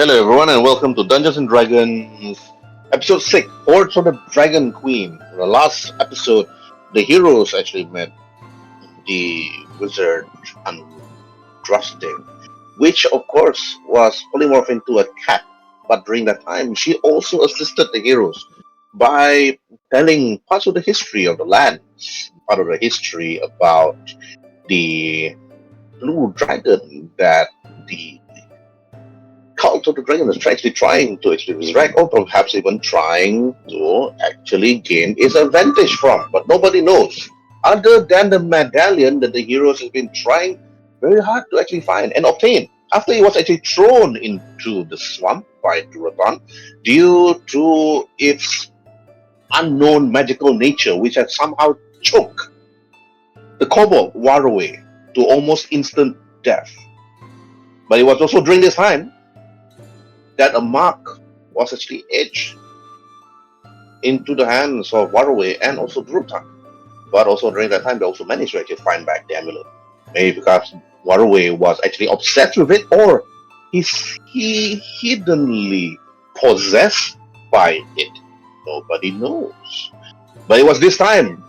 Hello everyone and welcome to Dungeons and Dragons episode 6, Hordes of the Dragon Queen. In the last episode, the heroes actually met the wizard Andraste, which of course was polymorphed into a cat. But during that time, she also assisted the heroes by telling parts of the history of the lands, part of the history about the blue dragon that the cult of the dragon is actually trying to actually resurrect, or perhaps even trying to actually gain its advantage from. But nobody knows, other than the medallion that the heroes have been trying very hard to actually find and obtain. After it was actually thrown into the swamp by Durotan, due to its unknown magical nature, which had somehow choked the Kobold Waruay to almost instant death. But it was also during this time that a mark was actually etched into the hands of Waruay and also Durotan. But also during that time, they also managed to actually find back the amulet. Maybe because Waruay was actually obsessed with it, or he hiddenly possessed by it. Nobody knows. But it was this time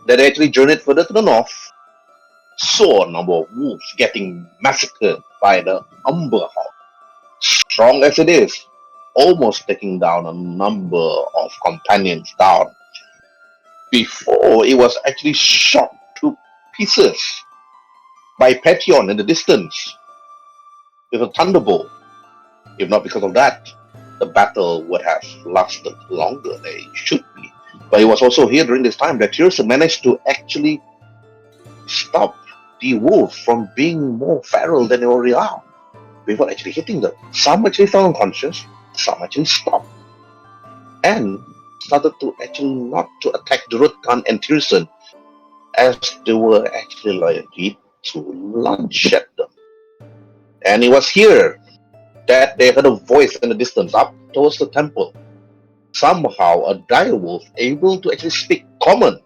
that they actually journeyed further to the north, saw a number of wolves getting massacred by the Umber Hulk. Strong as it is, almost taking down a number of companions down before it was actually shot to pieces by Pateion in the distance with a thunderbolt. If not because of that, the battle would have lasted longer than it should be. But it was also here during this time that Tyrson managed to actually stop the wolves from being more feral than they already are before actually hitting them. Some actually fell unconscious, some actually stopped, and started to actually not to attack Durotan and Tyrson, as they were actually likely to lunge at them. And it was here that they heard a voice in the distance up towards the temple. Somehow a direwolf able to actually speak common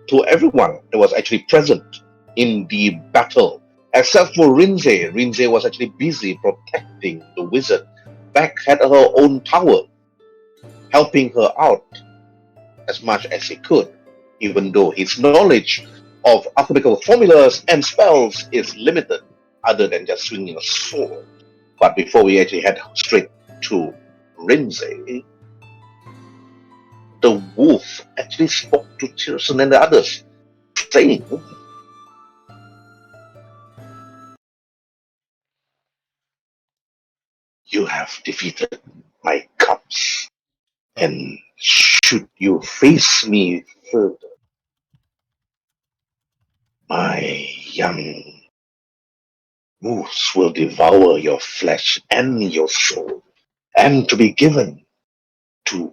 to everyone that was actually present in the battle. Except for Rhin'zey. Rhin'zey was actually busy protecting the wizard back at her own tower, helping her out as much as he could, even though his knowledge of alchemical formulas and spells is limited, other than just swinging a sword. But before we actually head straight to Rhin'zey, the wolf actually spoke to Tyrson and the others, saying, "You have defeated my cubs, and should you face me further, my young wolves will devour your flesh and your soul, and to be given to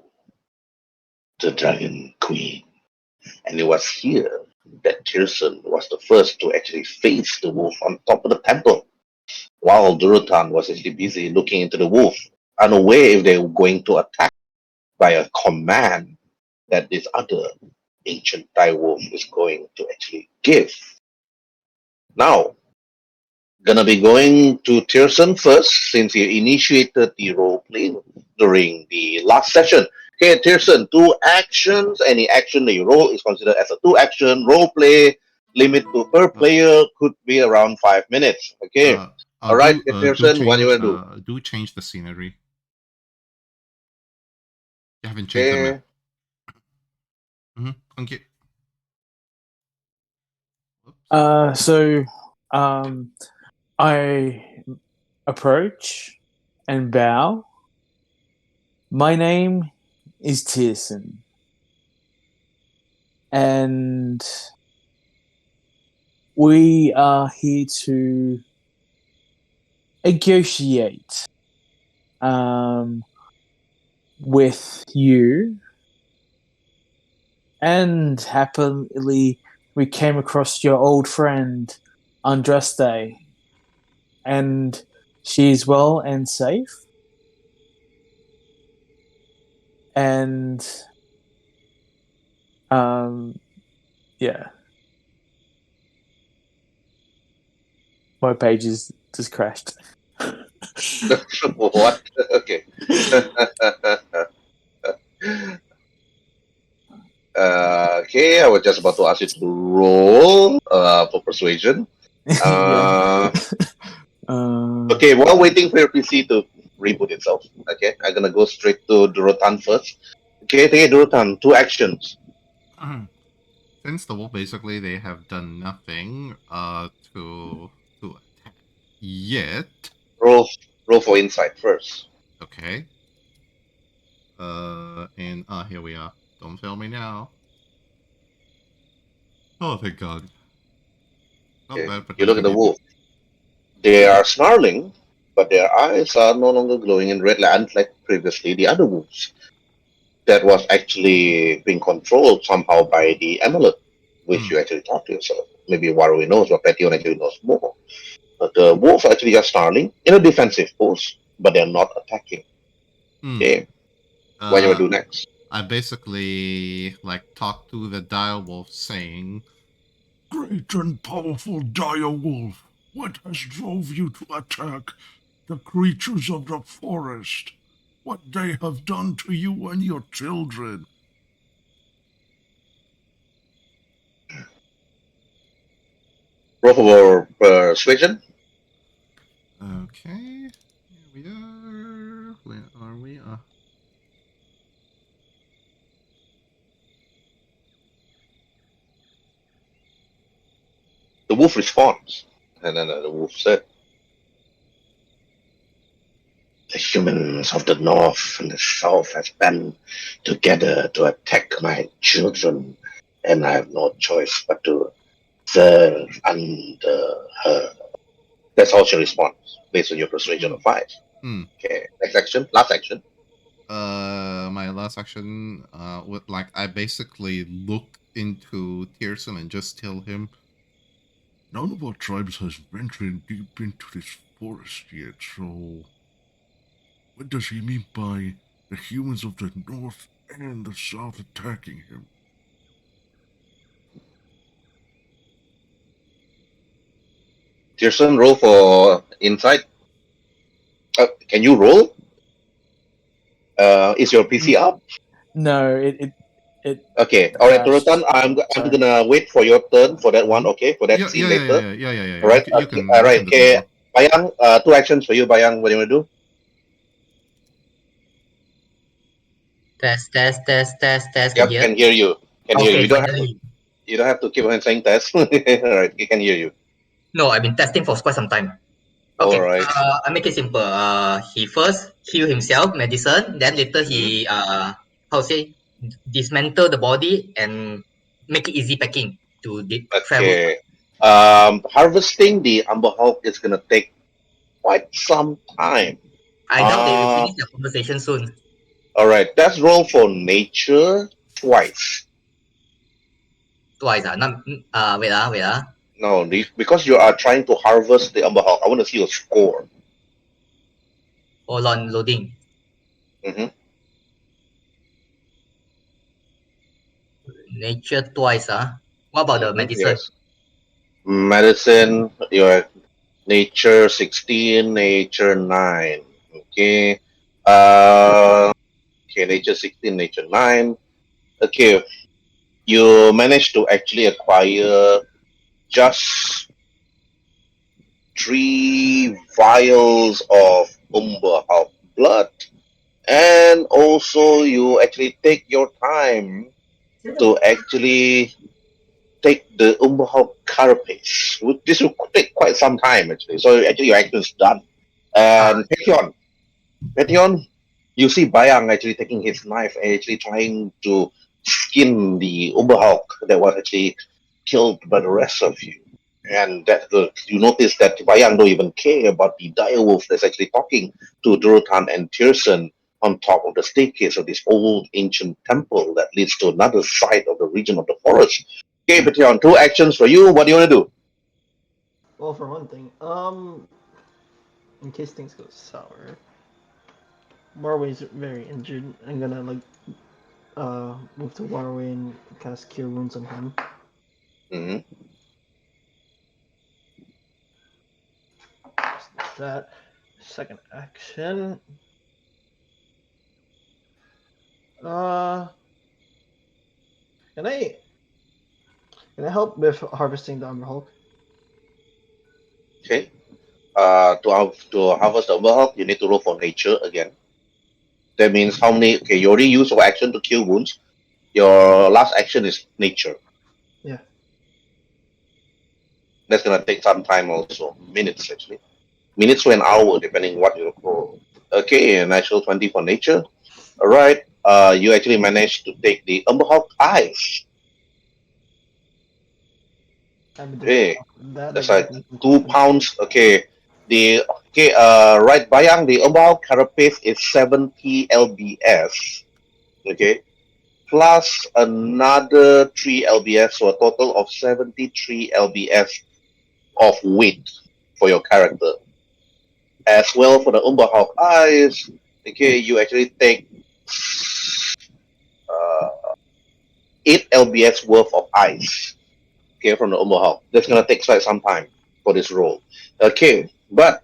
the Dragon Queen." And it was here that Tyrson was the first to actually face the wolf on top of the temple, while Durotan was actually busy looking into the wolf, unaware if they were going to attack by a command that this other ancient direwolf is going to actually give. Now, gonna be going to Tyrson first, since he initiated the role play during the last session. Okay, Tyrson, 2 actions. Any action that you roll is considered as a 2 action role play. Limit to per player could be around 5 minutes. Okay. All right, Tyrson, what do you want to do? Do change the scenery. You haven't changed the map. Thank you. I approach and bow. My name is Tyrson, and we are here to negotiate with you, and happily we came across your old friend Andraste, and she's well and safe. And yeah, my page is just crashed. What? Okay. Okay, I was just about to ask you to roll for persuasion. Yeah. Uh, Uh, okay, while waiting for your PC to reboot itself, okay, I'm gonna go straight to Durotan first. Okay, Durotan, two actions. Since the wolf basically they have done nothing to attack yet. Roll, roll for insight first. Okay. And here we are. Don't fail me now. Oh, thank God. Not Okay, bad, but you look at the negative. wolf. They are snarling, but their eyes are no longer glowing in red, unlike previously the other wolves. That was actually being controlled somehow by the amulet, which you actually talked to yourself. Maybe Waruay knows, but Pateion actually knows more. But the wolves are actually just snarling in a defensive pose, but they're not attacking. Okay, what you want to do next? I basically talk to the dire wolf saying, "Great and powerful dire wolf, what has drove you to attack the creatures of the forest? What they have done to you and your children?" Roll for persuasion. Okay, here we are. Where are we? The wolf responds, and then the wolf said, "The humans of the north and the south have band together to attack my children, and I have no choice but to serve under her." That's how she responds, based on your persuasion of 5. Okay, next action, last action. My last action, would I basically look into Tyrson and just tell him, "None of our tribes has ventured deep into this forest yet, so what does he mean by the humans of the north and the south attacking him?" Tyrson, roll for insight. Can you roll? Is your PC up? no, it Okay, all right, crashed. Durotan, I'm Sorry. gonna wait for your turn for that one. Okay, for that, Yeah, see you yeah, yeah, later. yeah, yeah, yeah, yeah. All right, You okay, can all right. do the Okay, intro. Bayang, two actions for you, Bayang. What do you want to do? Test, test, test, test, test. Can Yep, hear? can hear you. Can hear you. Okay, You don't have to. finally. You don't have to keep on saying test. All right, he can hear you. No, I've been testing for quite some time. All Okay, right. I make it simple. He first heal himself, medicine. Then later Mm-hmm. he how to say, dismantle the body and make it easy packing to travel. Okay. Harvesting the Umber Hulk is gonna take quite some time. I doubt they will Uh, finish the conversation soon. all right. Let's roll for nature twice. Twice ah, not wait ah. No, because you are trying to harvest the Umber Hulk, I want to see your score. Hold on, loading. Mm-hmm. Nature twice ah. What about the Mm-hmm. medicine? Yes. Medicine, your nature 16, nature 9. Okay. Okay, nature 16, nature 9. Okay, you managed to actually acquire just 3 vials of Umber Hulk blood. And also, you actually take your time to actually take the Umber Hulk carapace. This will take quite some time, actually. So, actually, your action is done. And Pateion, you see Bayang actually taking his knife and actually trying to skin the Umber Hulk that was actually killed by the rest of you. And that you notice that Bayang don't even care about the direwolf that's actually talking to Durotan and Tyrson on top of the staircase of this old ancient temple that leads to another side of the region of the forest. Okay, Pateion, two actions for you. What do you want to do? Well, for one thing, in case things go sour, Waruay's very injured. I'm gonna move to Waruay and cast Cure Wounds on him. Mm-hmm. Just that. Second action. Can I help with harvesting the Umber Hulk? Okay. To harvest the Umber Hulk, you need to roll for nature again. That means how many? Okay, you already used your action to kill wounds. Your last action is nature. Yeah. That's gonna take some time also, minutes actually, minutes to an hour depending what you roll. Okay, natural 20 for nature. All right. You actually managed to take the Umber Hulk eyes. Okay, that's like 2 pounds. Okay, right, Bayang, the Umber Hulk carapace is 70 lbs. Okay, plus another 3 lbs, so a total of 73 lbs of weight for your character. As well for the Umber Hulk eyes, okay, you actually take 8 lbs worth of ice, okay, from the Umber Hulk. That's gonna take quite some time for this roll. Okay, but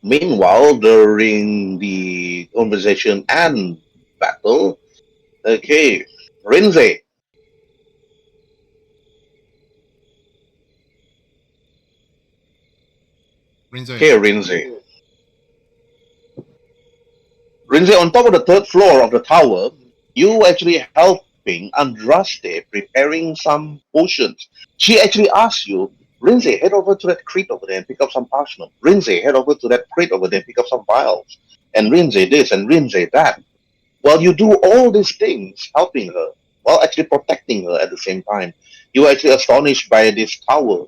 meanwhile, during the conversation and battle, okay, Rhin'zey. Okay, Rhin'zey. Rhin'zey, on top of the third floor of the tower, you actually helping Andraste preparing some potions. She actually asks you, Rhin'zey, head over to that crate over there and pick up some parchment. Rhin'zey, head over to that crate over there and pick up some vials. And Rhin'zey this and Rhin'zey that. While you do all these things, helping her, while actually protecting her at the same time, you're actually astonished by this tower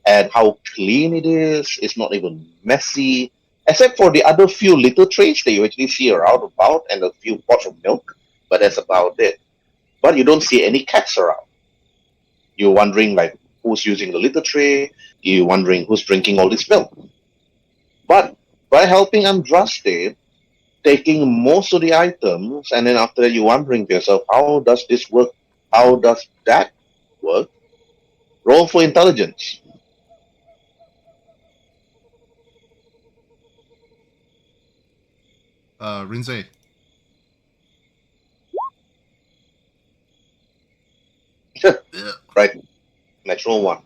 and how clean it is. It's not even messy, except for the other few little trays that you actually see around about and a few pots of milk, but that's about it. But you don't see any cats around. You're wondering, like, who's using the litter tray? You're wondering who's drinking all this milk. But by helping Andraste, taking most of the items, and then after that you're wondering to yourself, how does this work? How does that work? Roll for intelligence. Rhin'zey. Right. Natural one.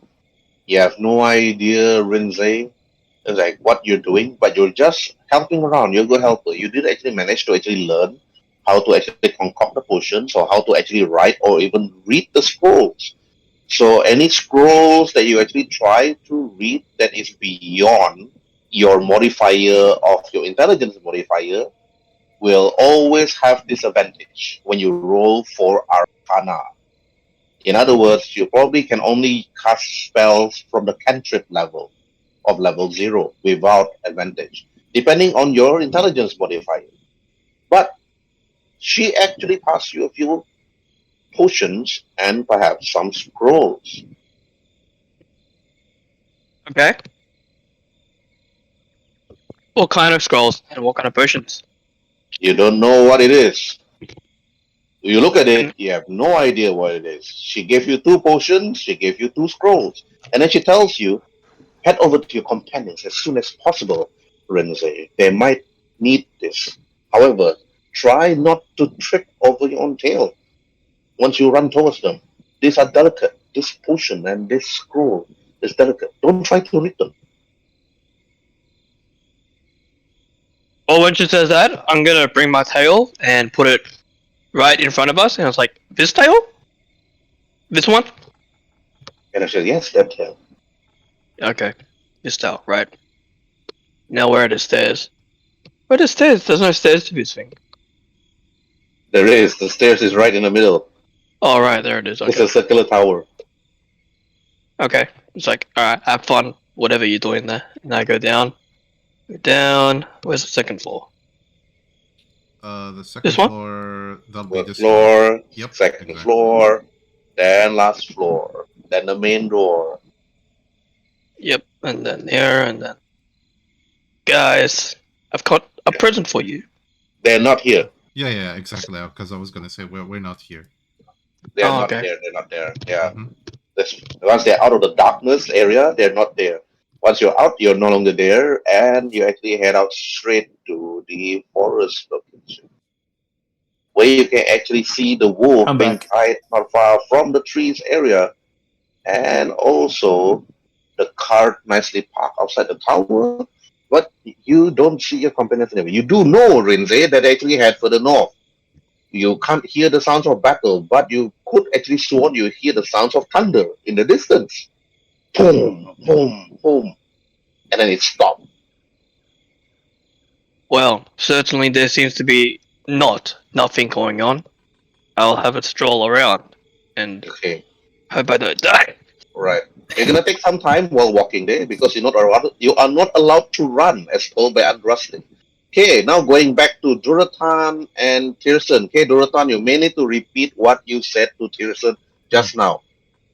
You have no idea, Rhin'zey, like what you're doing, but you're just helping around. You're a good helper. You did actually manage to actually learn how to actually concoct the potions or how to actually write or even read the scrolls. So any scrolls that you actually try to read that is beyond your modifier of your intelligence modifier will always have disadvantage when you roll for Arcana. In other words, you probably can only cast spells from the cantrip level of level 0 without advantage, depending on your intelligence modifier. But she actually passed you a few potions and perhaps some scrolls. Okay. What kind of scrolls and what kind of potions? You don't know what it is. You look at it, you have no idea what it is. She gave you 2 potions, she gave you 2 scrolls, and then she tells you, head over to your companions as soon as possible, Rhin'zey. They might need this. However, try not to trip over your own tail once you run towards them. These are delicate. This potion and this scroll is delicate. Don't try to read them. Well, when she says that, I'm gonna bring my tail and put it right in front of us, and it's like, this tail? This one? And I said, yes, that tail. Okay. This tail, right. Now where are the stairs? Where are the stairs? There's no stairs to this thing. There is. The stairs is right in the middle. Oh, right, there it is. Okay. It's a circular tower. Okay. It's like, alright, have fun, whatever you're doing there. And I go down. Go down. Where's the second floor? The second This one? floor, that'll be First this floor, Yep, second exactly. floor, then last floor, then the main door. Yep, and then there, and then... Guys, I've got a present for you. They're not here. Yeah, exactly. Because I was gonna say we're not here. They're okay. not there. Yeah. Mhm. Once they're out of the darkness area, they're not there. Once you're out, you're no longer there, and you actually head out straight to the forest location, where you can actually see the wolf I'm being back. tied not far from the trees area, and also the cart nicely parked outside the tower. But you don't see your companions anywhere. You do know, Rhin'zey, that they actually head further north. You can't hear the sounds of battle, but you could actually sworn you hear the sounds of thunder in the distance. Boom, boom, boom. And then it stopped. Well, certainly there seems to be nothing going on. I'll have a stroll around and Okay, hope I don't die. right. You're gonna take some time while walking there because you are not allowed to run as told by Andraste. Okay, now going back to Durotan and Tyrson. Okay, Durotan, you may need to repeat what you said to Tyrson just now.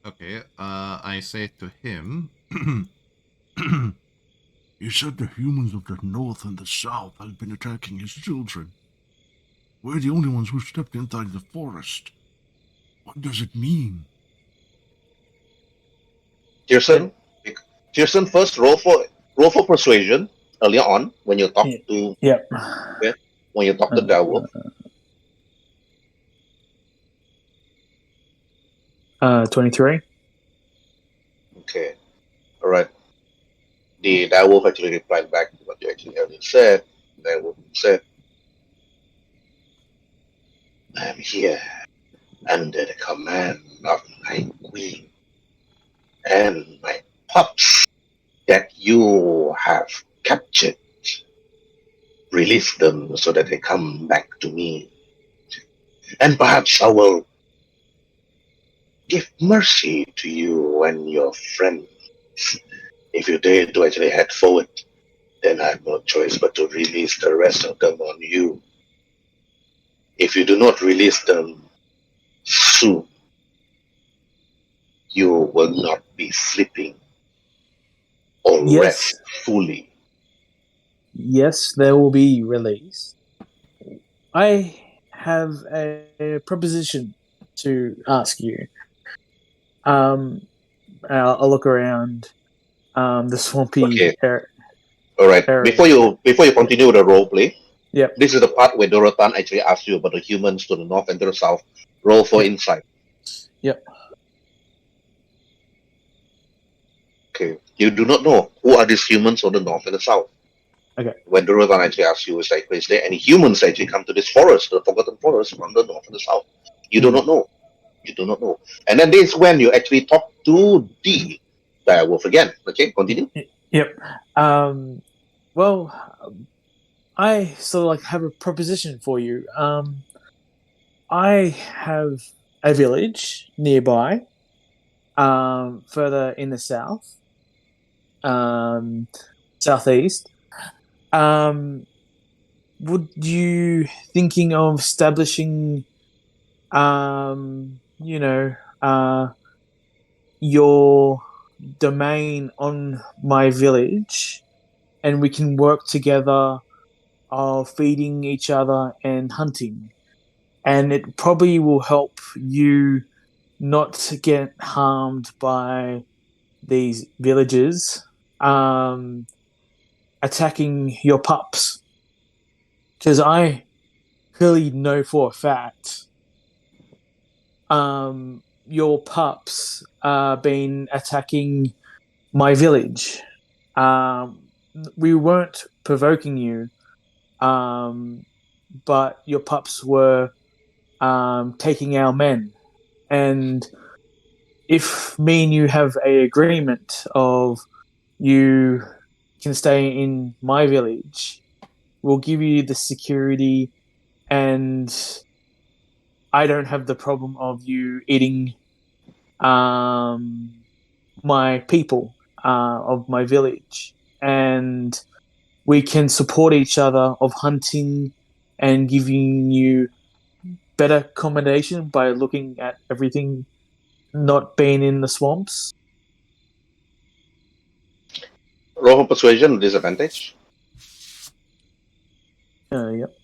Okay, I say to him, "You said the humans of the north and the south have been attacking his children. We're the only ones who stepped inside the forest. What does it mean?" Tyrson, Tyrson, first roll for persuasion earlier on when you talk to Yep. the devil. 23. Okay, all right. The werewolf actually replied back to what you actually earlier said. The werewolf said, "I'm here under the command of my queen and my pups that you have captured. Release them so that they come back to me. And perhaps I will give mercy to you and your friends. If you dare to actually head forward, then I have no choice but to release the rest of them on you. If you do not release them soon, you will not be sleeping or rest Yes. fully." Yes, there will be release. I have a proposition to ask you. I'll look around the swampy Okay. area. All right. Area. Before you continue the role play, Yep. this is the part where Durotan actually asks you about the humans to the north and to the south. Roll for insight. Yep. Okay. You do not know who are these humans on the north and the south. Okay. When Durotan actually asks you, it's like, is there any humans that actually come to this forest, the Forgotten Forest, from the north and the south? You do not know. You do not know. And then this is when you actually talk to the werewolf again. Okay, continue. Yep. Well, I sort of like have a proposition for you. I have a village nearby, further in the south, southeast. Would you thinking of establishing, you know, your domain on my village, and we can work together of feeding each other and hunting. And it probably will help you not get harmed by these villagers attacking your pups. Because I clearly know for a fact your pups been attacking my village. We weren't provoking you, but your pups were taking our men. And if me and you have a agreement of you can stay in my village, we'll give you the security, and I don't have the problem of you eating my people of my village. And we can support each other of hunting and giving you better accommodation by looking at everything not being in the swamps. Roll for persuasion, disadvantage. Yep.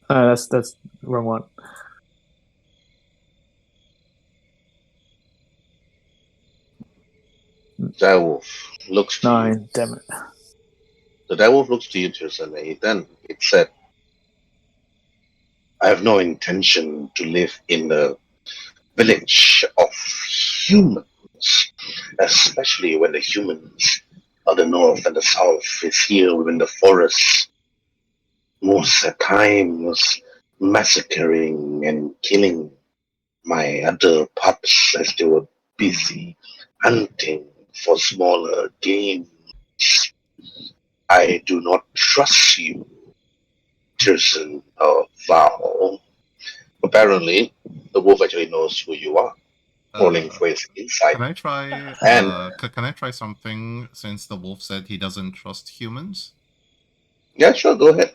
That's the wrong one. Direwolf looks to you. 9, damn it. The direwolf looks to you, Tyrson, and it said, I have no intention to live in the village of humans, especially when the humans of the north and the south is here within the forest, most at times massacring and killing my other pups as they were busy hunting for smaller game. I do not trust you, Tyrson of Val. Apparently, the wolf actually knows who you are, rolling for his insight. Can I try? And- Can I try something? Since the wolf said he doesn't trust humans. Yeah, sure, go ahead.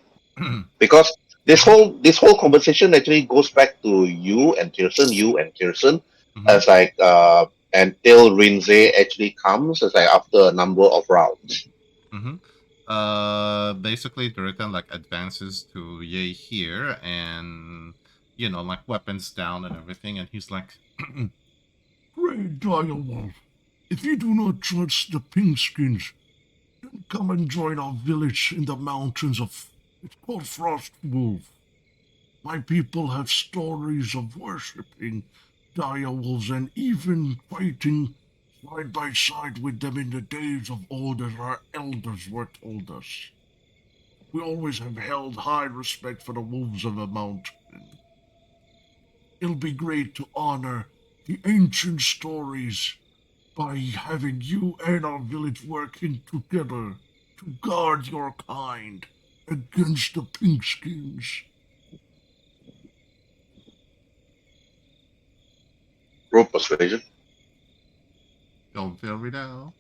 Because this whole conversation actually goes back to you and Tyrson, Mhm. as like until Rhin'zey actually comes, as like after a number of rounds. Basically, Durotan like advances to Ye here, and like weapons down and everything, and he's like, Great direwolf, if you do not trust the Pinkskins, then come and join our village in the mountains of... It's called Frostwolf. My people have stories of worshipping direwolves and even fighting side by side with them in the days of old, as our elders were told us. We always have held high respect for the wolves of the mountain. It'll be great to honor the ancient stories by having you and our village working together to guard your kind against the Pinkskins. Roll persuasion. "Don't feel me now."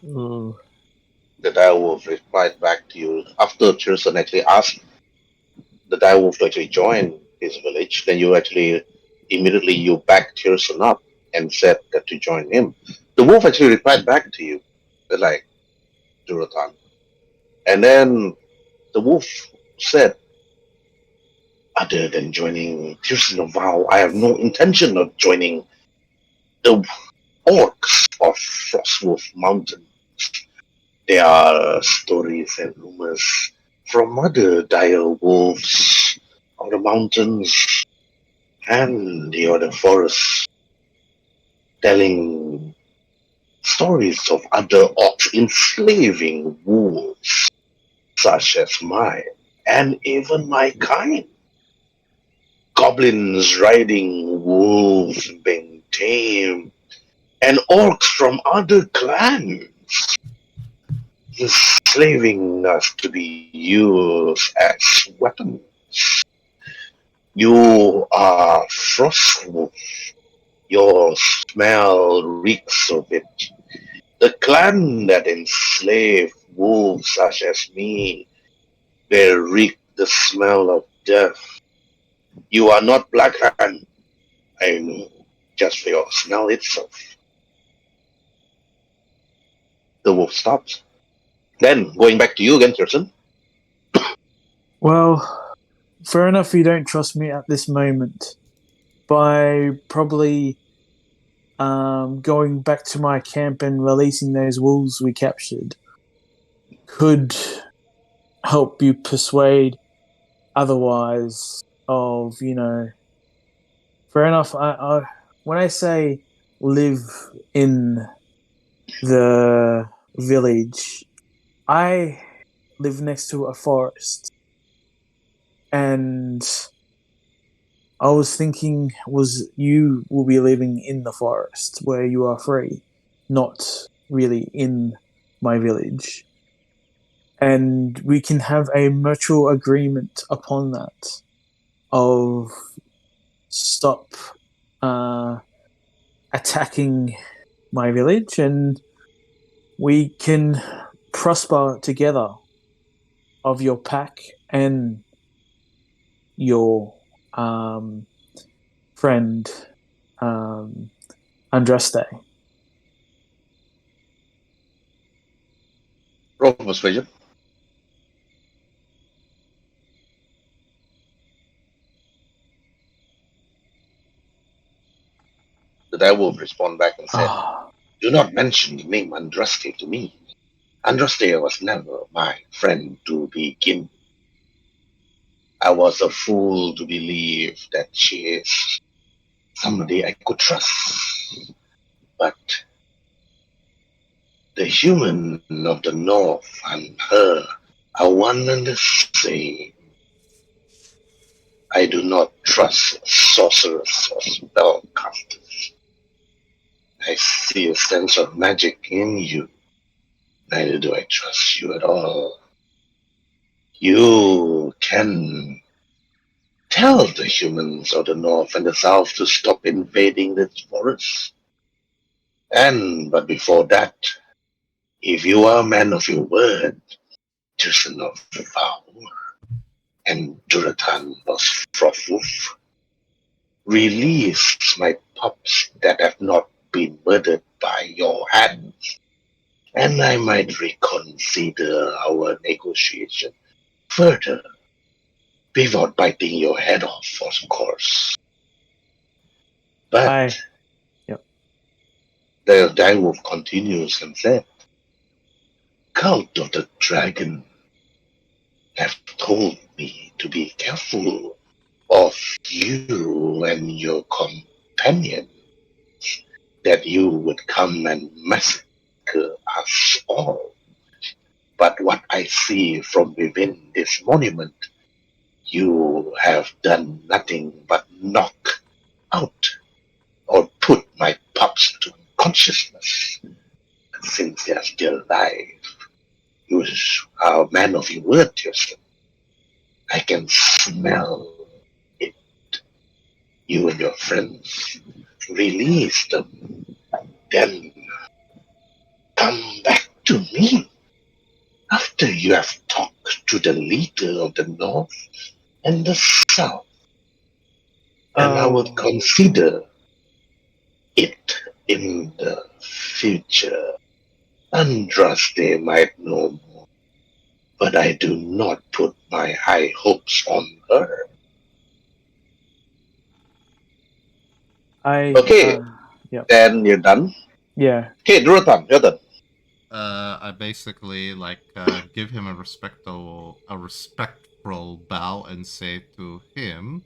Ooh. The direwolf replied back to you after Tyrson actually asked the direwolf to actually join his village. Then you actually immediately you backed Tyrson up and said that to join him. The wolf actually replied back to you, like Durotan, and then the wolf said, other than joining Tyrson of Vow, I have no intention of joining the orcs of Frostwolf Mountain. There are stories and rumors from other dire wolves of the mountains and the other forests telling stories of other orcs enslaving wolves such as mine and even my kind. Goblins riding wolves being tamed, and orcs from other clans enslaving us to be used as weapons. You are Frostwolf. Your smell reeks of it. The clan that enslaved wolves such as me, they reek the smell of death. You are not Blackhand, I know, just for your smell itself. The wolf stops. Then, going back to you again, Tyrson. Well, fair enough you don't trust me at this moment. By probably going back to my camp and releasing those wolves we captured could help you persuade otherwise of, fair enough. I when I say live in the village, I live next to a forest, and I was thinking you will be living in the forest where you are free, not really in my village. And we can have a mutual agreement upon that of stop attacking my village, and we can prosper together of your pack and your friend Andraste. Roll for persuasion. The direwolf responded back and said, Ah, "Do not mention the name Andraste to me. Andraste was never my friend to begin. I was a fool to believe that she is somebody I could trust. But the human of the north and her are one and the same. I do not trust sorcerers or spellcasters. I see a sense of magic in you. Neither do I trust you at all. You can tell the humans of the north and the south to stop invading this forest. But before that, if you are a man of your word, Tyrson of the vow, and Durotan of Frostwolf, release my pups that have not been murdered by your hands, and I might reconsider our negotiation further, without biting your head off, of course. But Yep. the direwolf continues and said, Cult of the Dragon have told me to be careful of you and your companion, that you would come and massacre us all. But what I see from within this monument, you have done nothing but knock out or put my pups to consciousness. Since they are still alive, you are a man of your word, Tyrson. I can smell it. You and your friends release them. Then come back to me after you have talked to the leader of the north and the south. And I will consider it in the future. Andraste might know more, but I do not put my high hopes on her. Okay. Then you're done. Yeah. Okay, Durotan, you're done. I basically give him a respectful bow and say to him,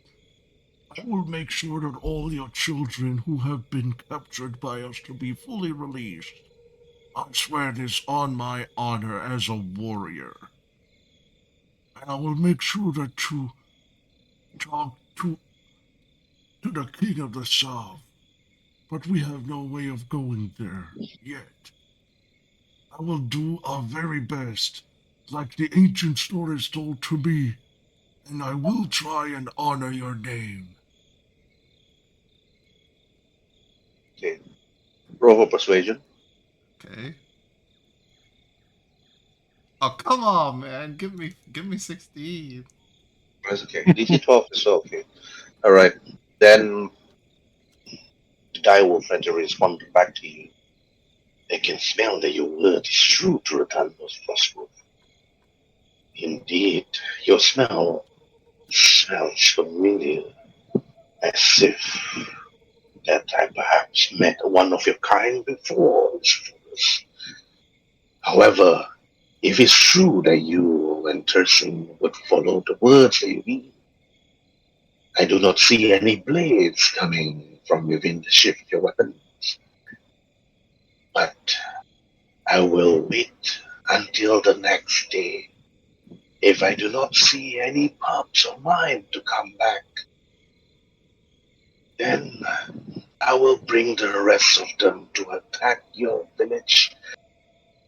I will make sure that all your children who have been captured by us to be fully released. I swear this on my honor as a warrior. And I will make sure that to talk to the king of the south. But we have no way of going there yet. I will do our very best, like the ancient stories told to me, and I will try and honor your name. Okay. Roll for persuasion. okay. Oh, come on, man. Give me 16. That's okay. DC 12 is okay. Alright. Then the direwolf had to respond back to you. I can smell that your word is true to return those Frostwolf. Indeed, your smell smells familiar, as if that I perhaps met one of your kind before. However, if it's true that you and Tyrson would follow the words that you mean, I do not see any blades coming from within the shift of your weapons. But I will wait until the next day. If I do not see any pups of mine to come back, then I will bring the rest of them to attack your village,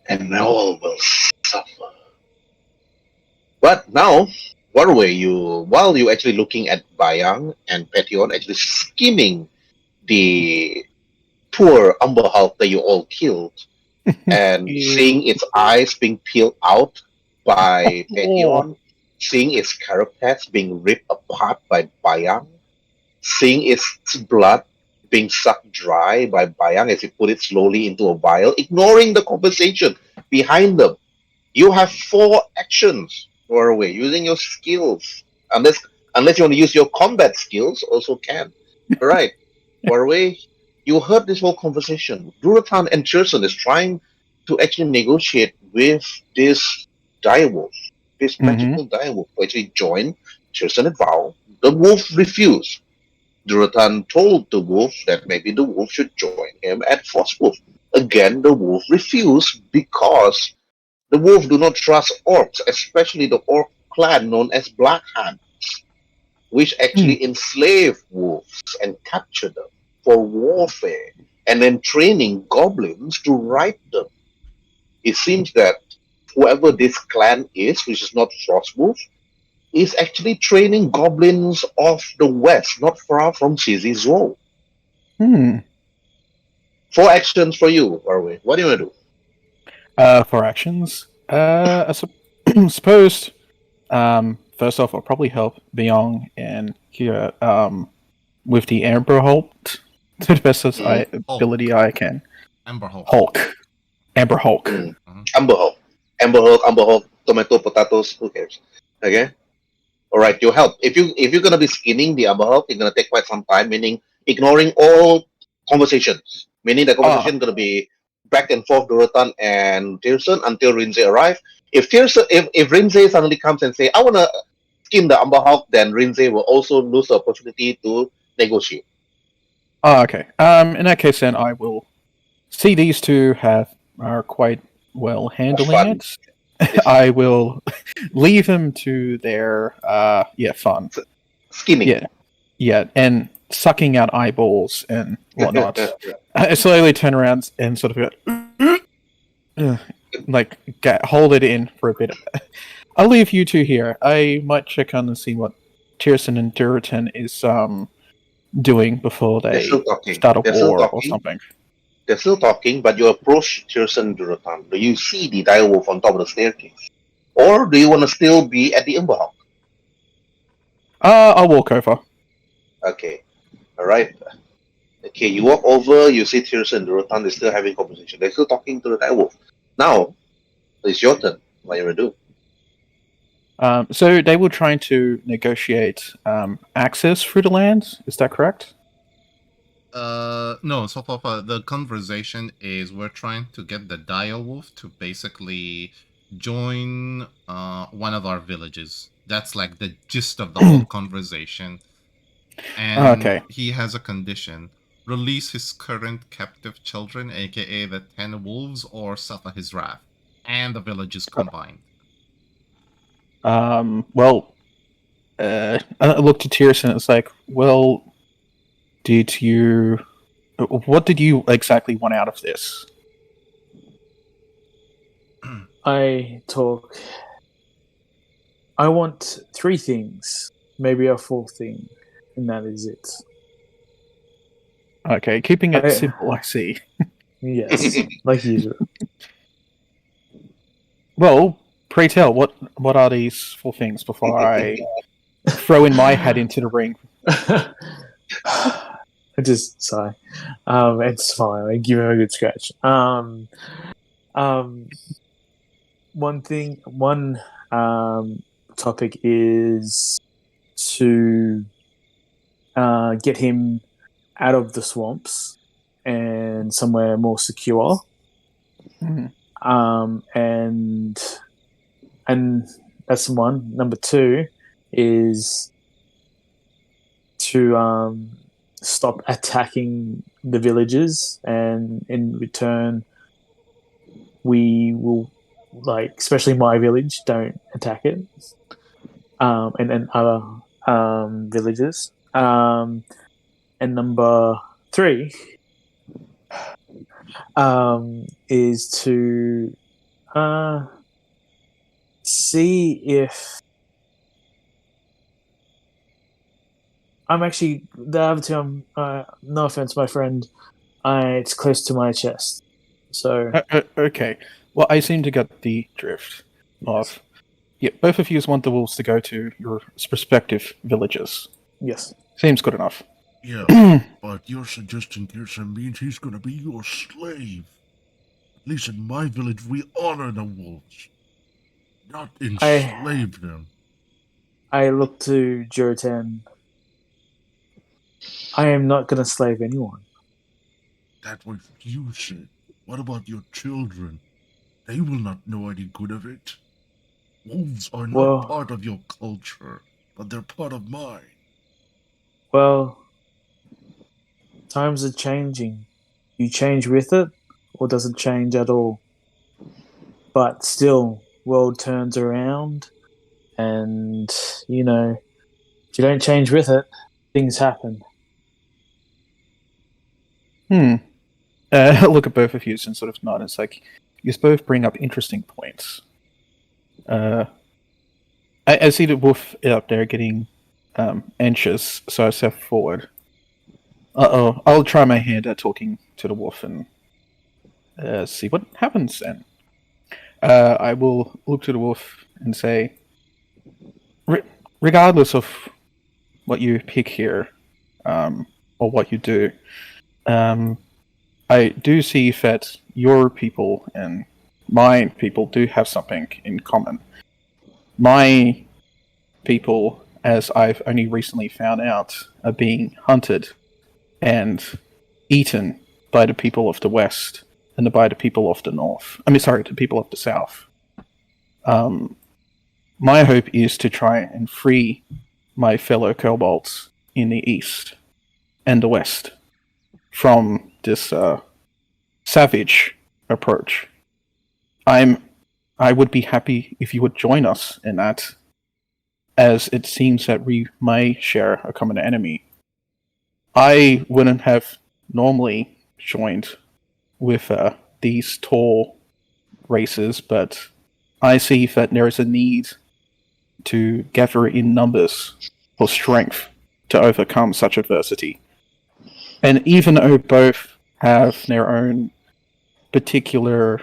and all will suffer. But now, Waruay, while you're actually looking at Bayang and Patei'heon actually skimming the poor Umber Hulk that you all killed, and seeing its eyes being peeled out by Patei'heon, seeing its carapace being ripped apart by Bayang, seeing its blood being sucked dry by Bayang as he put it slowly into a vial, ignoring the conversation behind them. You have 4 actions, Waruay, using your skills. Unless you want to use your combat skills, also can. Alright, Waruay, you heard this whole conversation. Durotan and Tyrson is trying to actually negotiate with this direwolf, this magical direwolf, to actually join Tyrson and Val. The wolf refused. Durotan told the wolf that maybe the wolf should join him at Frostwolf. Again, the wolf refused because the wolf do not trust orcs, especially the orc clan known as Black Hands, which actually enslave wolves and capture them for warfare, and then training goblins to ride them. It seems that whoever this clan is, which is not Frostwolf, is actually training goblins of the west, not far from Zizi's role. 4 actions for you, Waruay. What do you want to do? 4 actions. I suppose. First off, I'll probably help Bayang and here with the Umber Hulk to the best ability I can. Umber Hulk. Umber Hulk. Umber Hulk, tomato, potatoes, who cares? Okay? Alright, you help. If you're gonna be skinning the Umber Hulk, it's gonna take quite some time, meaning ignoring all conversations. Meaning the conversation is gonna be back and forth Durotan and Tyrson until Rhinzey arrive. If Rhinzey suddenly comes and say, I wanna skin the Umber Hulk, then Rhinzey will also lose the opportunity to negotiate. Okay. In that case, then I will see these two are quite well handling it. I will leave them to their fun. Skinning. Yeah, and sucking out eyeballs and whatnot. I slowly turn around and sort of go, hold it in for a bit. I'll leave you two here. I might check on and see what Tyrson and Durotan is doing before they start a war or something. They're still talking, but you approach Tyrson and Durotan. Do you see the direwolf on top of the staircase? Or do you want to still be at the Umber Hulk? I'll walk over. Okay. Alright. Okay, you walk over, you see Tyrson and Durotan, they're still having conversation. They're still talking to the direwolf. Now, it's your turn. What are you going to do? So they were trying to negotiate access through the land, is that correct? No, so far the conversation is we're trying to get the direwolf to basically join one of our villages. That's like the gist of the whole conversation. And he has a condition. Release his current captive children, aka the 10 wolves, or suffer his wrath. And the villages combined. I looked at Tyrson and it's like, well, what did you exactly want out of this? I want 3 things, maybe a 4th thing, and that is it. Okay, keeping it simple, I see. Yes, like usual. Well, pray tell, what are these 4 things before I throw in my hat into the ring? I just sigh. It's fine. I give him a good scratch. One topic is to get him out of the swamps and somewhere more secure. And that's one. Number 2 is to stop attacking the villages, and in return we will, especially my village, don't attack it, and other villages. And number 3 is to see if I'm actually the other 2. No offense, my friend. It's close to my chest. So okay. Well, I seem to get the drift of. Yeah, both of you want the wolves to go to your respective villages. Yes, seems good enough. Yeah, but you're suggesting Tyrson means he's gonna be your slave. At least in my village, we honor the wolves, not enslave them. I look to Durotan. I am not going to slave anyone. that what you said. What about your children? They will not know any good of it. Wolves are not Well- part of your culture, but they're part of mine. Well, times are changing. You change with it, or does it change at all? But still, world turns around, and if you don't change with it, things happen. I look at both of you and sort of nod. It's like you both bring up interesting points. I see the wolf out there getting anxious, so I step forward. I'll try my hand at talking to the wolf and see what happens then. I will look to the wolf and say, regardless of what you pick here, or what you do, I do see that your people and my people do have something in common. My people, as I've only recently found out, are being hunted and eaten by the people of the West and by the people of the North. The people of the South. My hope is to try and free my fellow kobolds in the East and the West from this savage approach. I would be happy if you would join us in that, as it seems that we may share a common enemy. I wouldn't have normally joined with these tall races, but I see that there is a need to gather in numbers for strength to overcome such adversity. And even though both have their own particular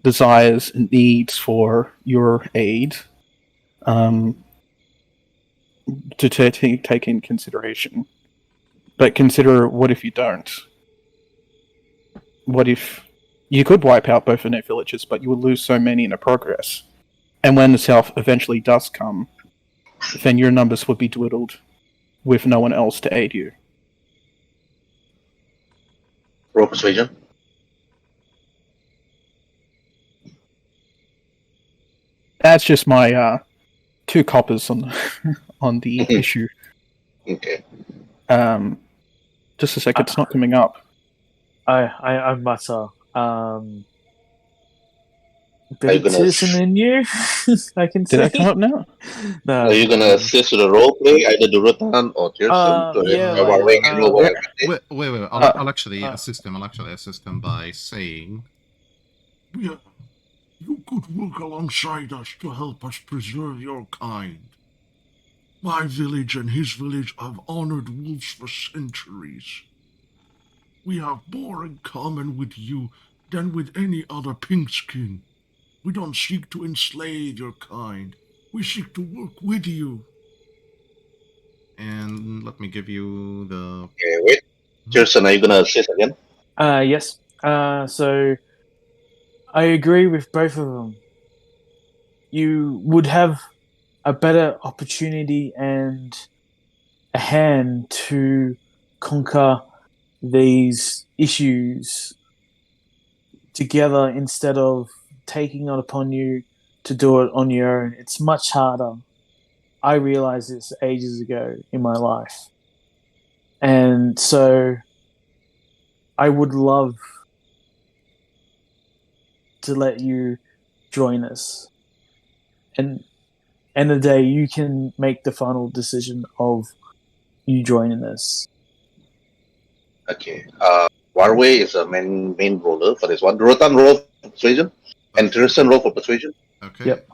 desires and needs for your aid, to take in consideration. But consider, what if you don't? What if you could wipe out both of their villages, but you would lose so many in the progress? And when the South eventually does come, then your numbers would be dwindled with no one else to aid you. Roll persuasion. That's just my 2 coppers on the issue. Okay. Just a sec, it's not coming up. I mutter. Are you Bit gonna citizen in you, I can see. Did that come up now? No. Are you gonna assist with the role play, either Durotan or Tyrson? Wait. I'll actually assist him. I'll actually assist him by saying, Yeah, you could work alongside us to help us preserve your kind. My village and his village have honored wolves for centuries. We have more in common with you than with any other pinkskin. We don't seek to enslave your kind. We seek to work with you. and let me give you the. Okay, wait. Tyrson, are you gonna assist again? Yes. So I agree with both of them. You would have a better opportunity and a hand to conquer these issues together instead of taking it upon you to do it on your own. It's much harder. I realized this ages ago in my life. And so I would love to let you join us. And end of the day, you can make the final decision of you joining us. Okay. Waruay is a main roller for this one. Durotan roll for persuasion, and Tyrson roll for persuasion. Okay. Yep.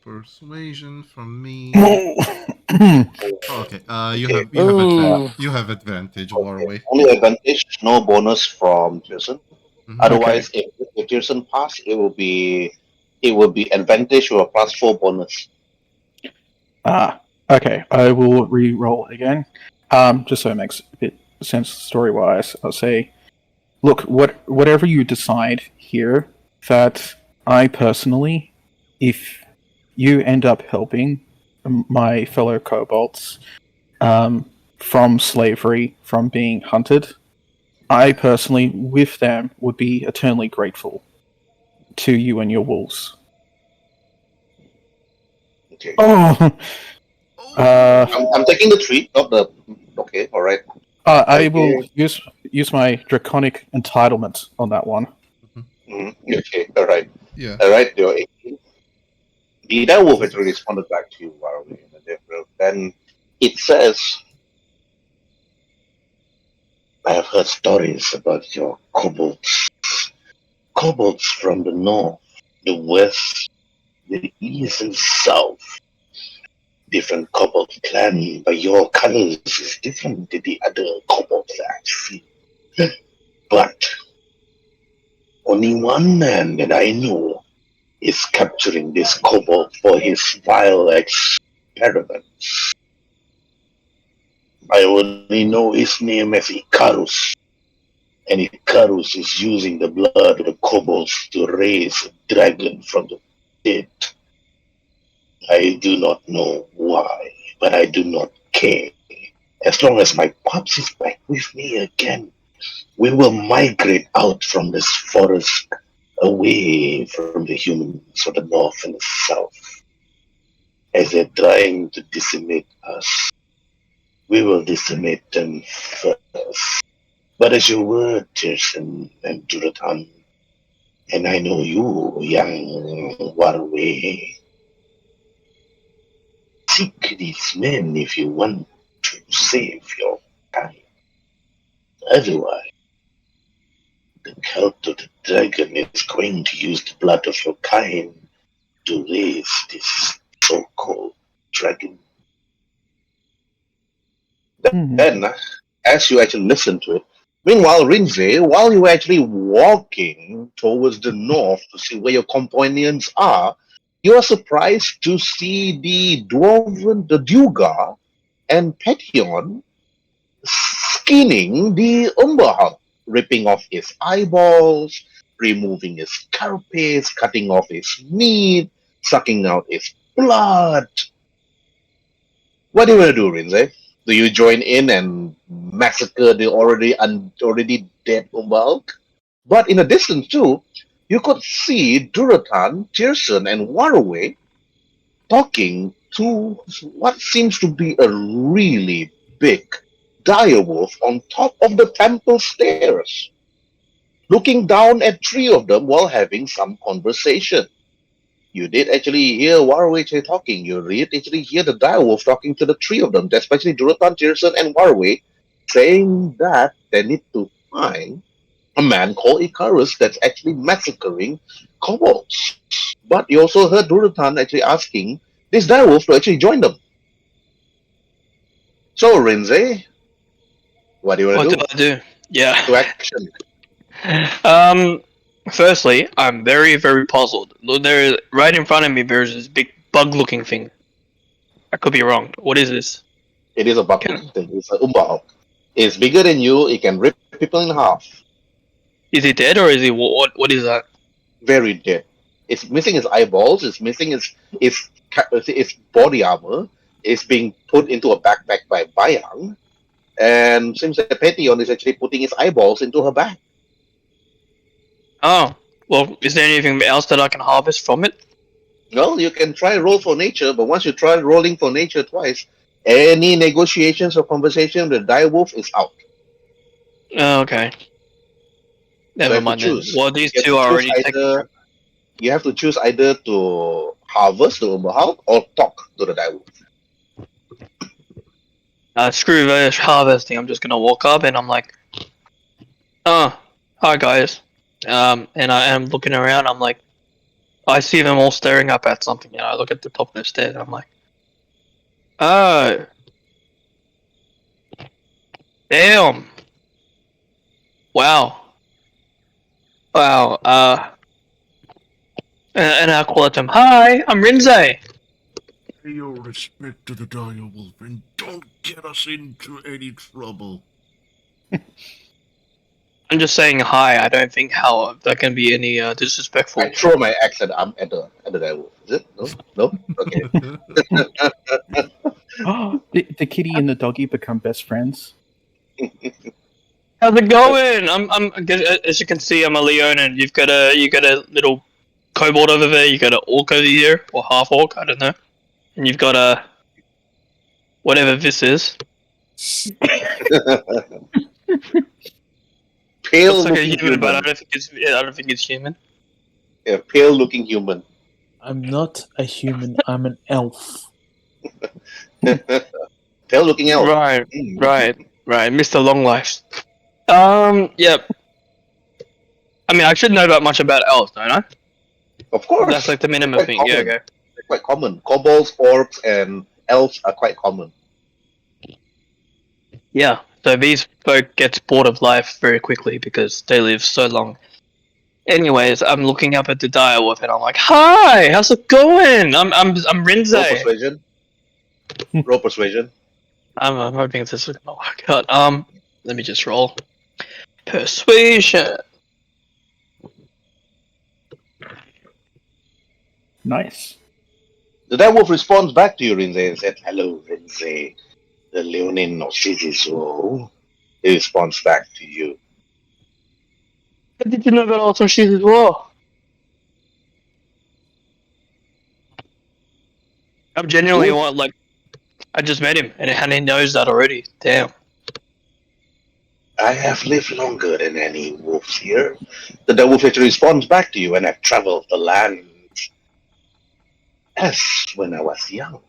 Persuasion from me. Okay. Okay. Okay. You have advantage, Waruay. Only advantage, no bonus from Tyrson. Mhm. Otherwise, if Tyrson pass, it will be advantage with a +4 bonus. Okay. I will re-roll again. Just so it makes a bit sense story-wise. I'll say, look, whatever you decide here, that I personally, if you end up helping my fellow kobolds, from slavery, from being hunted, I personally, with them, would be eternally grateful to you and your wolves. Okay. Oh, I'm taking the treat, not the. Okay, all right. I will use my draconic entitlement on that one. Okay, all right. Yeah. All right, the werewolf has responded back to you, Waruay, in a different. Then it says, I have heard stories about your kobolds. Kobolds from the north, the west, the east, and south. Different kobold clan, but your colors is different than the other kobolds that I see. But only one man that I know is capturing this kobold for his vile experiments. I only know his name as Icarus, and Icarus is using the blood of the kobolds to raise a dragon from the dead. I do not know why, but I do not care. As long as my pops is back with me again, we will migrate out from this forest, away from the humans of the north and the south. As they're trying to decimate us, we will decimate them first. But as your word, Tyrson and Durotan, and I know you, young Waruay, seek these men if you want to save your kind. Otherwise, the cult of the dragon is going to use the blood of your kind to raise this so-called dragon. Then, as you actually listen to it, meanwhile, Rhin'zey, while you were actually walking towards the north to see where your companions are, you are surprised to see the Duegar and Pateion skinning the Umber Hulk, ripping off his eyeballs, removing his carapace, cutting off his meat, sucking out his blood. What do you want to do, Rhin'zey? Do you join in and massacre the already dead Umber Hulk? But in the distance too, you could see Durotan, Tyrson, and Waruay talking to what seems to be a really big direwolf on top of the temple stairs, looking down at three of them while having some conversation. You did actually hear Waruay talking. You did actually hear the direwolf talking to the three of them, especially Durotan, Tyrson, and Waruay, saying that they need to find a man called Icarus that's actually massacring kobolds. But you also heard Durotan actually asking this direwolf to actually join them. So, Rhin'zey, what do you want to do? What do I do? Yeah. To action. Firstly, I'm very, very puzzled. Look, there, right in front of me, there's this big bug-looking thing. I could be wrong. What is this? It is a bug-looking thing. It's an Umber Hulk. It's bigger than you. It can rip people in half. Is he dead or is he what is that? Very dead. It's missing his eyeballs. It's missing his body armor. It's being put into a backpack by Bayang. And seems that Pateion is actually putting his eyeballs into her bag. Oh, well, is there anything else that I can harvest from it? Well, you can try roll for nature, but once you try rolling for nature twice, any negotiations or conversation with the direwolf is out. Oh, okay. Never mind then. Well, these two are already taken. You have to choose either to harvest the Umber Hulk or talk to the direwolf. Screw the harvesting. I'm just gonna walk up and I'm like, "Oh, hi guys." And I am looking around. I'm like, I see them all staring up at something. You know, I look at the top of the stairs. And I'm like, oh, damn, wow. And I call to him, "Hi, I'm Rhin'zey." Pay your respect to the direwolf and don't get us into any trouble. I'm just saying hi. I don't think how that can be any disrespectful. I throw my axe at the direwolf. Is it? No? Okay. The kitty and the doggy become best friends. How's it going? As you can see, I'm a Leonin. You got a little kobold over there. You got an orc over here, or half orc, I don't know. And you've got a whatever this is. Pale Looks like a looking human, but I human. don't think it's human. Yeah, pale looking human. I'm not a human. I'm an elf. Pale looking elf. Right, Mm. right, Mr. Longlife. Yep. I mean, I should know that much about elves, don't I? Of course. That's like the minimum Quite thing. common. Yeah, okay. They're quite common. Kobolds, orcs, and elves are quite common. Yeah. So these folk gets bored of life very quickly because they live so long. Anyways, I'm looking up at the direwolf and I'm like, "Hi, how's it going? I'm Roll Rhin'zey." persuasion. Roll persuasion. I'm hoping this is gonna work out. Let me just roll. Persuasion. Nice. The direwolf responds back to you, Rhin'zey, and said, "Hello, Rhin'zey, the Leonin of Shizizo." He responds back to you. How did you know about also she's as well? I'm genuinely I just met him and he knows that already. Damn. I have lived longer than any wolves here. The direwolf actually responds back to you, and I've traveled the land as when I was young,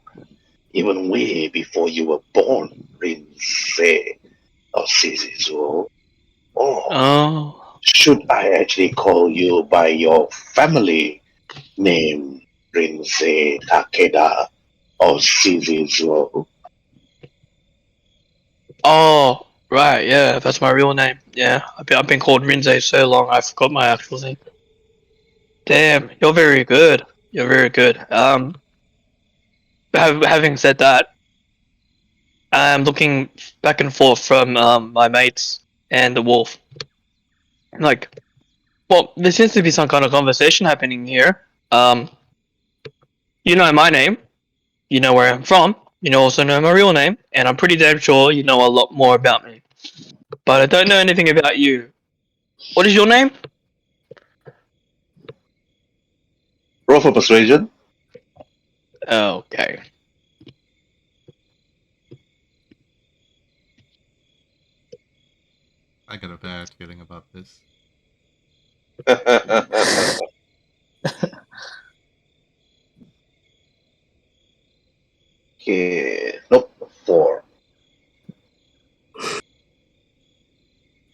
even way before you were born, Rhin'zey of Shizizo. Oh. Should I actually call you by your family name, Rhin'zey Takeda of Shizizo? Oh, right, yeah, that's my real name. Yeah, I've been called Rhin'zey so long, I forgot my actual name. Damn, you're very good. You're very good. Having said that, I'm looking back and forth from my mates and the wolf. Like, well, there seems to be some kind of conversation happening here. You know my name. You know where I'm from. You also know my real name, and I'm pretty damn sure you know a lot more about me. But I don't know anything about you. What is your name? Roll for persuasion. Okay. I got a bad feeling about this. Okay, nope, 4.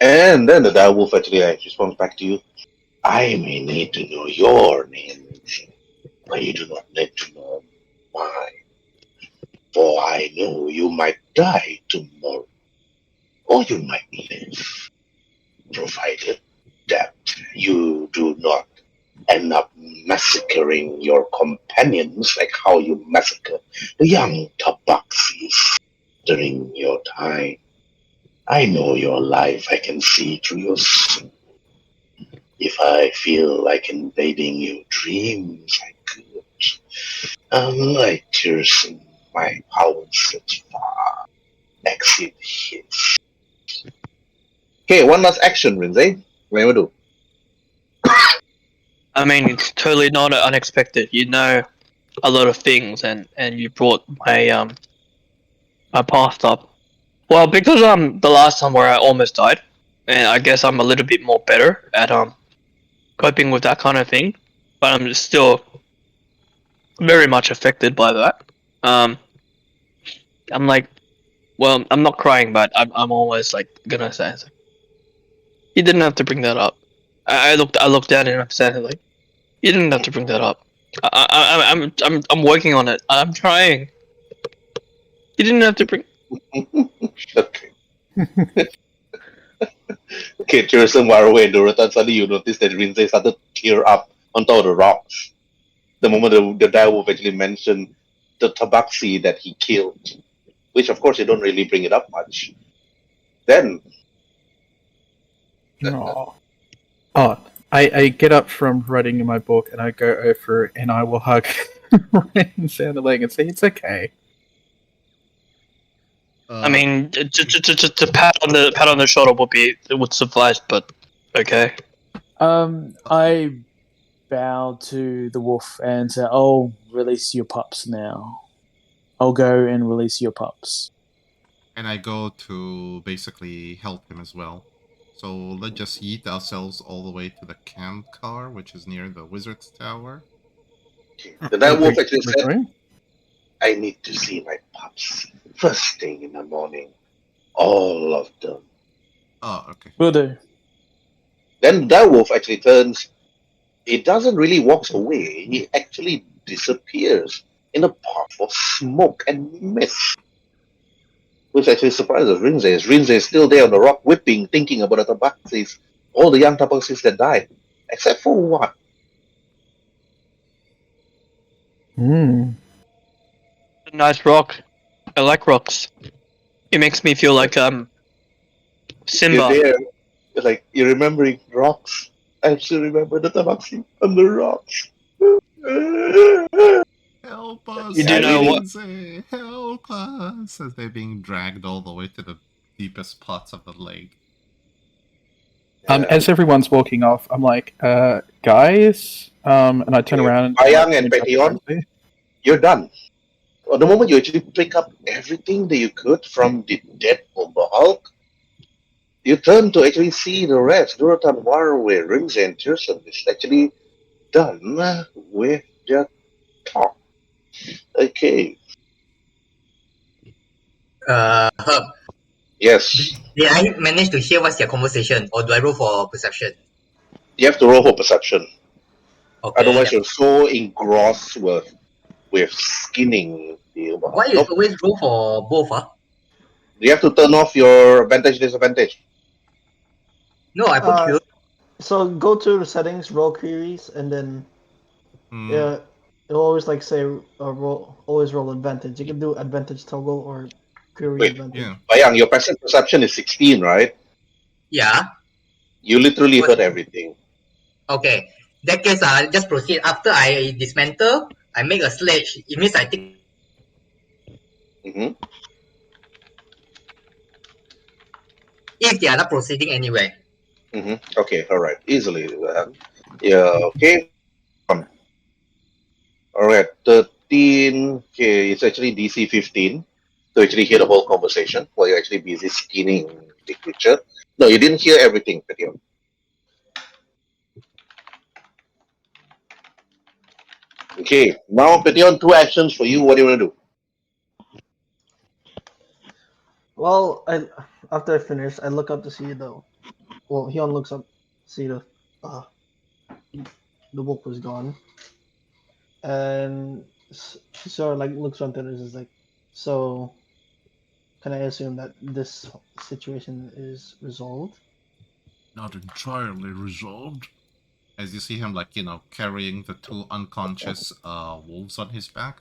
And then the direwolf actually responds back to you. I may need to know your names, but you do not need to know mine. For I know you might die tomorrow, or you might live, provided that you do not end up massacring your companions like how you massacred the young tabaxis during your time. I know your life. I can see through your soul. If I feel like invading your dreams, I could. Unlike Tyrson, my powers that far exceed his. Okay, one last action, Rhin'zey. What do you do? I mean, it's totally not unexpected. You know a lot of things, and you brought my my past up. Well, because the last time where I almost died, and I guess I'm a little bit more better at coping with that kind of thing, but I'm still very much affected by that. I'm like, well, I'm not crying, but I'm always like gonna say, it's like, you didn't have to bring that up. I looked at it and I'm saying like, you didn't have to bring that up. I'm working on it. I'm trying. You didn't have to bring. Okay. Okay, Tyrson, Waruay, and Durotan, suddenly you notice that Rhin'zey started to tear up on top of the rocks. The moment the direwolf actually mentioned the tabaxi that he killed, which of course you don't really bring it up much. Then, Oh. I get up from writing in my book and I go over and I will hug Ryan and the leg and say, it's okay. I mean, just a pat on the shoulder would suffice, but okay. I bow to the wolf and say, "I'll release your pups now. I'll go and release your pups." and I go to basically help him as well. So let's just yeet ourselves all the way to the camp car, which is near the wizard's tower. The night wolf actually We're said, going? I need to see my pups first thing in the morning. All of them. Oh, okay. Will do. Then that wolf actually turns. It doesn't really walk away. He actually disappears in a puff of smoke and mist. Which actually surprises Rhin'zey. Rhin'zey is still there on the rock whipping, thinking about the tabaxis. All the young tabaxis that died. Except for one. Nice rock. I like rocks. It makes me feel like You're Simba. there. Like, you're remembering rocks. I still remember the tabaxi on the rocks. Help us, You do know what- Rhin'zey, help us, as they're being dragged all the way to the deepest parts of the lake. As everyone's walking off, I'm like, guys, and I turn around and Bayang and Pateion, you're done. Well, the moment you actually pick up everything that you could from the dead Umber Hulk, you turn to actually see the rest. Durotan, Waruay, Rhinzey, and Tyrson is actually done with their talk. Okay. Herb, Yes. did I manage to hear what's their conversation, or do I roll for perception? You have to roll for perception. Okay. Otherwise, you're so engrossed with skinning the Umber Why Hulk. you Nope. always roll for both? You have to turn off your advantage disadvantage. No, I put Q. So go to the settings, roll queries, and then Hmm. it'll always like say always roll advantage. You can do advantage toggle or query Wait, advantage. Yeah. Bayang, your passive perception is 16, right? Yeah. You literally What? heard everything. Okay. That case, just proceed. After I dismantle, I make a sledge. It means I take. Mm-hmm. If they are not proceeding anywhere. Mm-hmm. Okay, all right. Easily. Yeah, okay. All right, 13. Okay, it's actually DC 15 to actually hear the whole conversation while you're actually busy skinning the creature. No, you didn't hear everything, Pateion. Okay, now Pateion, 2 actions for you. What do you want to do? Well, after I finish, I look up to see Hyun looks up, see the wolf was gone, and she sort of like looks onto this is like, so can I assume that this situation is resolved? Not entirely resolved. As you see him, like, carrying the 2 unconscious wolves on his back.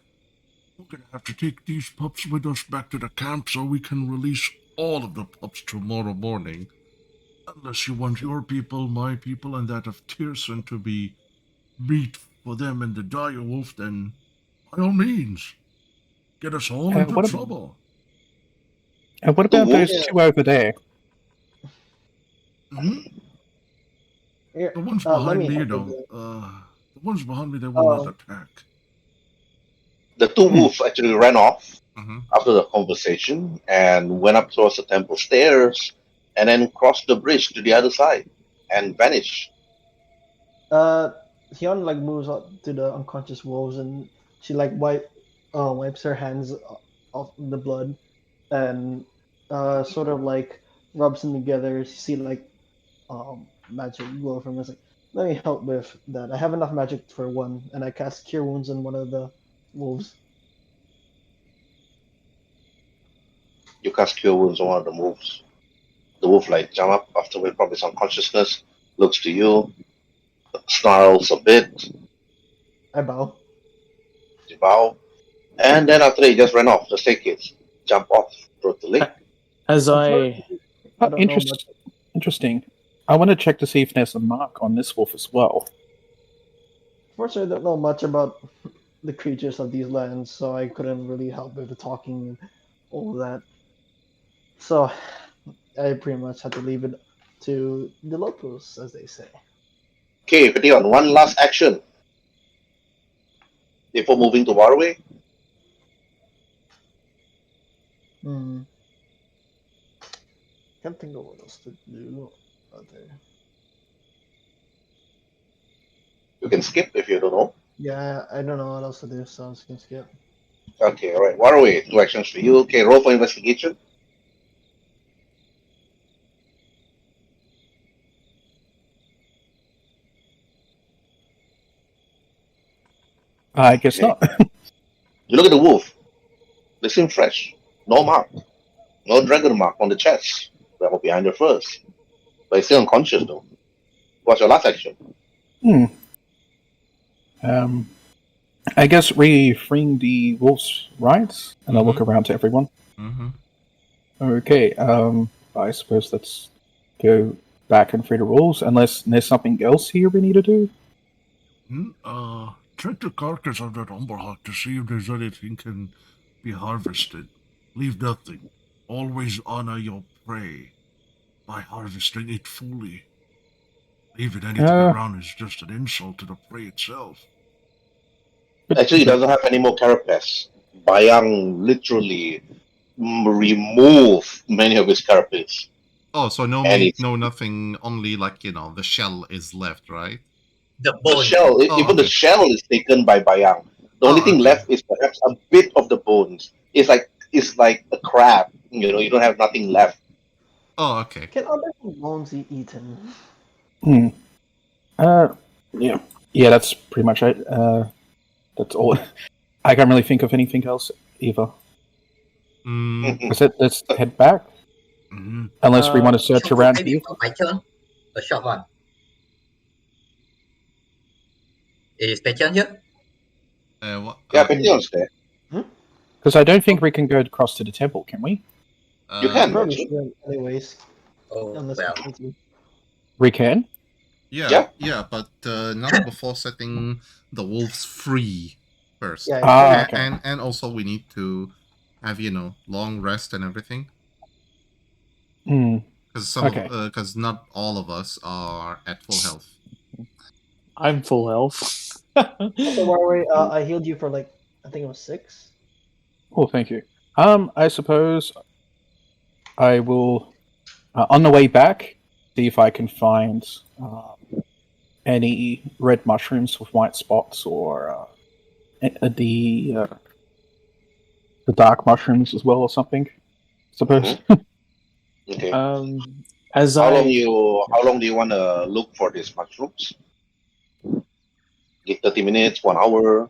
We're gonna have to take these pups with us back to the camp so we can release all of the pups tomorrow morning. Unless you want your people, my people, and that of Tyrson to be meat for them and the dire wolf, then by all means, get us all into what trouble. And what The about those wolf- two over there? Hmm? Here, The ones let behind me me, help you with know, the- the ones behind me, they will not Oh. attack. The 2 wolves actually ran off Mm-hmm. after the conversation and went up towards the temple stairs and then crossed the bridge to the other side and vanished. Hyun like moves up to the unconscious wolves and she like wipes her hands off the blood and sort of like rubs them together. You see like magic glow from us. Like, let me help with that. I have enough magic for one, and I cast Cure Wounds on one of the wolves. You cast Cure Wounds on one of the wolves. The wolf like jump up after probably some consciousness, looks to you, snarls a bit, I bow. you bow, and then after that he just ran off the staircase, jump off, through the lake. As I I don't know much. Interesting. I want to check to see if there's a mark on this wolf as well. Unfortunately, I don't know much about the creatures of these lands, so I couldn't really help with the talking and all that. So I pretty much had to leave it to the locals, as they say. Okay, Patei'heon, one last action before moving to Waruay. Can't think of what else to do out there. You can skip if you don't know. Yeah, I don't know what else to do, so I'm just gonna skip. Okay, alright. Waruay, 2 actions for you. Okay, roll for investigation. I guess Okay. not. You look at the wolf. They seem fresh. No mark. No dragon mark on the chest. Well, behind your furs. But it's still unconscious though. What's your last action? I guess freeing the wolves, right? And I'll look around to everyone. Mm-hmm. Okay, I suppose let's go back and free the wolves, unless there's something else here we need to do. Check the carcass of that Umber Hulk to see if there's anything can be harvested. Leave nothing. Always honor your prey by harvesting it fully. Leaving anything around is just an insult to the prey itself. Actually, he doesn't have any more carapace. Bayang literally removed many of his carapace. Oh, so no And meat, it's- no nothing. Only the shell is left, right? The The bone. shell, Oh, even the okay. shell is taken by Bayang. The only thing okay. left is perhaps a bit of the bones. It's like a crab. You don't have nothing left. Oh, okay. Can other bones be eaten? Yeah. Yeah, that's pretty much it. That's all. I can't really think of anything else either. Let's head back. Unless we want to search around here. My turn. A short one. Is Pateion here? What? Yeah, Patei'heon's there. Because I don't think we can go across to the temple, can we? You can, Probably actually. should, anyways. Oh, Unless well. we need to. We can? Yeah, but not before setting the wolves free first. Yeah, okay. And also we need to have long rest and everything. Because because not all of us are at full health. I'm full health. Also, Waruay, I healed you for I think it was 6. Oh, thank you. I suppose I will, on the way back, see if I can find any red mushrooms with white spots, or the dark mushrooms as well, or something. I suppose. Okay. How long do you want to look for these mushrooms? Give 30 minutes, 1 hour.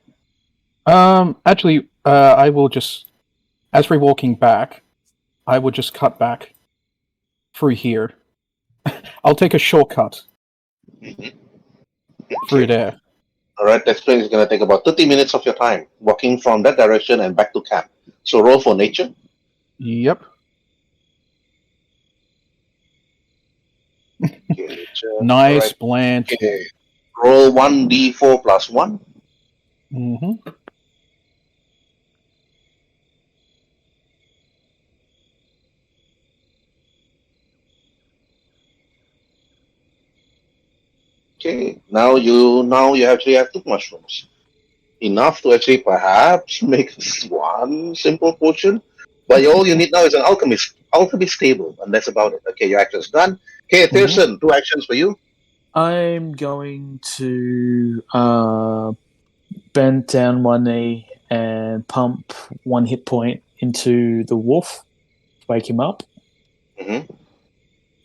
Actually, I will just, as we're walking back, I will just cut back through here. I'll take a shortcut through there. Alright, that is going to take about 30 minutes of your time, walking from that direction and back to camp. So roll for nature. Yep. Okay, nature. Nice, Alright. bland. Okay. Roll 1d4 plus 1. Okay, now you actually have 2 mushrooms. Enough to actually perhaps make one simple potion. But all you need now is an alchemist table, and that's about it. Okay, your action's done. Okay, Tyrson, 2 actions for you. I'm going to bend down one knee and pump 1 hit point into the wolf to wake him up.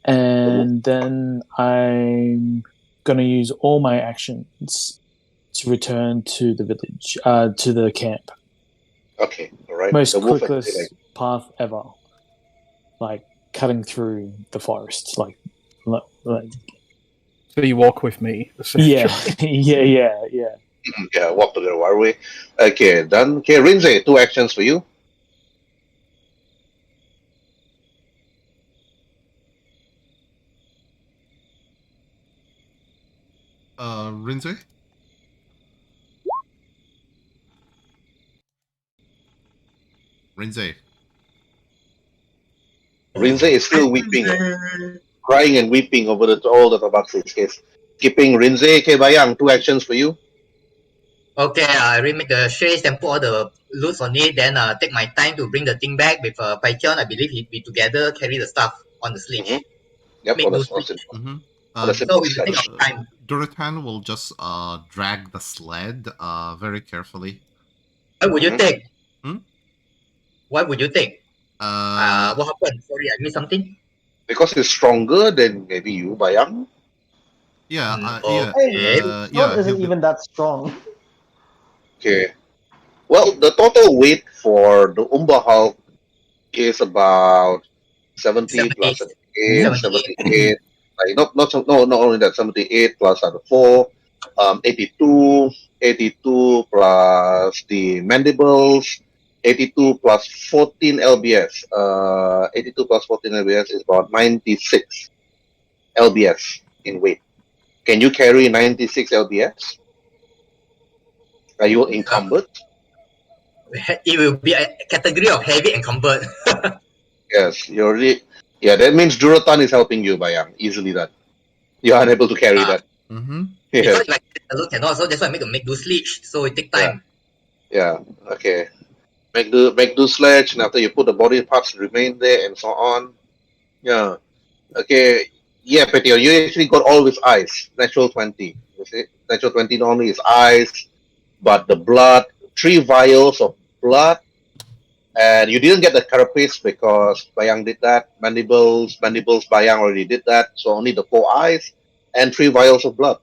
And then I'm going to use all my actions to return to the village, to the camp. Okay, alright. Most The wolf quickest path ever. Cutting through the forest. So you walk with me. Yeah. Yeah. Yeah, walk to the Waruay. Okay, done. Okay, Rhin'zey, 2 actions for you. Rhin'zey? Rhin'zey. Rhin'zey is still weeping, crying and weeping over all the Tabaxi's case. Keeping Rhin'zey, okay, Bayang, 2 actions for you. Okay, I remake the shades and put all the loot on it. Then take my time to bring the thing back with Pateion. I believe we together carry the stuff on the sledge. Mhm. Yep, Make on the those sled. switch. Mm-hmm. On the So simple we will take sledge. our time. Durotan will just drag the sled very carefully. What would you Mhm. take? Hmm? What would you take? Uh, What happened? Sorry, I missed something. Because he's stronger than maybe you, Bayang. yeah, Okay. Bjorn isn't he'll be- even that strong. Okay. Well, the total weight for the Umber Hulk is about 70 plus 78. 78. Like not only that, 78 plus other 4, 82, 82 plus the mandibles, 82 plus 14 LBS. 82 plus 14 LBS is about 96 LBS in weight. Can you carry 96 LBS? Are you encumbered? It will be a category of heavy encumbered. Yes, you're really. Yeah, that means Durotan is helping you, Bayang. Easily done. You're unable to carry that. Mm-hmm. Yeah, Because like the loot cannot, so that's why I make do sledge. So it take time. yeah. Okay. Make do sledge, and after you put the body parts remain there and so on. Yeah. Okay. Yeah, Patei'heon, you actually got all with ice. Natural 20. You see? Natural 20 normally is ice, but the blood, 3 vials of blood. And you didn't get the carapace because Bayang did that. Mandibles, Bayang already did that. So only the 4 eyes and 3 vials of blood.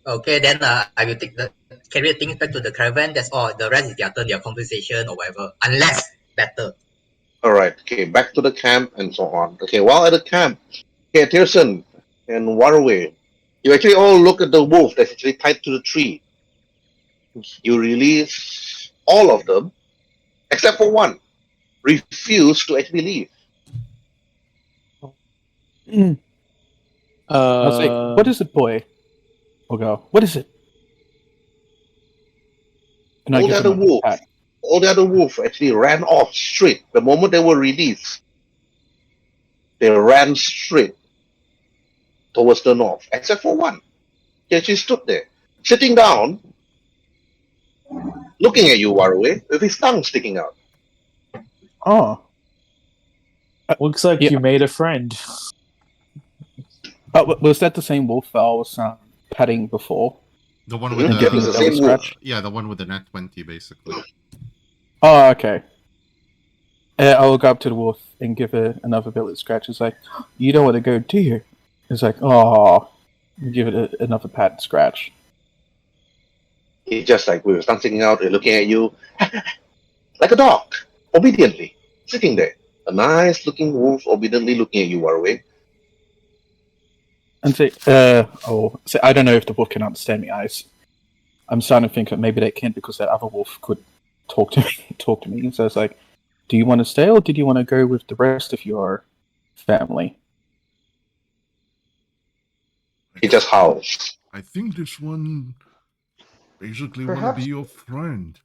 Okay, then I will carry the things back to the caravan. That's all. The rest is their turn, their compensation or whatever. Unless better. Alright, okay, back to the camp and so on. Okay, while at the camp, okay, Tyrson and Waruay, you actually all look at the wolf that's actually tied to the tree. You release all of them, except for one. Refuse to actually leave. I was like, what is it, boy? Or girl? What is it? And I All the give other him a wolf, pat. all the other wolf actually ran off straight. The moment they were released, they ran straight towards the north, except for one. He actually stood there, sitting down, looking at you, Waruay, with his tongue sticking out. Oh. Looks like Yeah. you made a friend. Was that the same wolf that I was patting before? The one Mhm. with And giving It's the the belly same wolf. scratch? yeah, the one with the net 20 basically. Oh, okay. I will go up to the wolf and give it another belly scratch. It's like, you don't want to go, do you? It's like, oh, give it another pat and scratch. He just like with his tongue sticking out and looking at you like a dog, obediently, sitting there. A nice looking wolf obediently looking at you, Waruay. And say, I don't know if the wolf can understand me, eyes. I'm starting to think that maybe they can because that other wolf could talk to me. So it's like, do you want to stay or did you want to go with the rest of your family? He just howls. I think this one basically want to Perhaps- be your friend.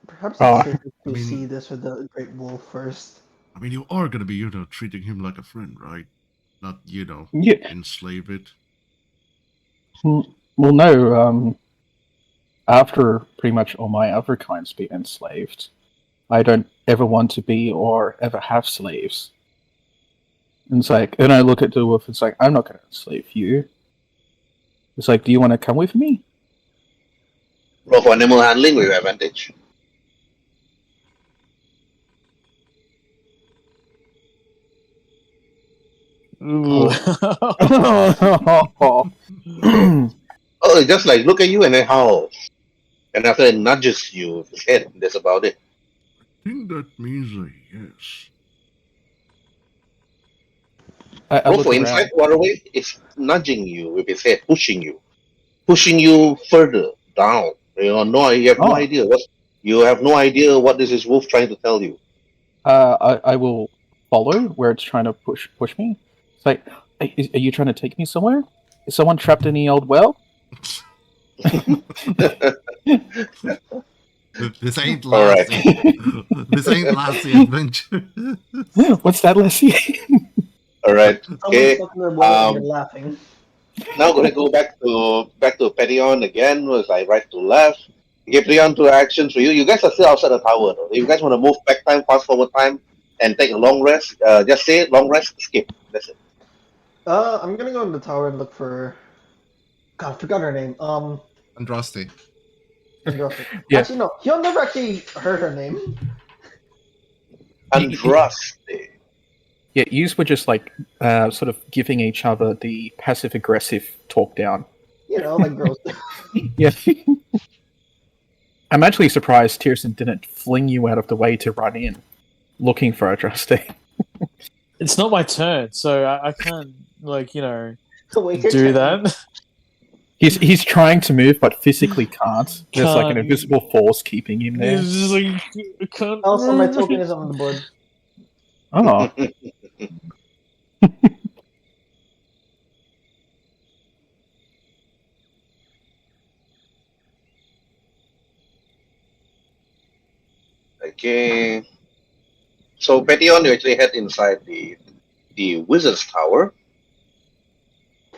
Perhaps Oh, it's safer to I mean- see this with the Great Wolf first. I mean, you are going to be, treating him like a friend, right? Not, Yeah. enslave it. Well, no. After pretty much all my other kinds being enslaved, I don't ever want to be or ever have slaves. And it's like, and I look at the wolf. It's like, I'm not going to enslave you. It's like, do you want to come with me? Roll for animal handling with advantage. Ooh. Oh, he just like look at you and then howls. And after it nudges you with his head. That's about it. I think that means a yes. I Roll look for around. insight, Waruay. It's nudging you with his head, pushing you further down. You have no idea what this is wolf trying to tell you. I will follow where it's trying to push me. It's like, are you trying to take me somewhere? Is someone trapped in the old well? This ain't All right. Lassie. This ain't Lassie adventure. What's that, Leslie? All right. Someone's Okay. stuck in their bowl and you're laughing. Now going to go back to Pateion again. Was like right to left. Okay, Pateion, 2 actions for you. You guys are still outside the tower. Though. If you guys want to move back time, fast forward time, and take a long rest, just say long rest, skip. That's it. I'm gonna go in the tower and look for. God, I forgot her name. Andraste. Androsti. Yeah. Actually, no. He'll never actually heard her name. Andraste. Yeah, yous were just like sort of giving each other the passive aggressive talk down. You know, like girls. Yeah. I'm actually surprised Tyrson didn't fling you out of the way to run in, looking for a trustee. It's not my turn, so I can't, like, you know, Wait, your do turn. that. He's trying to move, but physically can't. There's like an Can't. invisible force keeping him there. It's just like, I can't Also, my move. token is on the board. Oh, Okay. So Pateion, you actually head inside the wizard's tower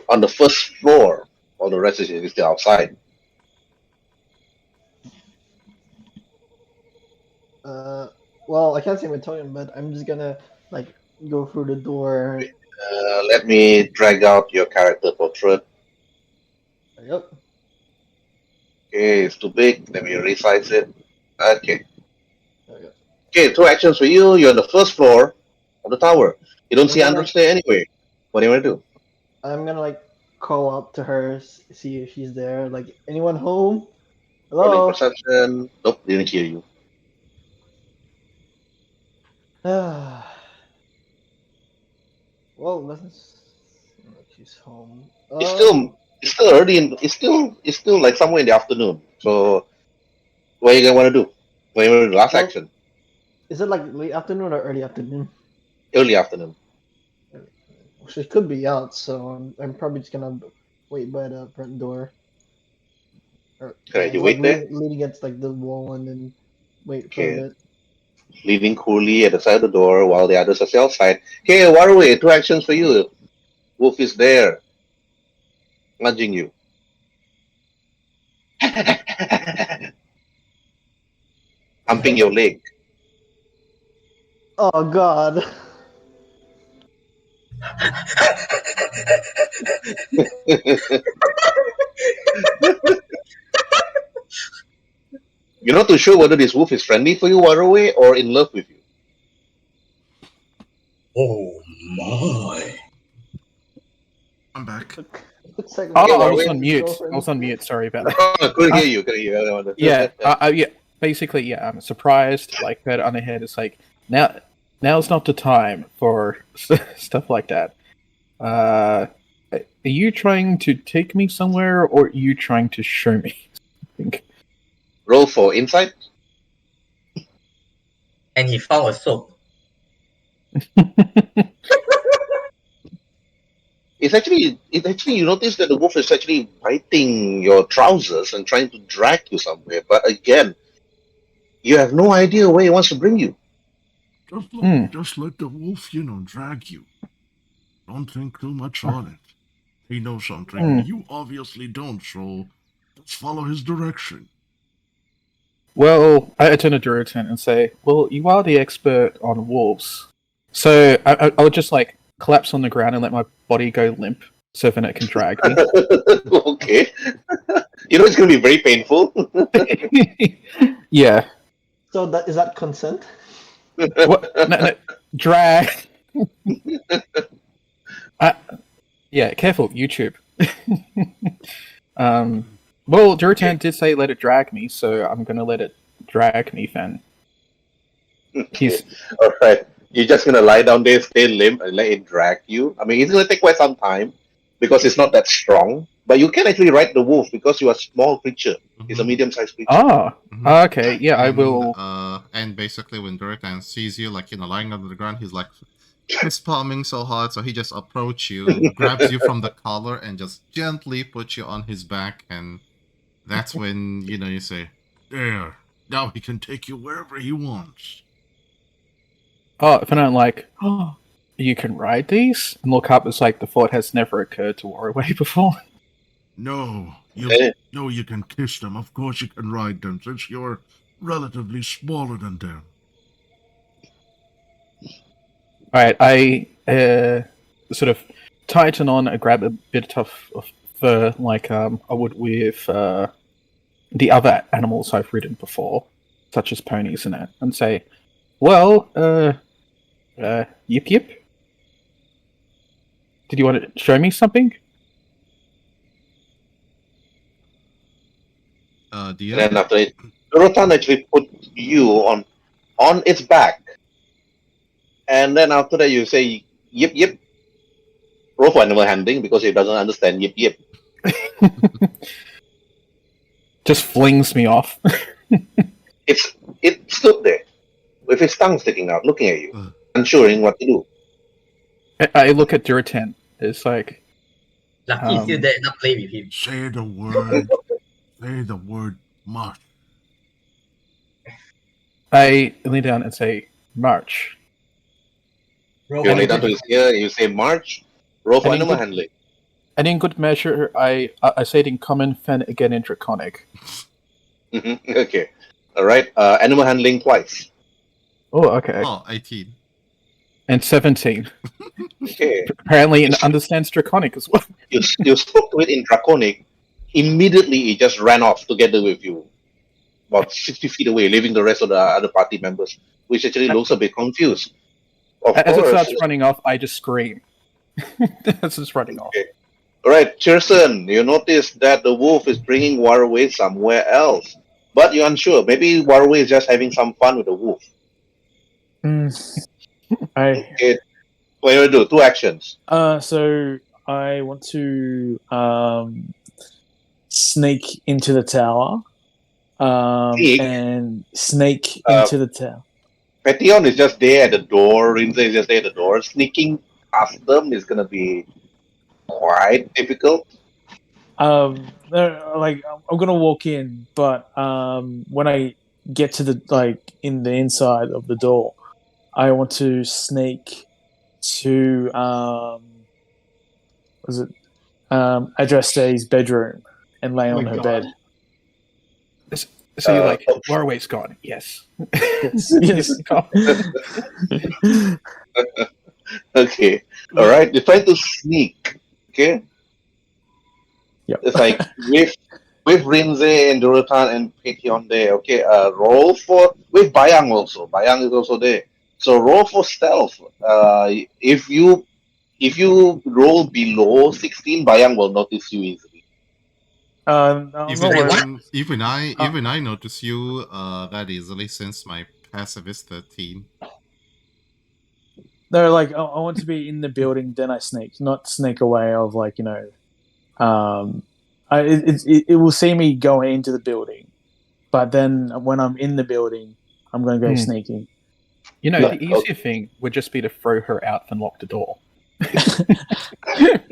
on the first floor. All the rest is still outside. Well, I can't say my token, but I'm just gonna like go through the door. Let me drag out your character portrait. Yep. Okay, it's too big. Let me resize it. Okay. Okay. Okay, 2 actions for you. You're on the first floor of the tower. You don't see Yeah, Andros there anyway. What do you want to do? I'm gonna like call up to her, see if she's there. Like, anyone home? Rolling Hello. perception. Nope, didn't hear you. Well, let's. She's home. It's still early in. It's still like somewhere in the afternoon. So, what are you gonna want to do? What are you gonna do? Last Well- action. Is it like late afternoon or early afternoon? Early afternoon. She could be out, so I'm probably just gonna wait by the front door. Or, Okay, you like, wait there? lean against like the wall and then wait for Okay. a bit. Leaning coolly at the side of the door while the others are still outside. Okay, Waruay, 2 actions for you. Wolf is there, nudging you. Humping your leg. Oh God. You're not too sure whether this wolf is friendly for you, Waruay, or in love with you. Oh my. I'm back. Looks like oh, I well, was wait, on mute. girlfriend. I was on mute. Sorry about that. Oh, couldn't hear you. Couldn't hear you. Yeah, yeah. Basically, yeah. I'm surprised. Like that on the head. It's like now's not the time for stuff like that. Are you trying to take me somewhere, or are you trying to show me something? Roll for insight. And he found a soap. It's actually you notice that the wolf is actually biting your trousers and trying to drag you somewhere. But again, you have no idea where he wants to bring you. Just let the wolf, drag you. Don't think too much on it. He knows something. You obviously don't, so just follow his direction. Well, I turn to Durotan and say, "Well, you are the expert on wolves, so I would just like collapse on the ground and let my body go limp, so then it can drag me." Okay. It's going to be very painful. Yeah. So is that consent? What? No, drag. Yeah, careful, YouTube. Well, Durotan did say let it drag me, so I'm gonna let it drag me then. He's All right. You're just going to lie down there, stay limp, and let it drag you. I mean, it's going to take quite some time because it's not that strong. But you can actually ride the wolf because you're a small creature. It's a medium-sized creature. Okay, yeah, I will. And basically, when Durotan sees you, like, lying under the ground, he's like fist palming so hard, so he just approaches you, grabs you from the collar, and just gently puts you on his back, and that's when, you say, There. Now he can take you wherever he wants. Oh, if I don't oh, you can ride these? And look up, it's like the thought has never occurred to Waruay before. No, Eh? you can kiss them. Of course you can ride them, since you're relatively smaller than them. Alright, I sort of tighten on and grab a bit of fur like I would with the other animals I've ridden before, such as ponies and that, and say, well, yip yip? Did you want to show me something? And then after it, Durotan actually put you on its back. And then after that you say yip yip. Roll for animal handling because it doesn't understand yip yip. Just flings me off. It stood there with its tongue sticking out, looking at you, unsure what to do. I look at Durotan. It's like, Lucky he's still there and not play with him. Say the word. Say the word march. I lean down and say, march. Roll You for lay down to it. his ear, you say march, roll for I mean, animal good- handling. And in good measure, I say it in common, fen again in draconic. Okay. Alright, animal handling twice. Oh, okay. Oh, 18. And 17. Okay. Apparently it understands draconic as well. You spoke to it in Draconic, immediately it just ran off together with you. About 60 feet away, leaving the rest of the other party members, which actually looks a bit confused. Of As it course. starts running off, I just scream. As it's running off. Okay. Alright, Tyrson, you notice that the wolf is bringing Waruay somewhere else. But you're unsure. Maybe Waruay is just having some fun with the wolf. I What do you do? 2 actions. so I want to sneak into the tower. Sneak? And sneak Uh, into the tower. Pateion is just there at the door. Rhin'zey is just there at the door. Sneaking past them is going to be quite difficult. Like I'm gonna walk in, but when I get to the in the inside of the door, I want to sneak to Address Day's bedroom and lay on my her God. bed. So you're like, Waruay's gone. Yes. Yes. Okay. Alright, you're trying to sneak. Okay? Yep. It's like with Rhin'zey and Durotan and Pateion there. Okay, roll for with Bayang also. Bayang is also there. So roll for stealth. If you roll below 16, Bayang will notice you easily. I'm not worried. Even I notice you that easily since my passive is 13. No, I want to be in the building, then I sneak, not sneak away. Of it will see me going into the building, but then when I'm in the building, I'm going to go sneaking. You know, Yeah, the easier thing would just be to throw her out and lock the door. Sorry,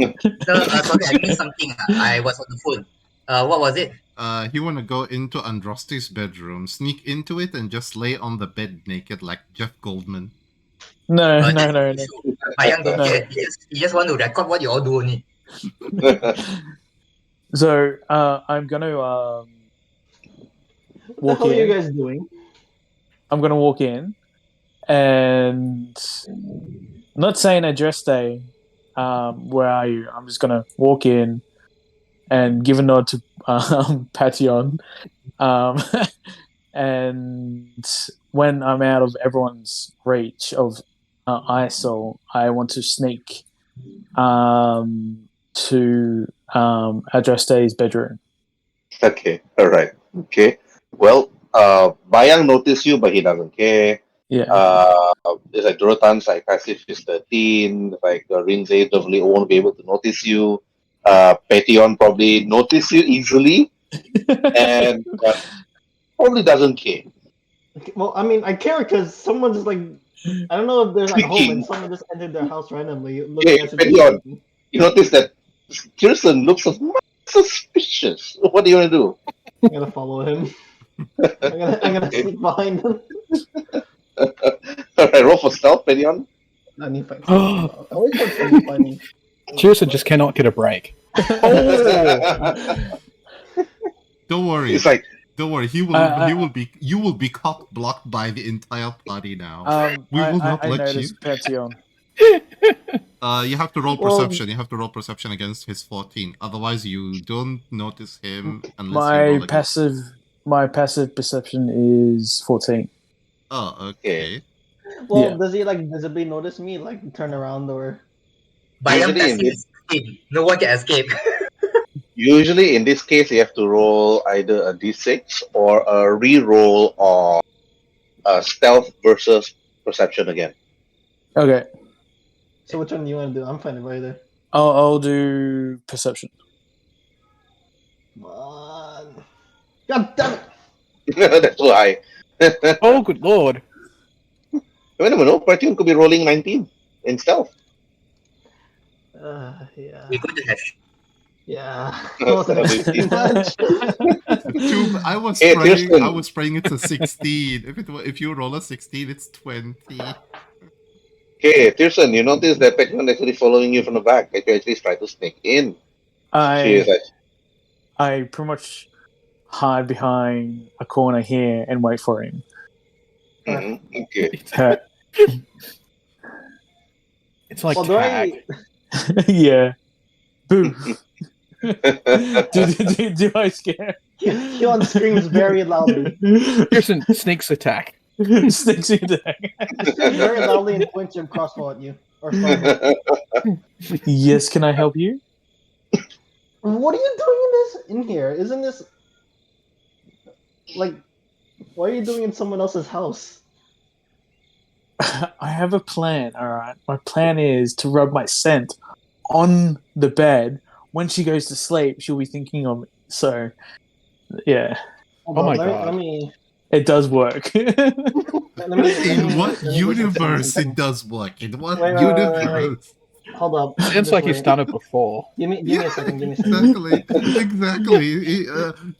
I missed something. I was on the phone. What was it? He wanna go into Andraste's bedroom, sneak into it, and just lay on the bed naked like Jeff Goldman. No. Bayang don't No. care. He just want to record what you all do only. So I'm going to What the walk hell are you in. guys doing? I'm going to walk in, and I'm not saying Address Day. Where are you? I'm just going to walk in and give a nod to Pateion. And when I'm out of everyone's reach of ISIL, I want to sneak to Address Day's bedroom. Okay, alright. Okay. Well, Bayang noticed you, but he doesn't care. Yeah. It's like Durotan's like passive is 13. Like Rhin'zey definitely won't be able to notice you. Pateion probably notice you easily, and probably doesn't care. Okay, well, I mean, I care because someone's like, I don't know if they're at home Sneaking. and someone just entered their house randomly. Okay, Looking at Pateion. You notice that Tyrson looks suspicious. What do you want to do? I'm gonna follow him. I'm gonna sneak behind him. Alright, roll for stealth, Pateion. I need 5 stealth. I always want someone to find me. Tyrson just cannot get a break. Don't worry. It's like, Don't worry. You will be cock blocked by the entire party now. We will not I let noticed you. Pateion. You have to roll Well- perception. You have to roll perception against his 14. Otherwise, you don't notice him unless you roll against. My passive perception is 14. Oh, okay. Well, Yeah. does he like visibly notice me? Like turn around or? Bayang Usually in passive is 15. No one can escape. usually in this case, you have to roll either a d6 or a re-roll of stealth versus perception again. Okay, So which one do you want to do? I'm fine with either. I'll do perception. Come on. God damn it! That's why. Oh, good lord. Wait a minute, Pateion could be rolling 19 in stealth. Yeah. We're going to have Yeah. I was Hey, praying. Tyrson. I was praying it's a 16. If you roll a 16, it's 20. Okay, Tyrson, you notice that Pateion actually following you from the back. That you actually try to sneak in. She is I pretty much hide behind a corner here and wait for him. Okay. It's like Well, do tag. Yeah. Boo. do I scare? Hyun screams very loudly. Tyrson sneaks attack. Sticks you there. Screams very loudly and points your crossbow at you. Or something. Yes, can I help you? What are you doing in here? Isn't this like what are you doing in someone else's house? I have a plan, alright? My plan is to rub my scent on the bed. When she goes to sleep, she'll be thinking of me. So, yeah, Hold Oh on, my let me- God. Let me it does work. In what let me universe just- it does work? In what Wait. universe? Hold up. Sounds like he's done it before. Give me a second. Give me a second. Exactly.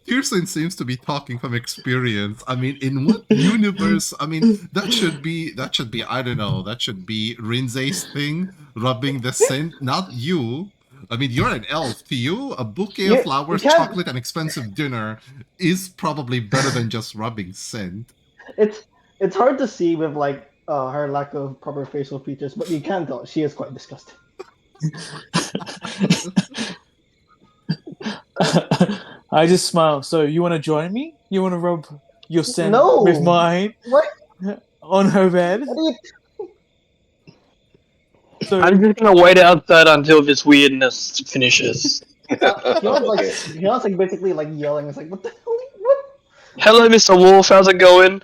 Tyrson seems to be talking from experience. I mean, in what universe? I mean, that should be. I don't know. That should be Rhinzey's thing, rubbing the scent. Not you. I mean, you're an elf. To you, a bouquet You of flowers, can't- chocolate, and expensive dinner is probably better than just rubbing scent. It's hard to see with like her lack of proper facial features, but you can tell she is quite disgusting. I just smile. So, you want to join me? You want to rub your scent No. with mine What? on her bed? What are you So, I'm just gonna wait outside until this weirdness finishes. Hyun's like basically like yelling. It's like what the hell? What? Hello, Mr. Wolf. How's it going?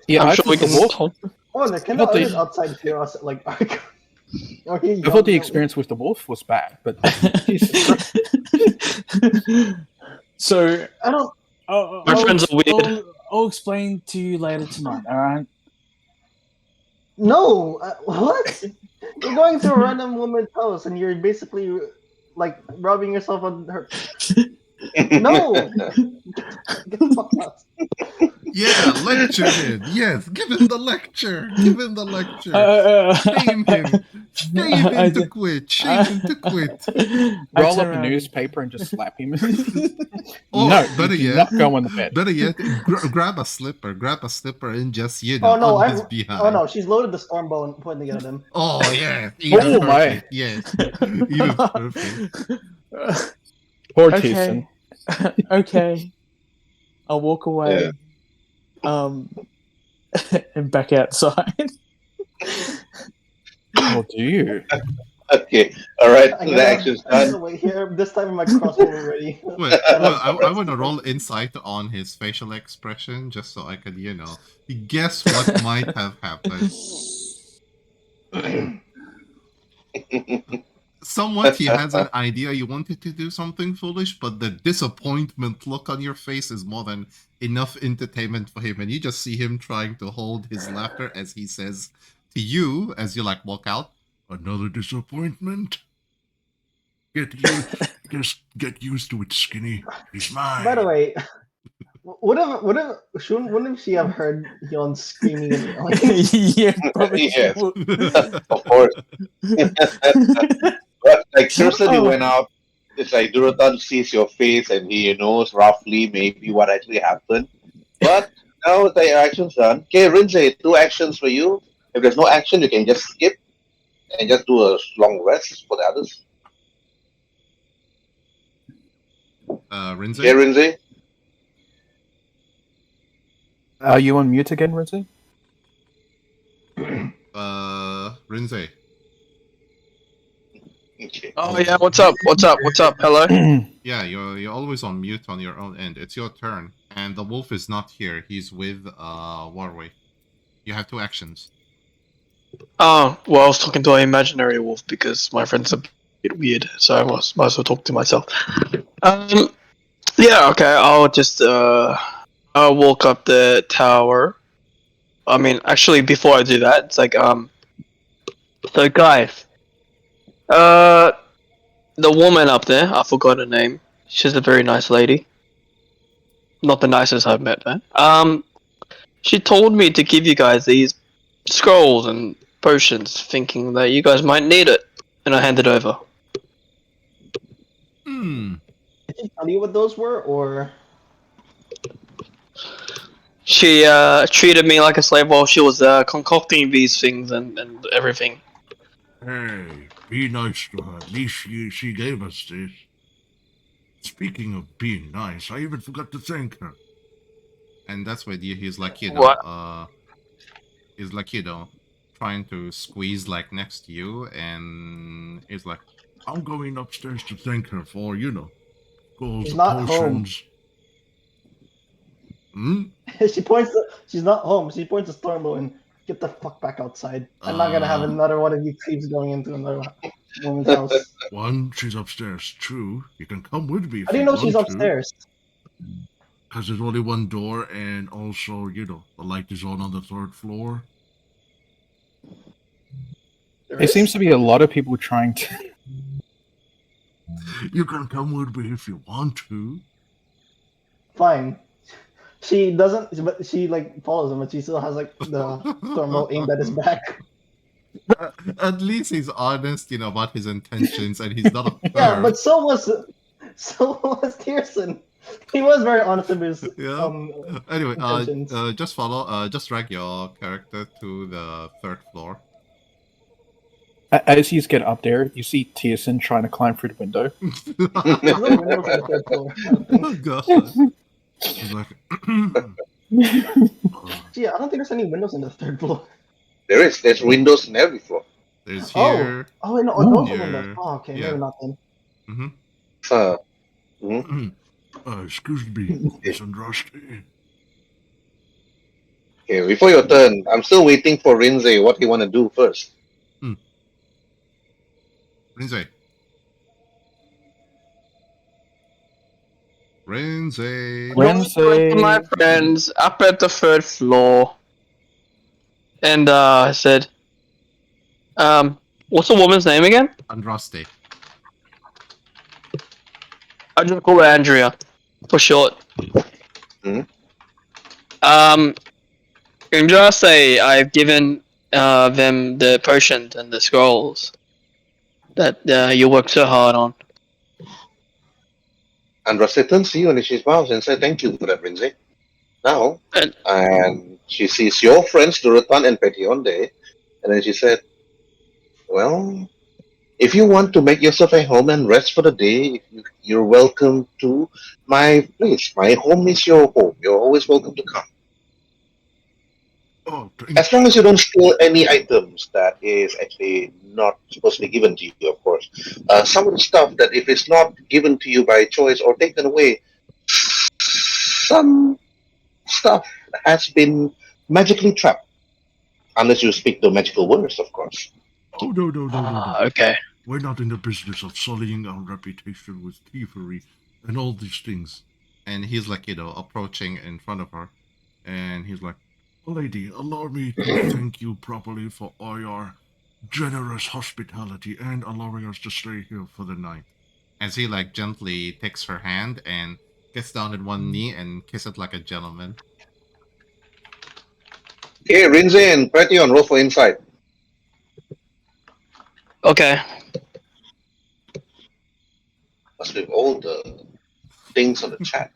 Yeah, I'm I sure we thought can the wolf. talk. Oh, there can thought others the- outside hear us like. Are you I thought the yelling? experience with the wolf was bad, but Jesus Christ. so I don't. My friends are weird. I'll explain to you later tonight. All right. No, what? You're going to a random woman's house and you're basically like rubbing yourself on her. No, get the fuck out. Yeah, lecture him. Yes, give him the lecture. Give him the lecture. Shame him. Shame him to quit. Shame him to quit. Roll up a newspaper and just slap him. Oh, no, better you do yet. not go on the bed. Better yet, grab a slipper. Grab a slipper and just, Oh no, on his behind. oh no, she's loaded the storm bow and pointing it at him. Oh, yeah. Even Oh, my. perfect. Yes. Even perfect. Poor Okay. Tyrson. Okay. I'll walk away. And back outside. Oh, do you? Okay. All right. I'm The action's gonna done. wait here. This time my crossbow is ready. Wait, I want to roll insight on his facial expression just so I can, guess what might have happened. Somewhat, he has an idea you wanted to do something foolish, but the disappointment look on your face is more than enough entertainment for him, and you just see him trying to hold his laughter as he says to you, as you walk out, Another disappointment? Get used to it, Skinny. He's mine. By the way, Wouldn't she have heard Yon screaming and yelling? Yeah, probably. Yes. would. Of course. But like Tyrson, you Oh. went out. It's like Durotan sees your face and he knows roughly maybe what actually happened. But now the action's done. Okay, Rhin'zey, 2 actions for you. If there's no action, you can just skip and just do a long rest for the others. Rhin'zey? Okay, Rhin'zey? Are you on mute again, Rhin'zey? Rhin'zey. Okay. Oh yeah, what's up? What's up? What's up? Hello. Yeah, you're always on mute on your own end. It's your turn, and the wolf is not here. He's with Waruay. You have 2 actions. Oh well, I was talking to an imaginary wolf because my friend's a bit weird, so I might as well talk to myself. Yeah, okay. I'll just I'll walk up the tower. I mean, actually, before I do that, it's like so guys, the woman up there, I forgot her name. She's a very nice lady. Not the nicest I've met, man. She told me to give you guys these scrolls and potions, thinking that you guys might need it, and I hand it over. Did she tell you what those were, or? She treated me like a slave while she was concocting these things and everything. Hey, be nice to her. At least she gave us this. Speaking of being nice, I even forgot to thank her. And that's where he's like, you know, What? he's like, you know, trying to squeeze like next to you, and he's like, I'm going upstairs to thank her for, you know, goals, She's not home. potions. Hmm? She's not home. She points to Stormbow and get the fuck back outside. I'm not gonna have another one of you creeps going into another woman's house. 1, she's upstairs. 2, you can come with me if How do you you know want she's to. upstairs? Because there's only 1 door, and also, you know, the light is on the 3rd floor. There seems to be a lot of people trying to. You can come with me if you want to. Fine. She doesn't, but she like follows him, but she still has like the Stormbow aimed at his back. at least he's honest, you know, about his intentions, and he's not a Yeah, perv. but so was Tyrson. He was very honest with his Yeah. Anyway, intentions. just follow, just drag your character to the 3rd floor. As you get up there, you see Tyrson trying to climb through the window. There's no windows on the 3rd floor. I don't think. Oh god. She's like, Gee, I don't think there's any windows on the 3rd floor. There's windows in every floor. There's Oh. here. Oh, no, those are Here. windows. Oh, okay, Yeah. maybe not then. Mm-hmm. excuse me, Miss Andraste. Okay, before your turn, I'm still waiting for Rhin'zey. What do you want to do first? Rhin'zey. Rhin'zey. Rhin'zey. To my friends up at the 3rd floor, and I said, what's the woman's name again? Andraste. I just call her Andrea for short. Mhm. And just say I've given them the potions and the scrolls that you worked so hard on. Andraste turns to you and she smiles and says, "Thank you for that, Rhin'zey." Now, and she sees your friends, Durotan and Patei'heon there, and then she said, "Well, if you want to make yourself at home and rest for the day, you're welcome to my place. My home is your home. You're always welcome to come. Oh, As long as you don't steal any items that is actually not supposed to be given to you, of course. Some of the stuff that if it's not given to you by choice or taken away, some stuff has been magically trapped. Unless you speak the magical words, of course." oh no. Okay. We're not in the business of sullying our reputation with thievery and all these things. And he's like, you know, approaching in front of her. And he's like, Lady, allow me to thank you properly for all your generous hospitality and allowing us to stay here for the night. as he like gently takes her hand and gets down on one knee and kiss it like a gentleman. Okay, Rhin'zey and Patei'heon, roll for insight. Okay. Must be all the things on the chat.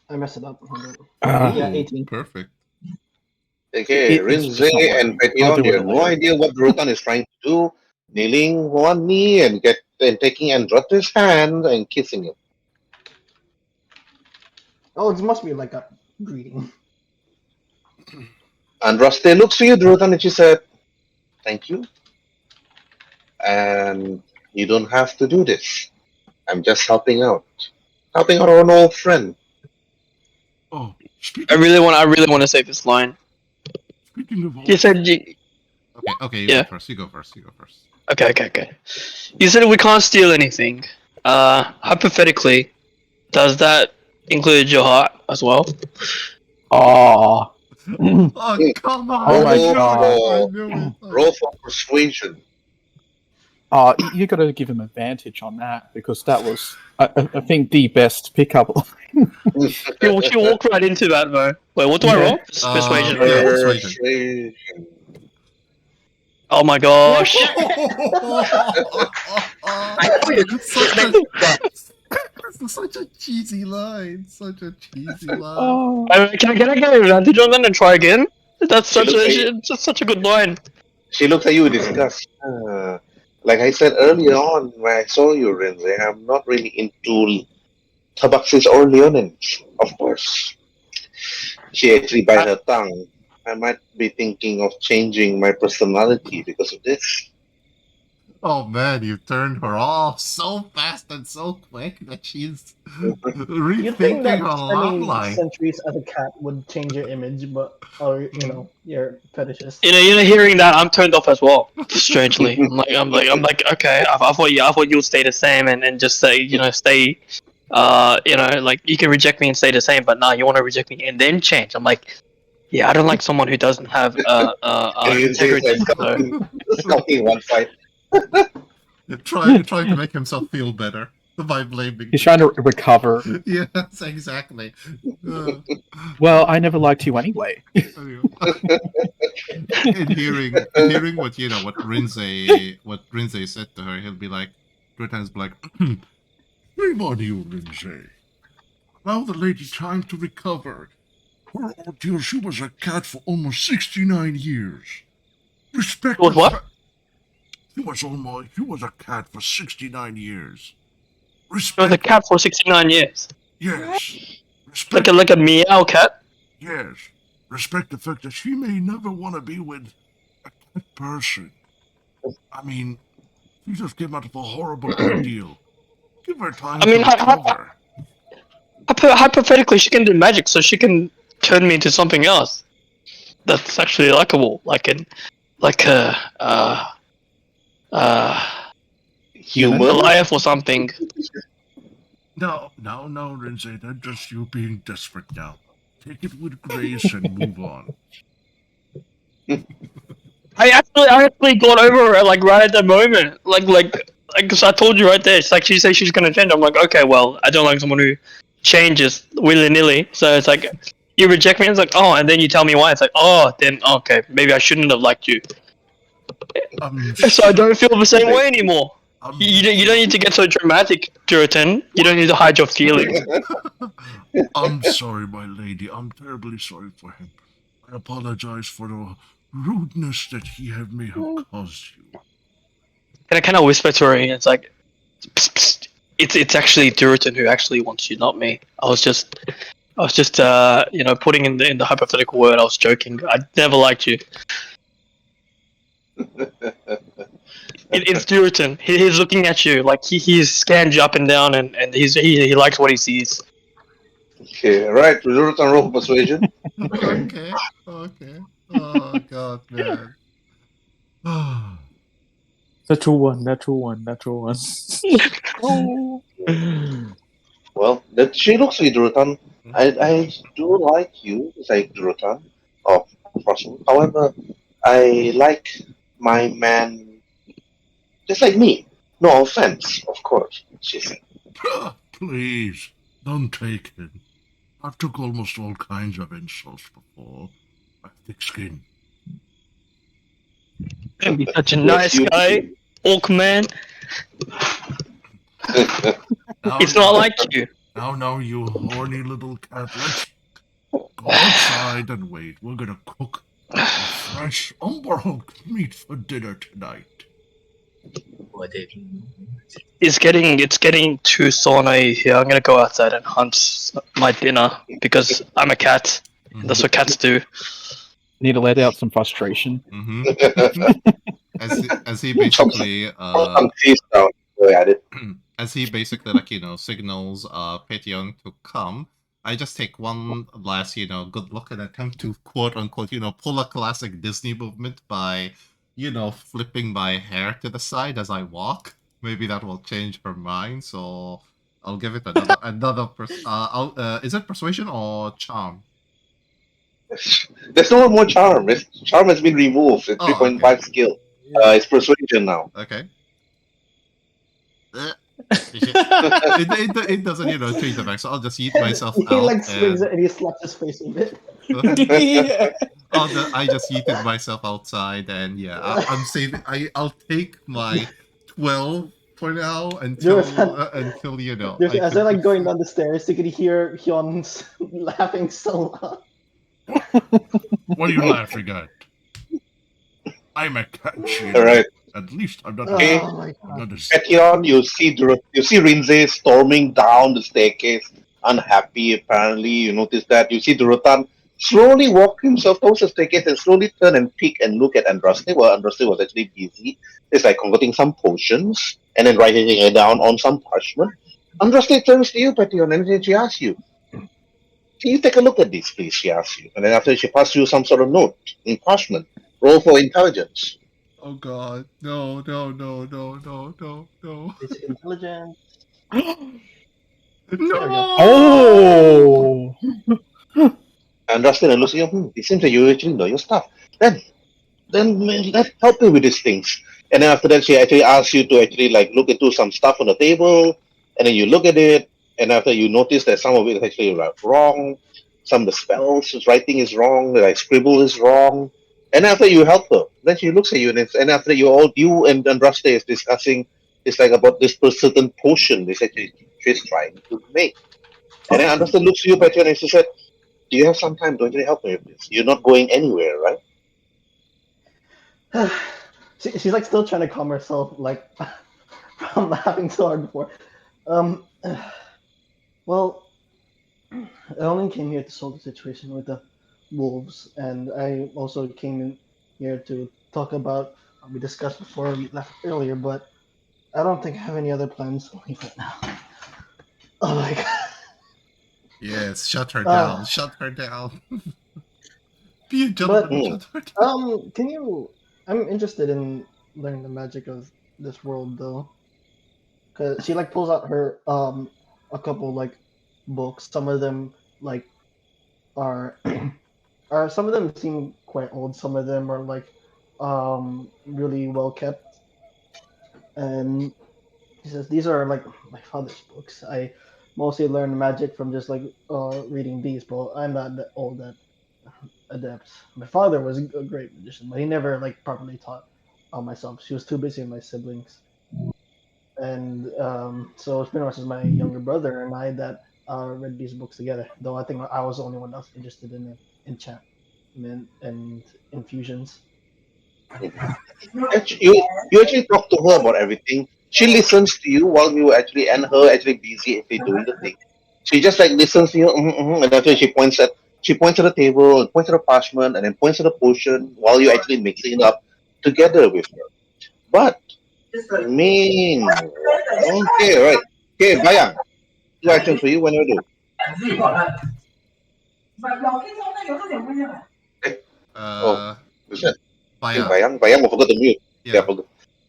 I messed it up. Hold on. Ah. Yeah, 18. Perfect. Okay, It's just Rhin'zey not and working. I'll Patei'heon, do they it have no later. idea what Durotan is trying to do. Kneeling one knee and taking Androtta's hand and kissing it. Oh, it must be like a greeting. Andraste looks to you, Durotan, and she said, "Thank you. And you don't have to do this. I'm just helping out. Helping out our old friend." Oh, I speaking, really want to say this line. speaking of all, You said you. Okay, you Yeah. go first. You go first. Okay. You said we can't steal anything. Hypothetically, does that include your heart as well? Oh. Oh, come on! Oh my Roll God. for- Roll for persuasion. Oh, you got to give him advantage on that because that was, I think, the best pickup. She walked right into that though. Wait, what do I Yeah. roll? Persuasion. Yeah, Okay. persuasion. Oh my gosh. I know you expect that. Such a cheesy line. Such a cheesy line. Oh. Can I get an advantage on that and try again? That's She just such a good line. She looks at you with disgust. Like I said earlier on when I saw you, Rhin'zey, I'm not really into tabaxis or leonins, of course. She actually bite her tongue. I might be thinking of changing my personality because of this. Oh man, you turned her off so fast and so quick that she's You'd think rethinking that her love spending line. centuries as a cat would change your image, but or your fetishist. You know, hearing that, I'm turned off as well. Strangely, I'm like, okay, I thought you'd stay the same and just say, stay, like you can reject me and stay the same, but now you want to reject me and then change. I'm like, yeah, I don't like someone who doesn't have integrity. So. Scouting one fight. Trying to make himself feel better by blaming. He's trying to recover. Yes, exactly. Well, I never liked you anyway. In hearing what what Rhin'zey said to her, he'll be like, Durotan's be like, shame on you, Rhin'zey. Allow the lady time to recover. Her ordeal, she was a cat for almost 69 years. Respect Was what? She was a cat for 69 years. I was Respect. a cat for 69 years. Yes. Respect. Like a meow cat. Yes. Respect the fact that she may never want to be with a cat person. I mean, she just came out of a horrible ordeal. Give her time I mean, to recover. hypothetically, she can do magic, so she can turn me into something else that's actually likable, like a Human. Goliath or something. No, Rhin'zey, that's just you being desperate now. Take it with grace and move on. I actually got over it like right at the moment. Like, cause I told you right there. It's like she says she's gonna change. I'm like, okay, well, I don't like someone who changes willy nilly. So it's like you reject me. It's like, oh, and then you tell me why. It's like, oh, then okay, maybe I shouldn't have liked you. So I don't feel the same way anymore. You don't need to get so dramatic, Durotan. You don't need to hide your feelings. I'm sorry, my lady. I'm terribly sorry for him. I apologize for the rudeness that he may have caused you. And I kind of whisper to her, and it's like, psst, psst. It's actually Durotan who actually wants you, not me. I was just putting in the hypothetical word. I was joking. I never liked you. It's Durotan. He's looking at you like he's scanned you up and down, and he likes what he sees. Okay, right. Durotan, roll for persuasion. Okay. Oh god, man. Natural one. Well, she looks at you, Durotan. I do like you, like Durotan. Oh, awesome. However, I like my man just like me. No offense, of course, she said. Please, don't take it. I've took almost all kinds of insults before. I have thick skin. Don't be such a Yes, nice you guy, Orc man. It's not like you. Now, you horny little cat. Let's go outside and wait. We're gonna cook a fresh Umber Hulk meat for dinner tonight. It's getting too sauna here. I'm gonna go outside and hunt my dinner because I'm a cat. That's what cats do. Need to let out some frustration. As he basically as he basically signals Pateion to come, I just take one last good look and attempt to quote unquote pull a classic Disney movement by flipping my hair to the side as I walk. Maybe that will change her mind. So I'll give it another. Is it persuasion or charm? There's no more charm. Charm has been removed. It's 3.5 okay. skill. It's persuasion now. Okay. It doesn't change the back, so I'll just eat myself He out. like swings it and he slaps his face a bit. I just yeeted myself outside, and I'm saving. I'll take my 12 for now until As they're like going down the stairs, you can hear Hyun's laughing so loud. What are you laughing at? I'm a cat. All right. At least I'm not. Okay. Oh my God. Pateion, you see Rhin'zey storming down the staircase, unhappy apparently. You notice that. You see Durotan slowly walk himself towards the staircase and slowly turn and peek and look at Andraste. Well, Andraste was actually busy. It's like converting some potions and then writing it down on some parchment. Andraste turns to you, Pateion, and then she asks you, "Can you take a look at this, please?" She asks you. And then after she passes you some sort of note in parchment. Roll for intelligence. Oh God! No! It's intelligence. No! Oh! And Rustin and Lucy, it seems that you actually know your stuff. Then let's help me with these things. And then after that, she actually asks you to actually like look into some stuff on the table, and then you look at it, and after you notice that some of it is actually like wrong, some of the spells, writing is wrong, like scribble is wrong. And after you help her, then she looks at you, and after you and Andraste is discussing, it's like about this certain potion she's trying to make. And then Andraste looks at you, Pateion, and she said, "Do you have some time to actually help me with this? You're not going anywhere, right?" She's like still trying to calm herself, like from laughing so hard before. Well, I only came here to solve the situation with the wolves, and I also came in here to talk about we discussed before we left earlier, but I don't think I have any other plans to leave right now. Oh my God. Yes, shut her down. Shut her down. Be a gentleman. Shut her down. I'm interested in learning the magic of this world though, because she like pulls out her a couple like books. Some of them like are some of them seem quite old. Some of them are like really well kept. And he says these are like my father's books. I mostly learned magic from just like reading these, but I'm not that old at adept. My father was a great magician, but he never like properly taught myself. She was too busy with my siblings, and so it's pretty much just my younger brother and I that read these books together. Though I think I was the only one that's interested in enchantment and infusions. You actually talk to her about everything. She listens to you while you actually and her actually busy actually doing the thing. She just like listens to you, and after she points at the table, and points at the parchment, and then points at the potion while you're actually mixing it up together with her. But okay, right. Okay, Bayang, 2 actions for you. When you do. Who's that? Bayang. Bayang forgot to mute. Yeah. Forgot.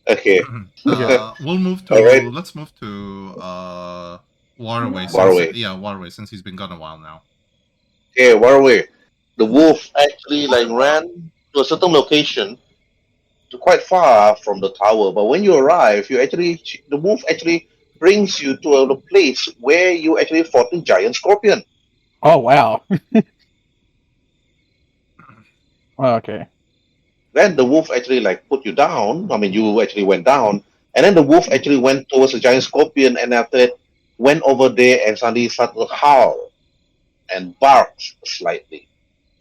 Okay. We'll move to. Alright. Let's move to Waruay. Waruay. Waruay, since he's been gone a while now. Okay, Waruay. The wolf actually like ran to a certain location, to quite far from the tower. But when you arrive, the wolf actually brings you to a place where you actually fought the giant scorpion. Oh wow. Okay. Then the wolf actually like put you down. I mean, you actually went down, and then the wolf actually went towards the giant scorpion, and after that went over there and suddenly started to howl and barked slightly,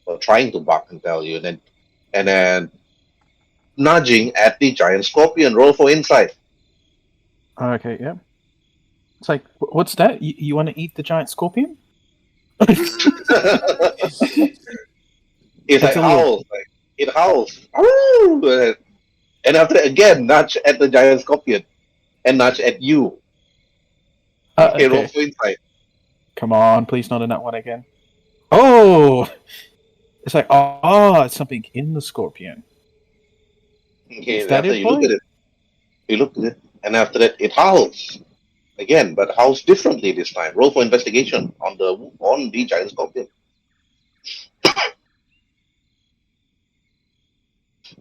or trying to bark and tell you, and then nudging at the giant scorpion. Roll for insight. Okay. Yeah. It's like, what's that? You want to eat the giant scorpion? It like howls, like it howls, "Aroo!" And after that again nudge at the giant scorpion and nudge at you. Okay, roll Okay. for insight. Come on, please not in that one again. Oh, it's like, it's something in the scorpion. Okay, Is that after it, you look boy? at it, and after that it howls again, but howls differently this time. Roll for investigation on the giant scorpion.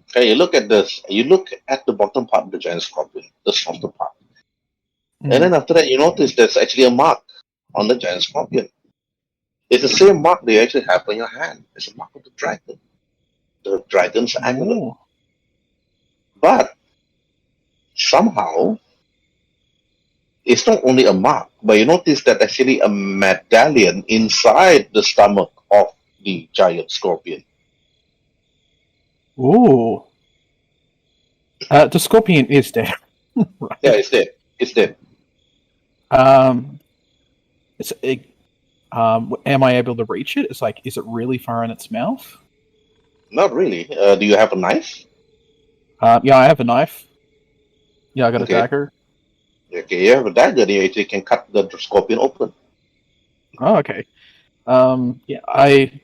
Okay, you look at this. You look at the bottom part of the giant scorpion, the softer part, and then after that you notice there's actually a mark on the giant scorpion. It's the same mark they actually have on your hand. It's a mark of the dragon's amulet. Ooh. But somehow, it's not only a mark, but you notice that actually a medallion inside the stomach of the giant scorpion. Ooh. The scorpion is dead. Right. Yeah, it's dead. It's dead. Am I able to reach it? It's like, is it really far in its mouth? Not really. Do you have a knife? Yeah, I have a knife. Yeah, I got Okay. a dagger. Okay, you have a dagger. You actually can cut the scorpion open. Oh, okay. Yeah, I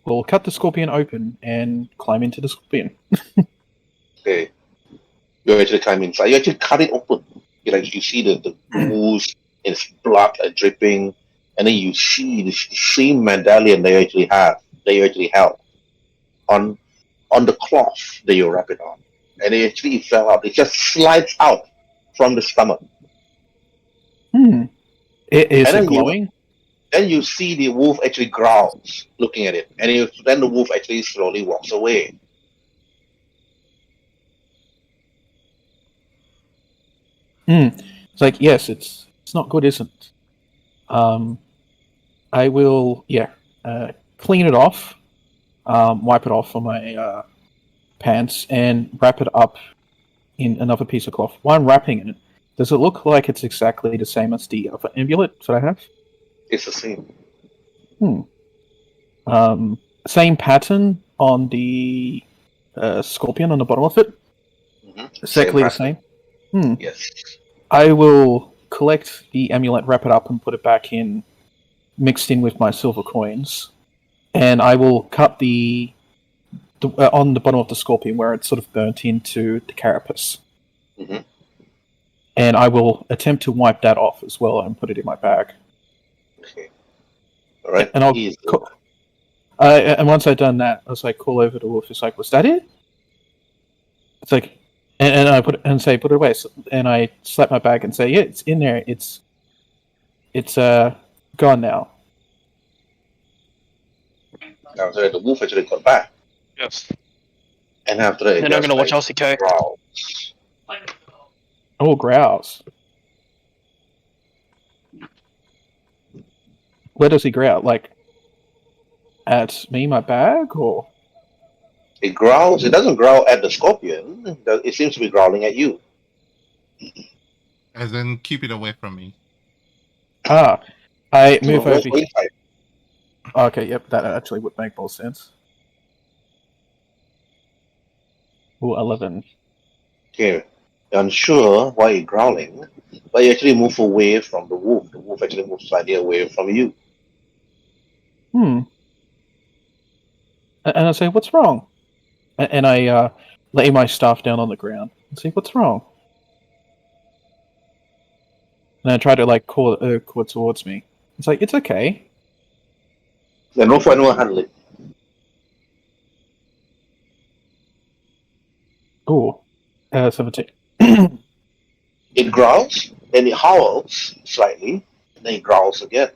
will cut the scorpion open and climb into the scorpion. Okay. You actually climb inside. You actually cut it open. You see the ooze, its blood dripping, and then you see the same medallion they actually held on the cloth that you wrap it on. And it actually fell out. It just slides out from the stomach. Is And it then glowing? Then you see the wolf actually growls, looking at it. And then the wolf actually slowly walks away. It's like, yes, it's not good, isn't it? I will, clean it off, wipe it off on my pants, and wrap it up in another piece of cloth. While I'm wrapping it, does it look like it's exactly the same as the other amulet that I have? It's the same. Same pattern on the scorpion on the bottom of it? Mm-hmm. Exactly the same? Yes. I will collect the amulet, wrap it up, and put it back in, mixed in with my silver coins. And I will cut the on the bottom of the scorpion where it's sort of burnt into the carapace. Mm-hmm. And I will attempt to wipe that off as well and put it in my bag. Okay. All right. And I'll and once I've done that, I was like, call over to Wolf. It's like, was that it? It's like, and I put it away. And I slap my bag and say, yeah, it's in there. It's gone now. After that, the wolf actually got back. Yes. And after that, Then I'm gonna watch LCK. growls. Oh, growls. Where does he growl? Like, at me, my bag, or? It growls. It doesn't growl at the scorpion. It seems to be growling at you. As in, keep it away from me. I move Roll over for here. insight. Okay, yep, that actually would make more sense. Ooh, 11. Okay. You're unsure why you're growling, but you actually move away from the wolf. The wolf actually moves slightly away from you. And I say, what's wrong? And I lay my staff down on the ground and say, what's wrong? And I try to, like, call towards me. It's like, it's okay. Then roll for animal handling. Ooh, 17. Yeah, It growls, then it howls slightly, and then it growls again.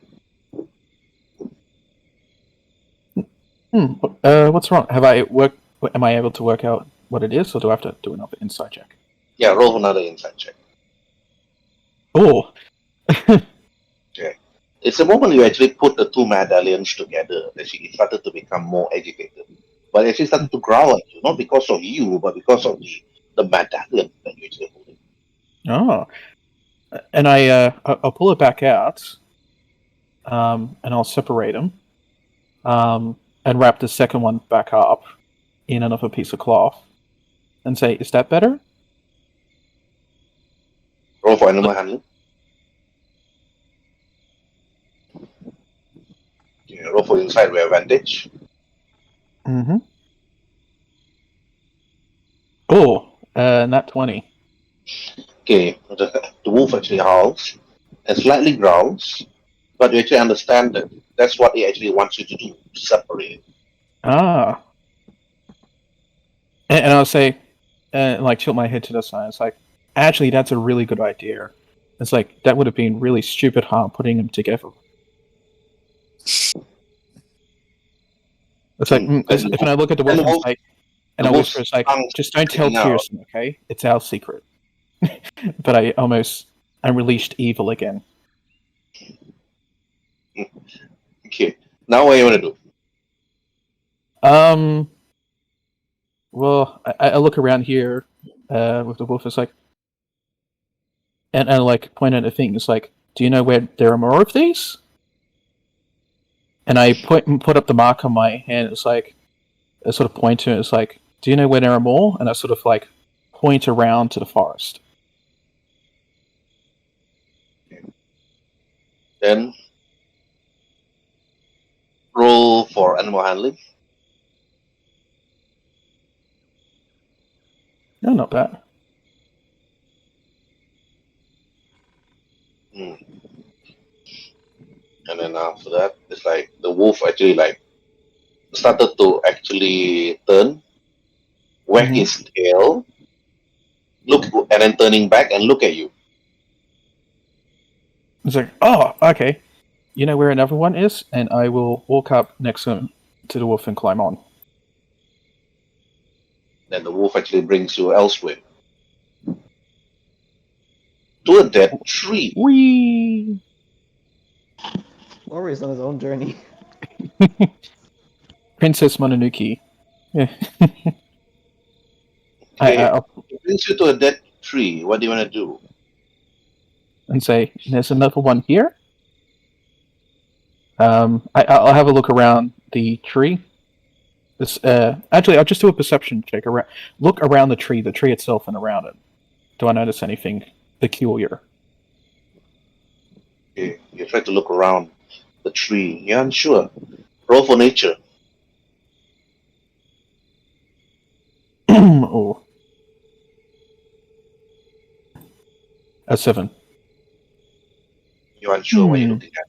What's wrong? Am I able to work out what it is, or do I have to do another insight check? Yeah, roll another insight check. Oh. Okay. It's the moment you actually put the two medallions together that she started to become more agitated. But she started to growl at you, not because of you, but because of the medallion that you actually holding. Oh. And I'll pull it back out, and I'll separate them, and wrap the second one back up in another piece of cloth, and say, "Is that better?" Roll for animal handling. Yeah, roll for insight with advantage. Mm-hmm. Oh, nat 20. Okay, the wolf actually howls and slightly growls, but you actually understand that that's what it actually wants you to do, to separate. Ah. And I'll say, like, tilt my head to the side. It's like, actually, that's a really good idea. It's like, that would have been really stupid hard putting them together. It's like, when I look at the wolf, it's like, and I whisper, it's like, just don't tell Tyrson, okay? It's our secret. But I released evil again. Okay, now what do you want to do? Well, I look around here with the wolf. It's like, and I like point at a thing. It's like, do you know where there are more of these? And I put up the mark on my hand. It's like, I sort of point to it. It's like, do you know where there are more? And I sort of like point around to the forest. Then roll for animal handling. No, not bad. And then after that, it's like the wolf actually like started to actually turn, wag his tail, look, and then turning back and look at you. It's like, oh, okay. You know where another one is? And I will walk up next to the wolf and climb on. Then the wolf actually brings you elsewhere. To a dead tree. Whee! Waruay's on his own journey. Princess Mononoke. Yeah. Okay. It brings you to a dead tree. What do you want to do? And say, there's another one here? I'll have a look around the tree. This actually, I'll just do a perception check. Look around the tree itself and around it. Do I notice anything peculiar? Okay. You try to look around the tree. You're unsure. Roll for nature. Oh. A 7. You're unsure what you're looking at.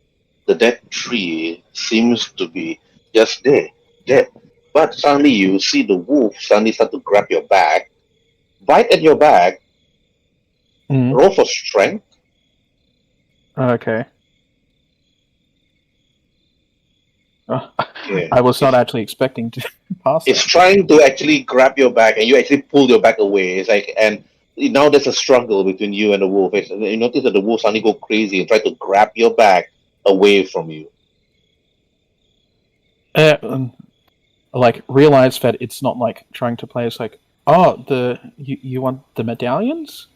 The dead tree seems to be just there, dead. But suddenly you see the wolf suddenly start to grab your back, bite at your back, roll for strength. Okay. Okay. I was not actually expecting to pass It's that. trying to actually grab your back, and you actually pull your back away. It's like, and now there's a struggle between you and the wolf. You notice that the wolf suddenly go crazy and try to grab your back away from you. Like, realize that it's not like trying to play. It's like, oh, you want the medallions?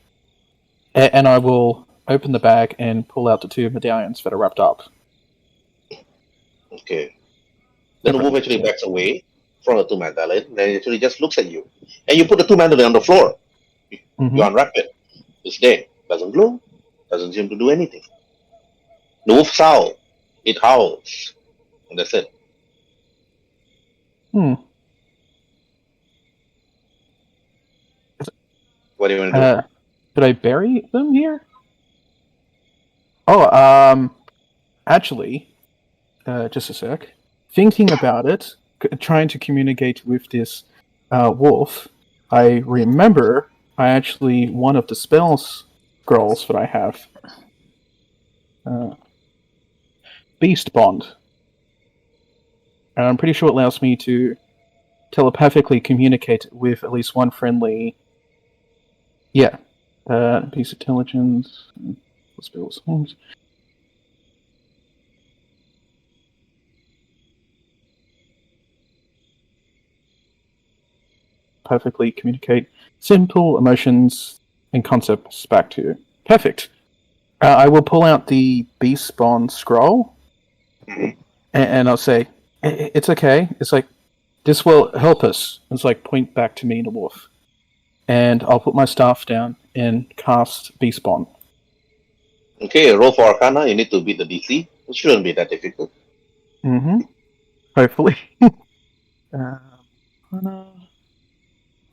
And I will open the bag and pull out the 2 medallions that are wrapped up. Okay. Then the wolf actually backs away from the 2 medallions, and then it actually just looks at you. And you put the 2 medallions on the floor. You unwrap it. It's there. Doesn't glow. Doesn't seem to do anything. The wolf howls. It howls. And that's it. What do you want to do? Did I bury them here? Oh, actually, just a sec. Thinking about it, trying to communicate with this wolf, I remember one of the spells scrolls that I have. Beast Bond. I'm pretty sure it allows me to telepathically communicate with at least one friendly. Yeah. Beast Intelligence. Spells. Perfectly communicate simple emotions and concepts back to you. Perfect. I will pull out the Beast Bond scroll, and I'll say, "It's okay. It's like this will help us." It's like point back to me and the wolf, and I'll put my staff down and cast Beast Bond. Okay, roll for Arcana. You need to beat the DC. It shouldn't be that difficult. Mm-hmm. Hopefully.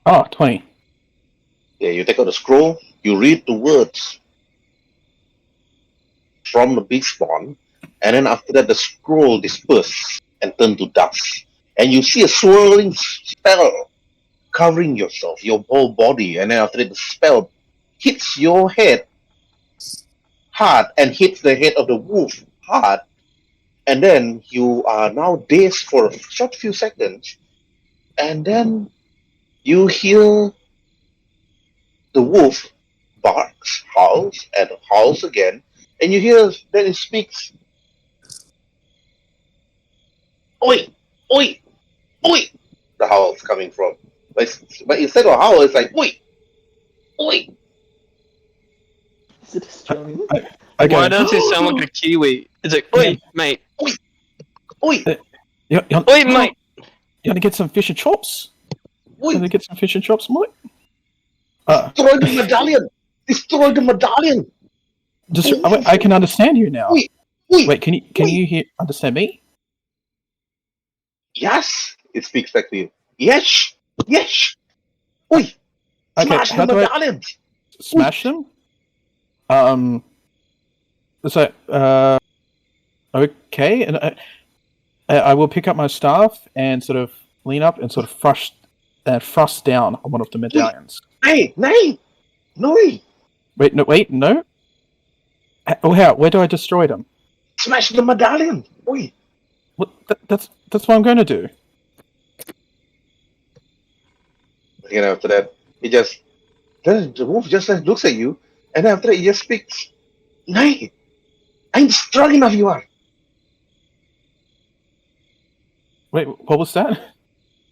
20. Yeah, you take out the scroll. You read the words from the big spawn, and then after that, the scroll disperses and turn to dust. And you see a swirling spell covering yourself, your whole body, and then after that, the spell hits your head hard and hits the head of the wolf hard, and then you are now dazed for a short few seconds, and then you hear the wolf barks, howls, and howls again, and you hear that it speaks. Oi! Oi! Oi! The howl's coming from. But instead of howl, it's like, oi! Oi! Is it Australian? Okay. Why does it sound like a Kiwi? It's like, oi, mate. Oi! Oi, mate. You want to get some fish and chops? Oi! Want to get some fish and chops, mate? Destroy the medallion! Destroy the medallion! I can understand you now. Oi! Oi! Wait, can you understand me? Yes! It speaks back to you. Yes! Yes! Oi! Okay, Smash how the do I medallions! smash them? Okay, and I will pick up my staff and sort of lean up and sort of thrust down on one of the medallions. Nay! No! Wait, no? Oh, how? Where do I destroy them? Smash the medallion! Oi! What? That's what I'm going to do. And after that, then the wolf just looks at you, and after that, he just speaks. Nay! I'm strong enough you are! Wait, what was that?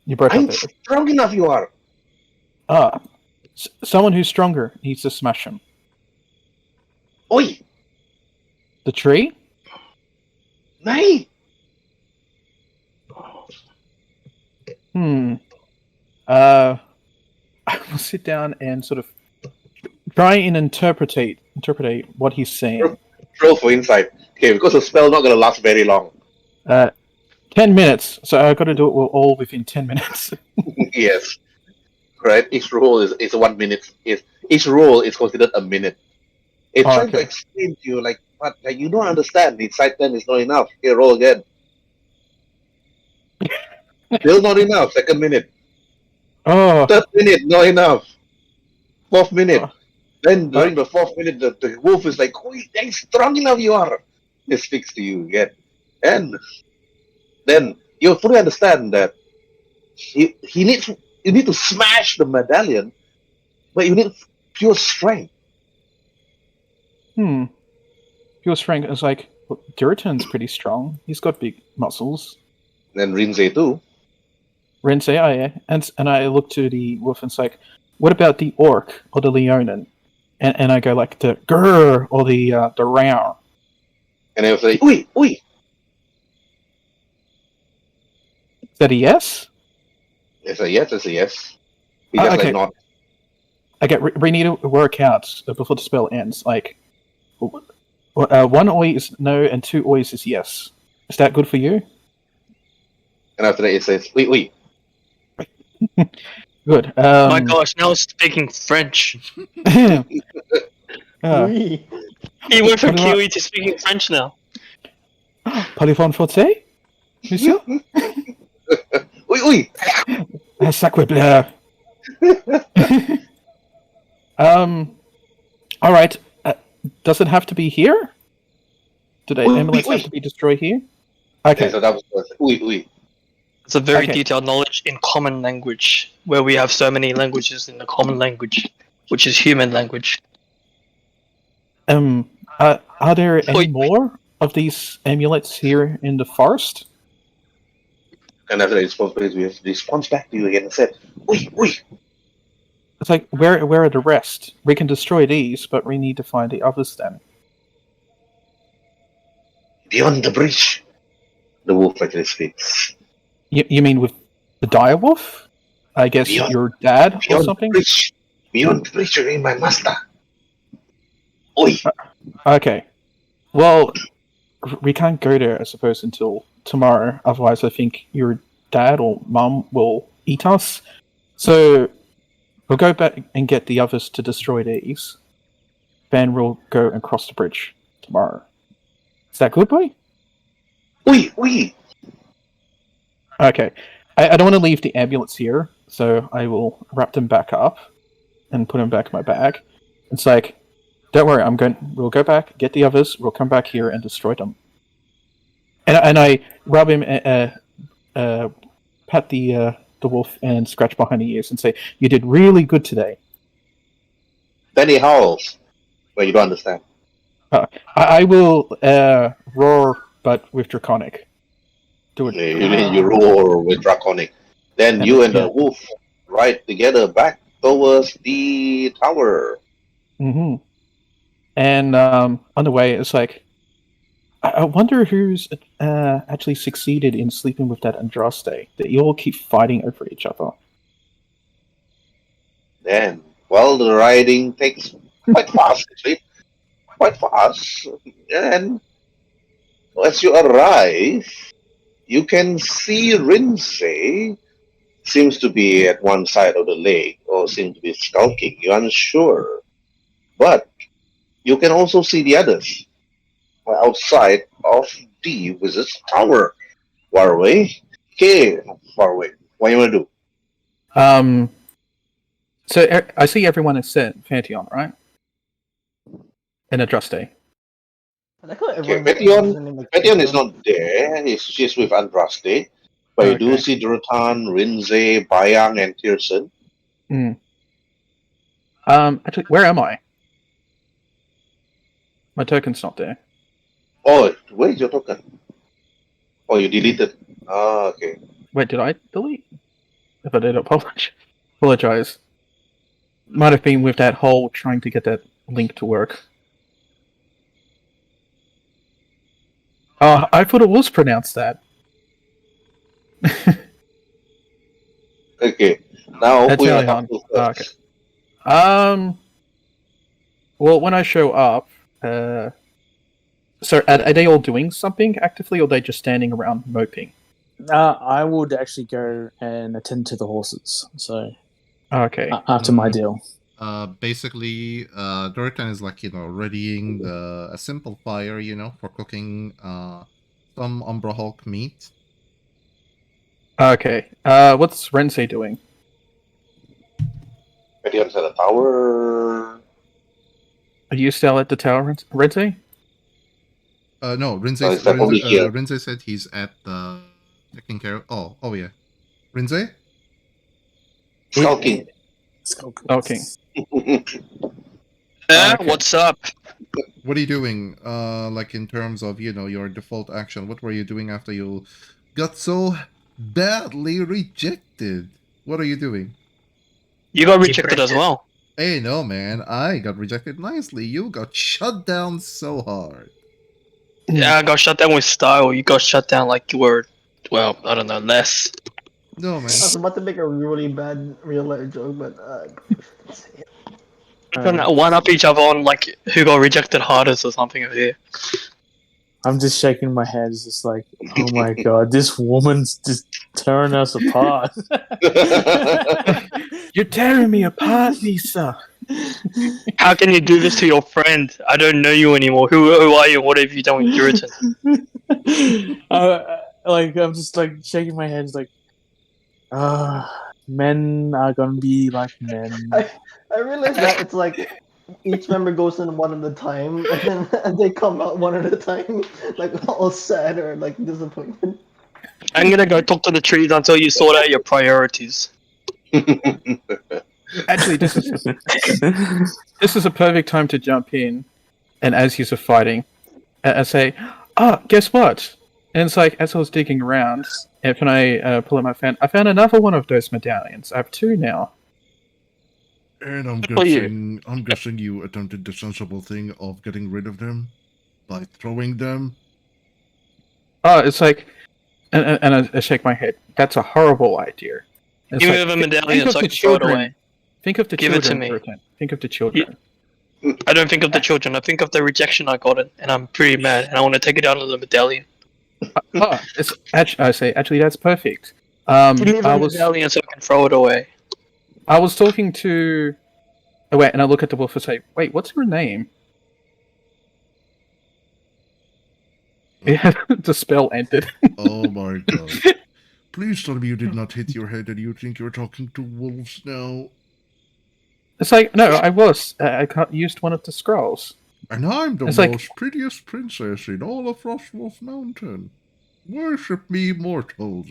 You broke I'm up there. strong enough you are! Someone who's stronger needs to smash him. Oi! The tree? Nay! I will sit down and sort of try and interpret what he's saying. Roll for insight. Okay, because the spell not gonna last very long. 10 minutes, so I've got to do it all within 10 minutes. Yes. Right? Each roll is 1 minute. Each roll is considered a minute. It's trying to explain to you, like, what? Like, you don't understand. The insight 10 is not enough. Here, roll again. Still not enough. Second minute. Oh, Third minute, not enough. Fourth minute. Then during the fourth minute, the wolf is like, "Oi, how strong enough you are." It speaks to you again. And then you fully understand that you need to smash the medallion, but you need pure strength. Pure strength is like, well, Durotan's pretty strong. He's got big muscles. And Rhin'zey too. Rhin'zey, yeah. And I look to the wolf and it's like, what about the orc or the Leonin? And I go like the grrr or the row. And I was like, oi! Is that a yes? It's a yes, it's a yes. He just okay. like not. Okay, we need to work out before the spell ends. Like, 1 oi is no and 2 ois is yes. Is that good for you? And after that it says, oi. Good. My gosh, now it's speaking French. Oui. He went from Kiwi to speaking French now. Parlez-vous français, monsieur? Oi! Sacre bleu. All right. Does it have to be here? Do the amulets have to be destroyed here? Okay. So that was oui. It's a very Okay. detailed knowledge in common language, where we have so many languages in the common language, which is human language. Are there any Wait. more of these amulets here in the forest? And after the response back to you again and said, oui. It's like, where are the rest? We can destroy these, but we need to find the others then. Beyond the bridge. The wolf actually speaks. You mean with the direwolf? I guess your dad or Beyond something? the bridge. Beyond the bridge, you mean my master. Oi. Okay. Well, we can't go there, I suppose, until tomorrow. Otherwise, I think your dad or mum will eat us. So, we'll go back and get the others to destroy these. Then we'll go and cross the bridge tomorrow. Is that good, boy? Oui. Okay. I don't want to leave the amulets here, so I will wrap them back up and put them back in my bag. It's like, don't worry, we'll go back, get the others, we'll come back here and destroy them. And I rub him, pat the wolf and scratch behind the ears and say, you did really good today. Then he howls. But you don't understand. I will roar, but with Draconic. Do it. You roar with Draconic. Then you and the wolf ride together back towards the tower. Mm-hmm. And on the way, it's like, I wonder who's actually succeeded in sleeping with that Andraste. That you all keep fighting over each other. Then, the riding takes quite fast, actually. Quite fast. And as you arrive, you can see Rhinzey seems to be at one side of the lake, or seems to be skulking. You're unsure. But you can also see the others outside of the wizard's tower. Waruay. Okay, Waruay. What do you want to do? So I see everyone is set Pateion, right? In Andraste. Okay, Pateion is not there. She's with Andraste. But you do see Durotan, Rhinzey, Bayang, and Tyrson. Actually, where am I? My token's not there. Oh, where's your token? Oh, you deleted. Ah, okay. Wait, did I delete? If I did, apologize. Might have been with that whole trying to get that link to work. Oh, I thought it was pronounced that. Okay. Now That's who you early want to on. talk to first? Well, when I show up, so are they all doing something actively, or are they just standing around moping? I would actually go and attend to the horses. So, Okay. After my deal. Basically, Durotan is readying a simple fire, for cooking some Umber Hulk meat. Okay. What's Rhinzey doing? Pateion at the tower. Are you still at the tower, Rhinzey? No, Rhinzey said he's at the taking care of. Oh yeah, Rhinzey. Skulking. Okay. What's up? What are you doing? In terms of your default action, what were you doing after you got so badly rejected? What are you doing? You got rejected as well. Hey, no, man. I got rejected nicely. You got shut down so hard. Yeah, I got shut down with style. You got shut down like you were, well, I don't know, less. No, man. I was about to make a really bad real life joke, but We're gonna one up each other on who got rejected hardest or something over here. I'm just shaking my head. It's just like, oh my god, this woman's just tearing us apart. You're tearing me apart, Lisa. How can you do this to your friend? I don't know you anymore. Who are you? What have you done with Durotan? I'm just shaking my head. It's like, men are gonna be like men. I realized that it's like each member goes in one at a time, and they come out one at a time, like all sad or like disappointed. I'm gonna go talk to the trees until you sort out your priorities. Actually, this is a perfect time to jump in, and as he's fighting, I say, guess what? And it's like, as I was digging around, and when I pull out my fan, I found another one of those medallions. I have 2 now. And I'm Good for you. guessing you attempted the sensible thing of getting rid of them by throwing them. It's like, and I shake my head. That's a horrible idea. And it's Give me like, the medallion think so of I the can throw it children. away. Think of the Give it to children, me. Durotan. Think of the children. I don't think of the children. I think of the rejection I got it, and I'm pretty mad, and I want to take it out of the medallion. It's actually that's perfect. Give me the I was medallion so I can throw it away. I was talking to. Oh wait, and I look at the wolf and say, "Wait, what's your name?" Yeah, the spell ended. Oh my god. Please tell me you did not hit your head and you think you're talking to wolves now. It's like, no, I was. I used one of the scrolls. And I'm the It's like- most prettiest princess in all of Frostwolf Mountain. Worship me, mortals.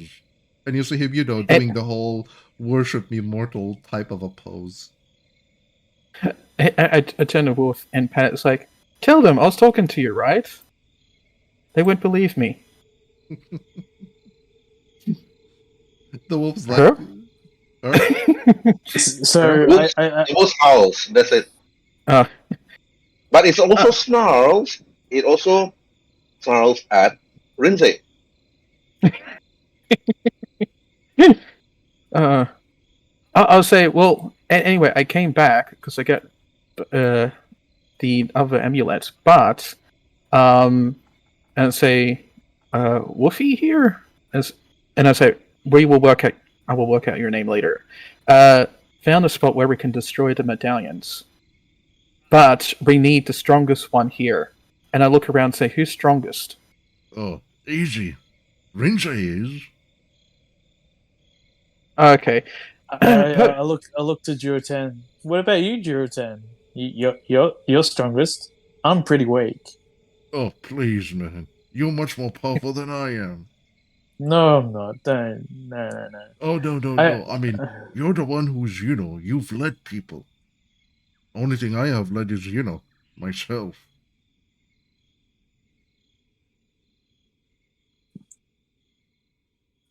And you see him, doing the whole worship me, mortal type of a pose. I turn to wolf and pat it. It's like, tell them I was talking to you, right? They wouldn't believe me. The wolf's like... Huh? So Wolves- I It was owls. That's it. Uh, But it's also snarls. It also snarls at Rhin'zey. I'll say, well, anyway, I came back because I got the other amulet, but and say, Woofy here, and I say, I will work out your name later. Found a spot where we can destroy the medallions, but we need the strongest one here. And I look around and say, who's strongest? Oh, easy. Rhin'zey is. Okay. I look to Durotan. What about you, Durotan? You're strongest. I'm pretty weak. Oh, please, man. You're much more powerful than I am. No, I'm not. Don't. No. Oh, no. I mean, you're the one who's, you've led people. Only thing I have led is, myself.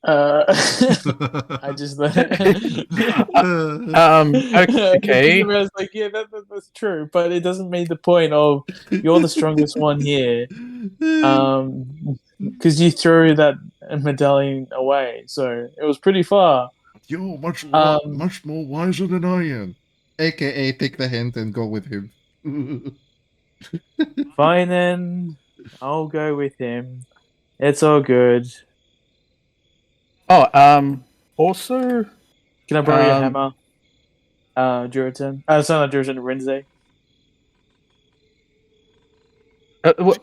I just Okay. I was like, yeah, that's true, but it doesn't mean the point of you're the strongest one here. Because you threw that medallion away, so it was pretty far. You're much more wiser than I am. AKA, take the hint and go with him. Fine then, I'll go with him. It's all good. Also, Can I borrow your hammer, Durotan? It's not Durotan, Rhin'zey.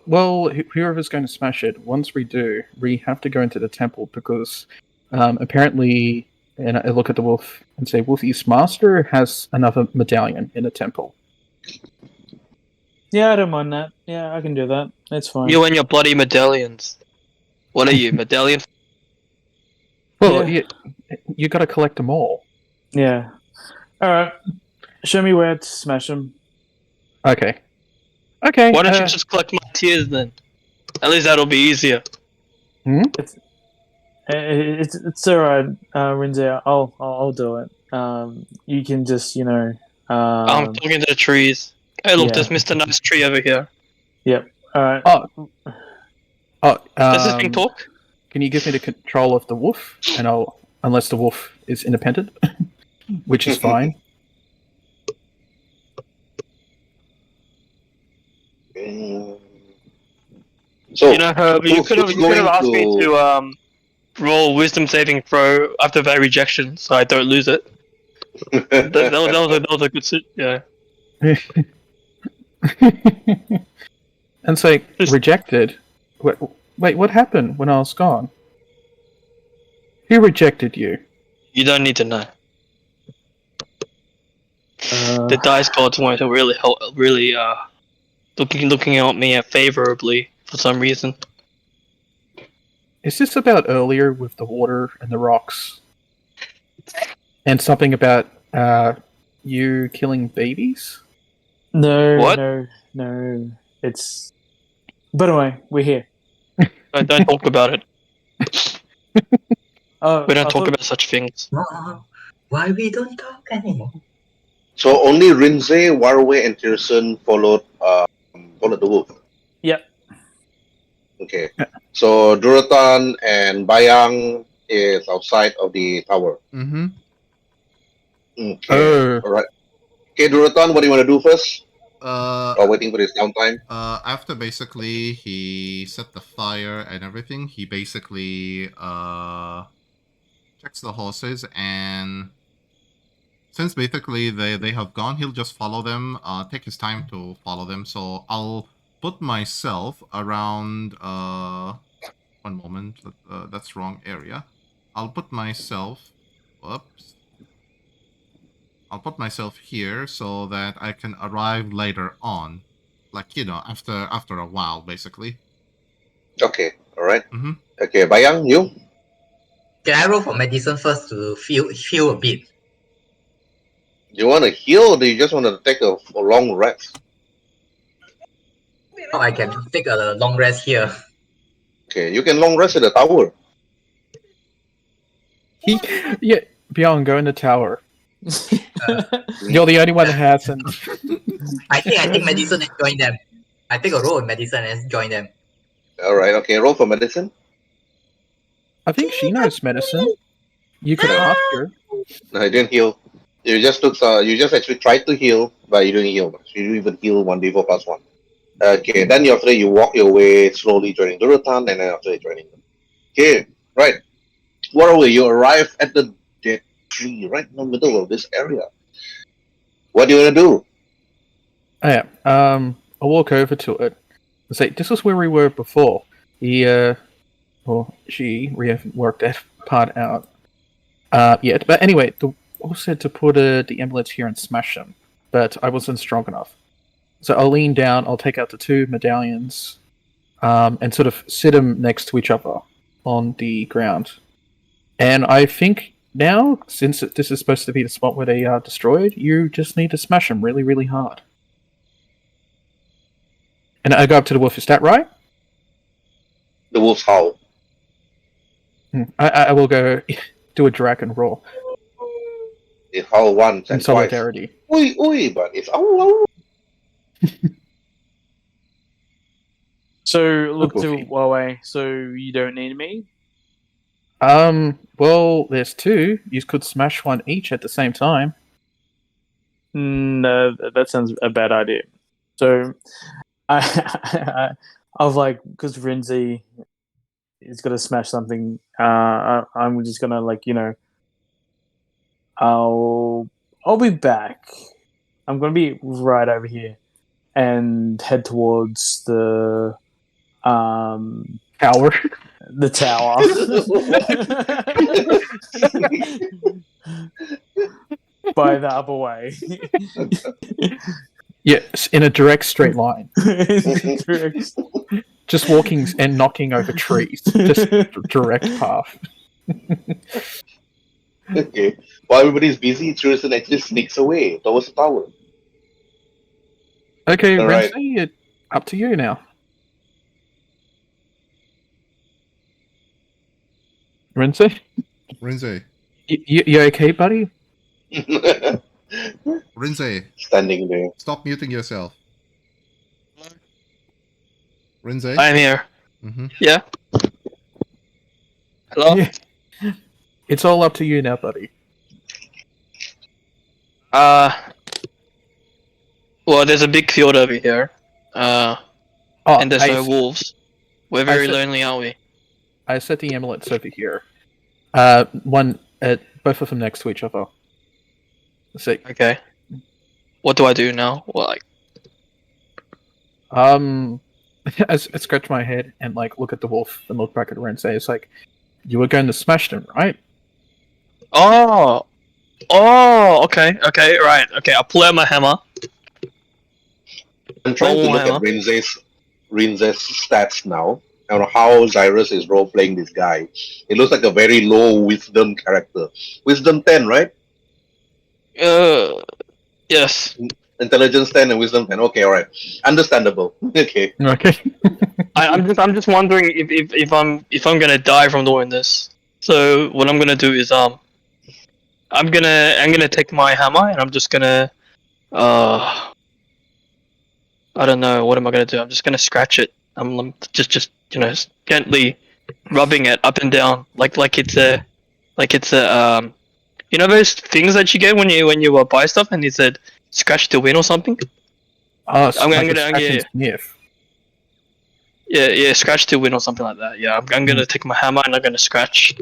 well, whoever's going to smash it, once we do, we have to go into the temple because apparently, and I look at the wolf and say, Wolfie's master has another medallion in the temple. Yeah, I don't mind that. Yeah, I can do that. That's fine. You and your bloody medallions. What are you, medallion? Well, Yeah. you got to collect them all. Yeah. All right. Show me where to smash them. Okay. Okay. Why don't you just collect my tears then? At least that'll be easier. It's alright, Rhin'zey. I'll do it. You can just I'm talking to the trees. Hey, look, Yeah. there's Mr. Nice Tree over here. Alright. Does this thing talk? Can you give me the control of the wolf? And unless the wolf is independent, which is fine. So, Herbert, you could have going asked me to- to roll wisdom saving throw after that rejection, so I don't lose it. That was a good yeah. And say, rejected? Wait, what happened when I was gone? Who rejected you? You don't need to know. The dice gods weren't really looking at me favorably for some reason. Is this about earlier with the water and the rocks? And something about you killing babies? No, What? no. It's. But anyway, we're here. Don't talk about it. Oh, We don't I talk thought- about such things. Why we don't talk anymore? So only Rhin'zey, Waruay, and Tyrson followed the wolf. Yep. Okay. So Durotan and Bayang is outside of the tower. Mm-hmm. Okay. Oh. All right. Okay, Durotan, what do you want to do first? Uh, While waiting for his downtime. After basically he set the fire and everything, he basically checks the horses, and since basically they have gone, he'll just follow them. Take his time to follow them. So I'll put myself around. 1 moment. That's wrong area. I'll put myself. Whoops. I'll put myself here so that I can arrive later on, like after a while, basically. Okay. All right. Mm-hmm. Okay, Bayang, you? Can I roll for medicine first to heal a bit? You want to heal, or do you just want to take a long rest? Or I can take a long rest here. Okay, you can long rest at the tower. Yeah, Bjorn, go in the tower. You're the only one that hasn't. I take medicine and join them. I take a roll of medicine and join them. All right. Okay, roll for medicine. I think she knows medicine. You could ask her. No, I didn't heal. You just took. You just actually tried to heal, but you didn't heal much. You didn't even heal 1d4 plus 1. Okay, then after that, you walk your way slowly, joining Durotan, and then after that, joining them. Okay, right. Waruay, you arrive at the dead tree right in the middle of this area. What do you want to do? Oh, yeah. I'll walk over to it and say, "This is where we were before." We haven't worked that part out yet. But anyway, the wolf said to put the amulets here and smash them, but I wasn't strong enough. So I'll lean down, I'll take out the 2 medallions, and sort of sit them next to each other on the ground. And I think now, since this is supposed to be the spot where they are destroyed, you just need to smash them really, really hard. And I go up to the wolf, is that right? The wolf's howl. I will go do a dragon roll It howl once in and twice. solidarity. Oi, oi, but it's ow. So look to Wolfie. Waruay. So you don't need me. Well, there's 2. You could smash one each at the same time. No, that sounds a bad idea. So I was like, because Rhin'zey is gonna smash something. I'm just gonna I'll be back. I'm gonna be right over here and head towards the Tower. the tower. By the other way. Yes, in a direct straight line. Correct. Just walking and knocking over trees. Just direct path. Okay. While everybody's busy, Tyrson actually sneaks away towards the tower. Okay, All right. Rhin'zey, up to you now. Rhin'zey? Rhin'zey. You okay, buddy? Rhin'zey, Standing there. stop muting yourself. Rhin'zey. I'm here. Mm-hmm. Yeah. Hello. Yeah. It's all up to you now, buddy. Well, there's a big field over here. Oh, And there's I no s- wolves. We're very said- lonely, aren't we? I set the amulets over here. One, both of them next to each other. Let's see. Okay. What do I do now? Well, like, I scratch my head and look at the wolf and look back at Rhin'zey. It's like, you were going to smash them, right? oh, Oh, okay, right. Okay, I'll pull out my hammer. I'm trying to look at Rhinzey's stats now, and how Cyrus is role playing this guy. It looks like a very low wisdom character. Wisdom 10, right? Yes. Intelligence 10 and wisdom 10. Okay, alright. Understandable. Okay. Okay. I'm just wondering if I'm gonna die from doing this. So what I'm gonna do is I'm gonna take my hammer and I'm just gonna I don't know, what am I gonna do? I'm just gonna scratch it. I'm just gently rubbing it up and down like it's a you know those things that you get when you buy stuff and it said scratch to win or something? Oh, so I'm like gonna a scratch and sniff. Yeah, scratch to win or something like that. Yeah, I'm gonna take my hammer and I'm gonna scratch.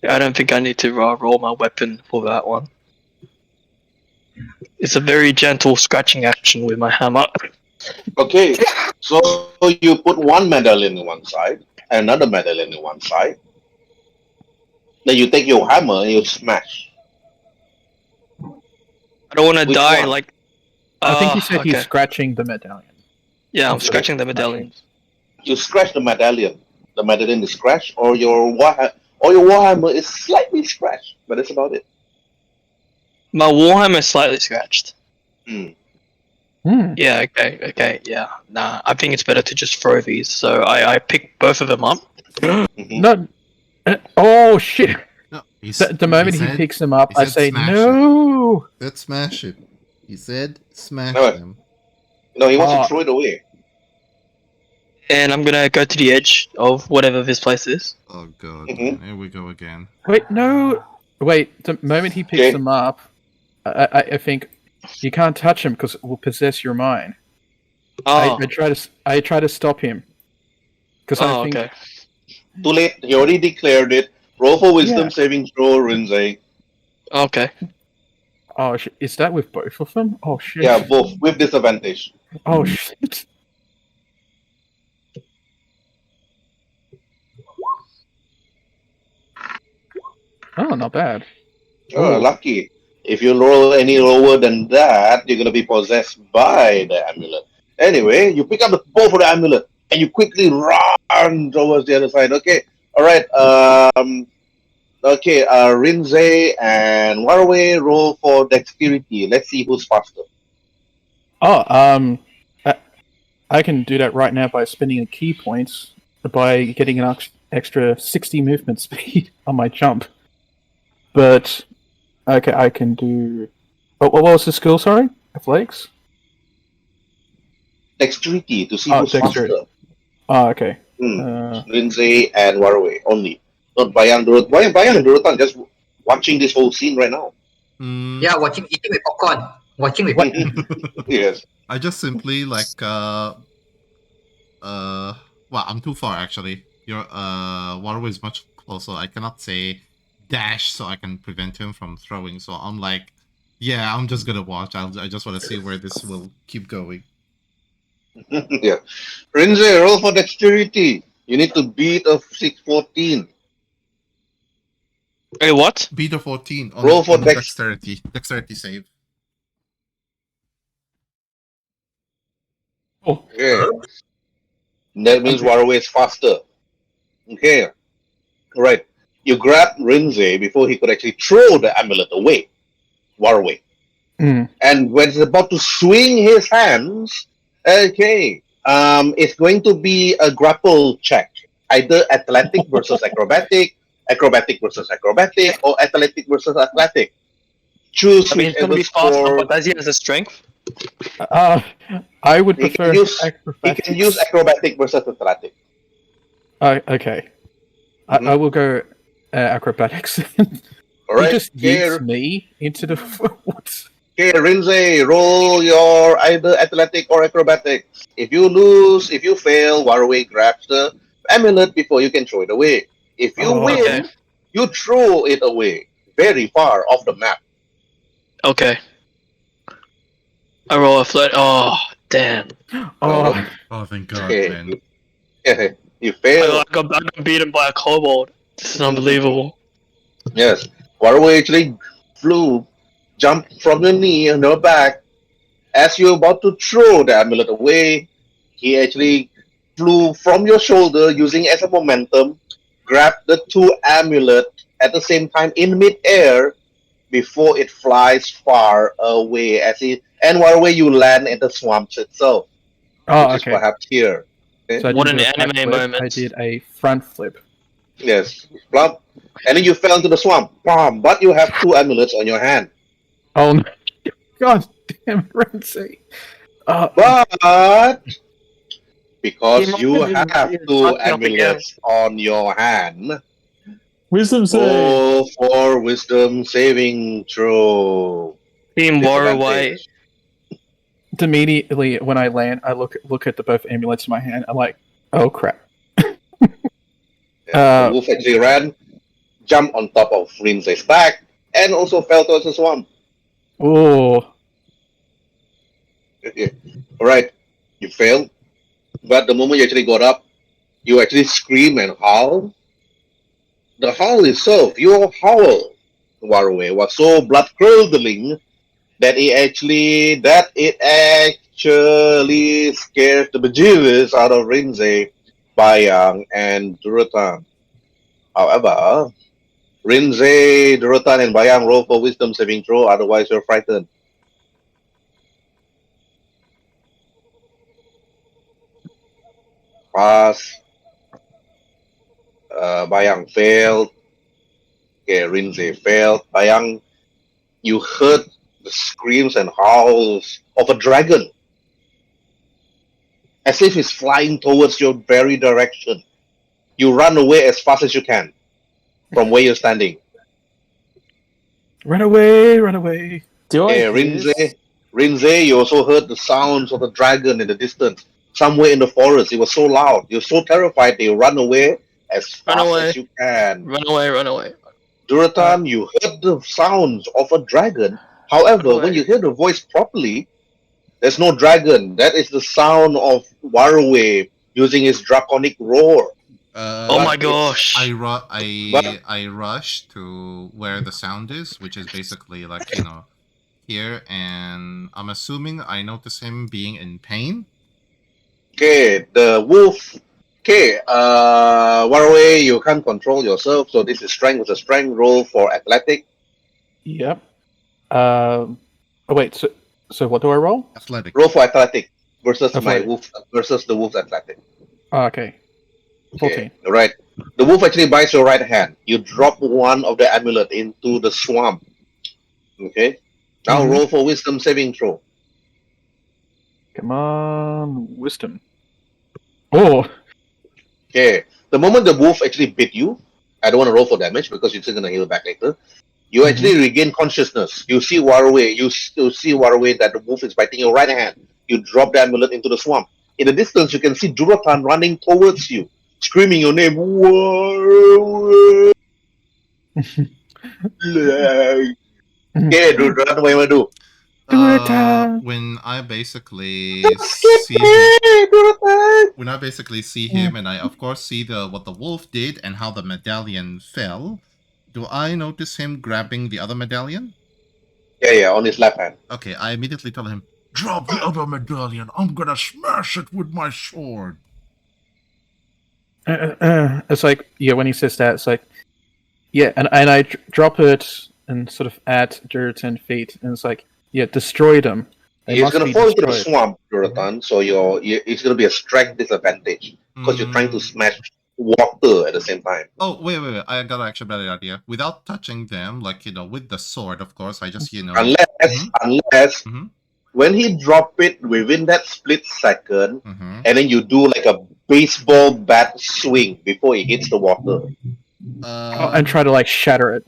I don't think I need to roll my weapon for that one. It's a very gentle scratching action with my hammer. Okay, so you put one medallion in one side, another medallion in one side. Then you take your hammer and you smash. I don't want to Which die one? like. I think he said okay. he's scratching the medallion. Yeah, I'm Instead of scratching the smashing. medallions. You scratch the medallion. The medallion is scratched, or your warhammer is slightly scratched, but that's about it. My warhammer is slightly scratched. Hmm. Yeah, okay, yeah. Nah, I think it's better to just throw these. So I pick both of them up. Mhm. No. Oh shit! No, The moment he said- picks them up, he I said say smash no. Let's smash it. He said smash No. them. No, he wants Oh. to throw it away. And I'm gonna go to the edge of whatever this place is. Oh god, Mhm. here we go again. Wait, no. Wait, the moment he picks Okay. them up, I think you can't touch him because it will possess your mind. Oh, I try to stop him because I think okay. Too late. He already declared it. Roll for wisdom Yeah. saving throw, Rhinzey. Okay. oh is that with both of them? Oh shit! Yeah, both with disadvantage. Oh shit! Oh, not bad. Oh, Ooh. lucky. If you roll any lower than that, you're gonna be possessed by the amulet. Anyway, you pick up the both of the amulet and you quickly run towards the other side. Okay, all right. Okay. Rhinzey and Waruay roll for dexterity. Let's see who's faster. Oh, I can do that right now by spending a key point by getting an extra 60 movement speed on my jump. But okay, I can do. What was the skill? Sorry, athletics. Dexterity to see Oh, who's dexterity. faster. Oh, okay. Rhinzey and Waruay only. Not Bayang, Durotan. Bayang and Durotan just watching this whole scene right now. Yeah, eating with popcorn. Watching with Yes. I just simply well, I'm too far actually. Your Waruay is much closer. I cannot say dash so I can prevent him from throwing. So I'm like, yeah, I'm just gonna watch. I just want to see where this will keep going. Yeah. Rhinzey, roll for dexterity. You need to beat a 614. Hey, what? Beat a 14 on, Roll for on dex. dexterity. Dexterity save. Oh, Okay. That means Waruay is faster. Okay. Alright. You grab Rhinzey before he could actually throw the amulet away. Waruay. Mm. And when he's about to swing his hands, okay, it's going to be a grapple check. Either athletic versus acrobatic, acrobatic versus acrobatic, or athletic versus athletic. Choose I mean, it's gonna whichever be faster, score. but does he have the strength? I would He prefer can use acrobatics. acrobatic versus athletic. Okay. Mhm. I will go acrobatics. All right. He just Okay, yeets me into the what? okay, Rhinzey, roll your either athletic or acrobatic. If you fail, Waruay grabs the amulet before you can throw it away. If you Oh, win, okay. you throw it away very far off the map. Okay. I roll a flat. Oh, damn. Oh, Oh, thank God, Okay. man. You fail. I got beaten by a kobold. This is unbelievable. Yes. Waruay actually jumped from your knee and your back. As you're about to throw the amulet away, he actually flew from your shoulder using as a momentum, grabbed the two amulets at the same time in midair before it flies far away and while away you land in the swamps itself, Oh, which is okay. perhaps here. So I What didn't an do a back anime flip, moment. I did a front flip. Yes, plump. And then you fell into the swamp. Bam! But you have two amulets on your hand. Oh, no. God damn, Rhin'zey. But because you He have fucked two up again. amulets on your hand, Wisdom save. go for wisdom saving throw. Team Waruay. Disadvantage. Immediately when I land, I look at the both amulets in my hand. I'm like, oh crap. The wolf actually ran, jumped on top of Rhinzey's back, and also fell towards the swamp. Oh, Alright, you failed. But the moment you actually got up, you actually scream and howl. The howl itself, your howl, Waruay, was so blood-curdling that it actually scares the bejesus out of Rhin'zey, Bayang, and Durotan. However, Rhin'zey, Durotan, and Bayang roll for wisdom saving throw, otherwise you're frightened. Pass. Bayang failed. Okay, Rhin'zey failed. Bayang, you heard the screams and howls of a dragon, as if it's flying towards your very direction. You run away as fast as you can from where you're standing. run away, run away. Do I Hey, hear Rhin'zey, you also heard the sounds of the dragon in the distance, somewhere in the forest. It was so loud. You're so terrified that you run away as Run fast away. as you can. Run away, run away. Durotan, you heard the sounds of a dragon. However, Run away. when you hear the voice properly, there's no dragon. That is the sound of Waruay using his draconic roar. Oh my gosh. I rush to where the sound is, which is basically like, here, and I'm assuming I notice him being in pain. Okay, the wolf. Okay, Waruay, you can't control yourself, so this is strength with a strength roll for athletic. Yep. Oh wait, so what do I roll? Athletic. Roll for athletic versus Athletic. the wolf's athletic. Oh, okay. 14. Okay, right. The wolf actually bites your right hand. You drop one of the amulet into the swamp. Okay. Now Mhm. roll for wisdom saving throw. Come on, wisdom. Oh, Okay. The moment the wolf actually bit you, I don't want to roll for damage because you're still gonna heal back later. You actually regain consciousness. You see Waruay. You see Waruay that the wolf is biting your right hand. You drop the amulet into the swamp. In the distance, you can see Durotan running towards you, screaming your name. Waruay. Okay, Durotan, what you wanna do? When I basically see him, and I of course see what the wolf did and how the medallion fell, do I notice him grabbing the other medallion? Yeah, on his left hand. Okay, I immediately tell him, Drop the other medallion. I'm gonna smash it with my sword. it's like, yeah, when he says that, it's like, yeah, and I drop it and sort of at Durotan feet, and it's like, yeah, destroy them. They He's must gonna be fall into the destroyed. swamp, Durotan. So it's gonna be a strength disadvantage because you're trying to smash water at the same time. oh, wait, I got actually a better idea. Without touching them, like, with the sword, of course, I just, Unless Mhm. when he drop it within that split second, Mhm. and then you do like a baseball bat swing before it hits the water. And try to like shatter it.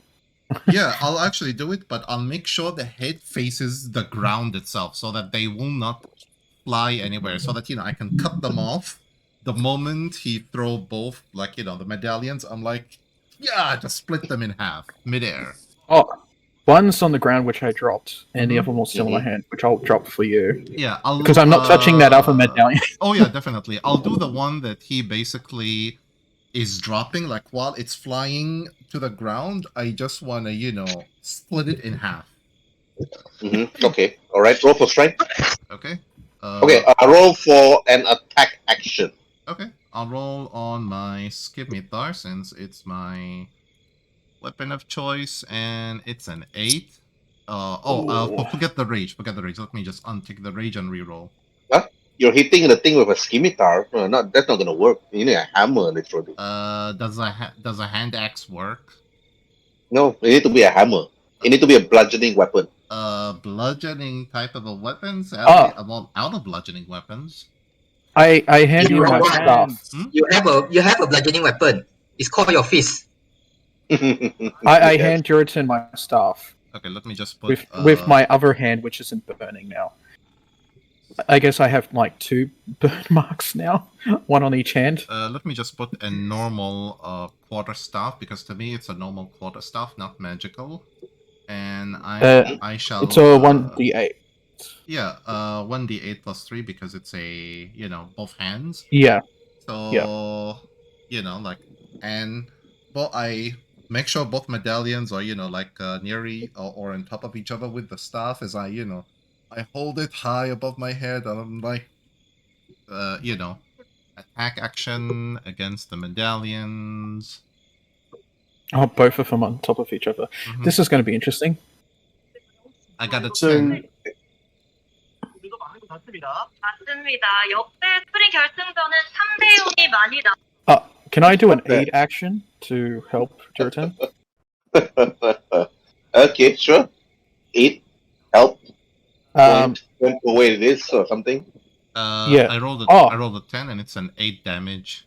Yeah, I'll actually do it, but I'll make sure the head faces the ground itself so that they will not fly anywhere, so that, I can cut them off. The moment he throw both, like, the medallions, I'm like, yeah, just split them in half, midair. Oh, one's on the ground, which I dropped, and the other one was still in my hand, which I'll drop for you. Yeah, Because I'm not touching that other medallion. Oh yeah, definitely. I'll do the one that he basically is dropping, like while it's flying to the ground. I just want to, split it in half. Okay. All right. Roll for strength. Okay. Okay. Roll for an attack action. Okay. I'll roll on my scimitar since it's my weapon of choice, and it's an 8. Forget the rage. Forget the rage. Let me just untick the rage and reroll. You're hitting the thing with a scimitar. No, that's not gonna work. You need a hammer, literally. Does a hand axe work? No, it need to be a hammer. It need to be a bludgeoning weapon. Bludgeoning type of a weapon. Sadly, I'm all out of bludgeoning weapons. I hand you my staff. You have a bludgeoning weapon. It's called your fist. I hand Durotan my staff. Okay, let me just put with my other hand, which isn't burning now. I guess I have like 2 burn marks now, 1 on each hand. Let me just put a normal quarterstaff, because to me it's a normal quarterstaff, not magical. And I shall. It's a 1d8. Yeah, 1d8 plus 3 because it's a both hands. Yeah. So and I make sure both medallions are near or on top of each other with the staff as I hold it high above my head, and I'm like, attack action against the medallions. Oh, both of them on top of each other. This is going to be interesting. I got a 10. 맞습니다. 역대 스프링 결승전은 3대 0이 많이 나. Can I do an aid action to help Durotan? Okay, sure. 8 help. Point away this or something. Yeah. I rolled a 10 and it's an 8 damage.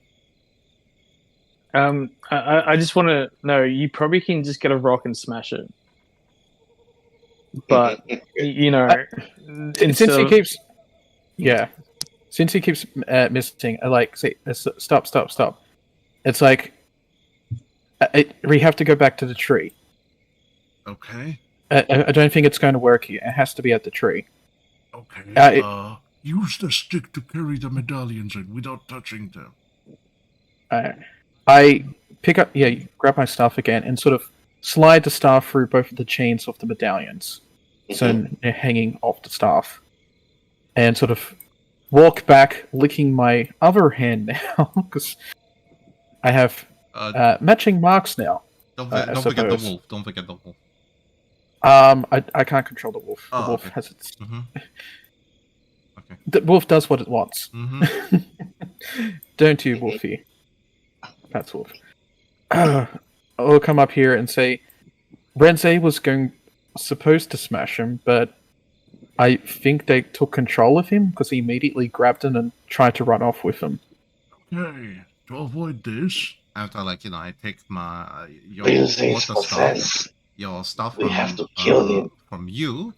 I just want to know, you probably can just get a rock and smash it. But, since he keeps missing, I say, stop. It's like, we have to go back to the tree. Okay. I don't think it's going to work here. It has to be at the tree. Okay. Use the stick to carry the medallions in without touching them. I pick up, grab my staff again and sort of slide the staff through both of the chains of the medallions. So they're hanging off the staff. And sort of walk back, licking my other hand now, because I have matching marks now. Don't forget the wolf. Don't forget the wolf. I can't control the wolf. The wolf has its. Okay. The wolf does what it wants. Don't you, Wolfie? That's Wolf. I'll come up here and say, Rhin'zey was supposed to smash him, but I think they took control of him because he immediately grabbed him and tried to run off with him. Okay, to avoid this, after I take my your stuff We have to kill him. From you,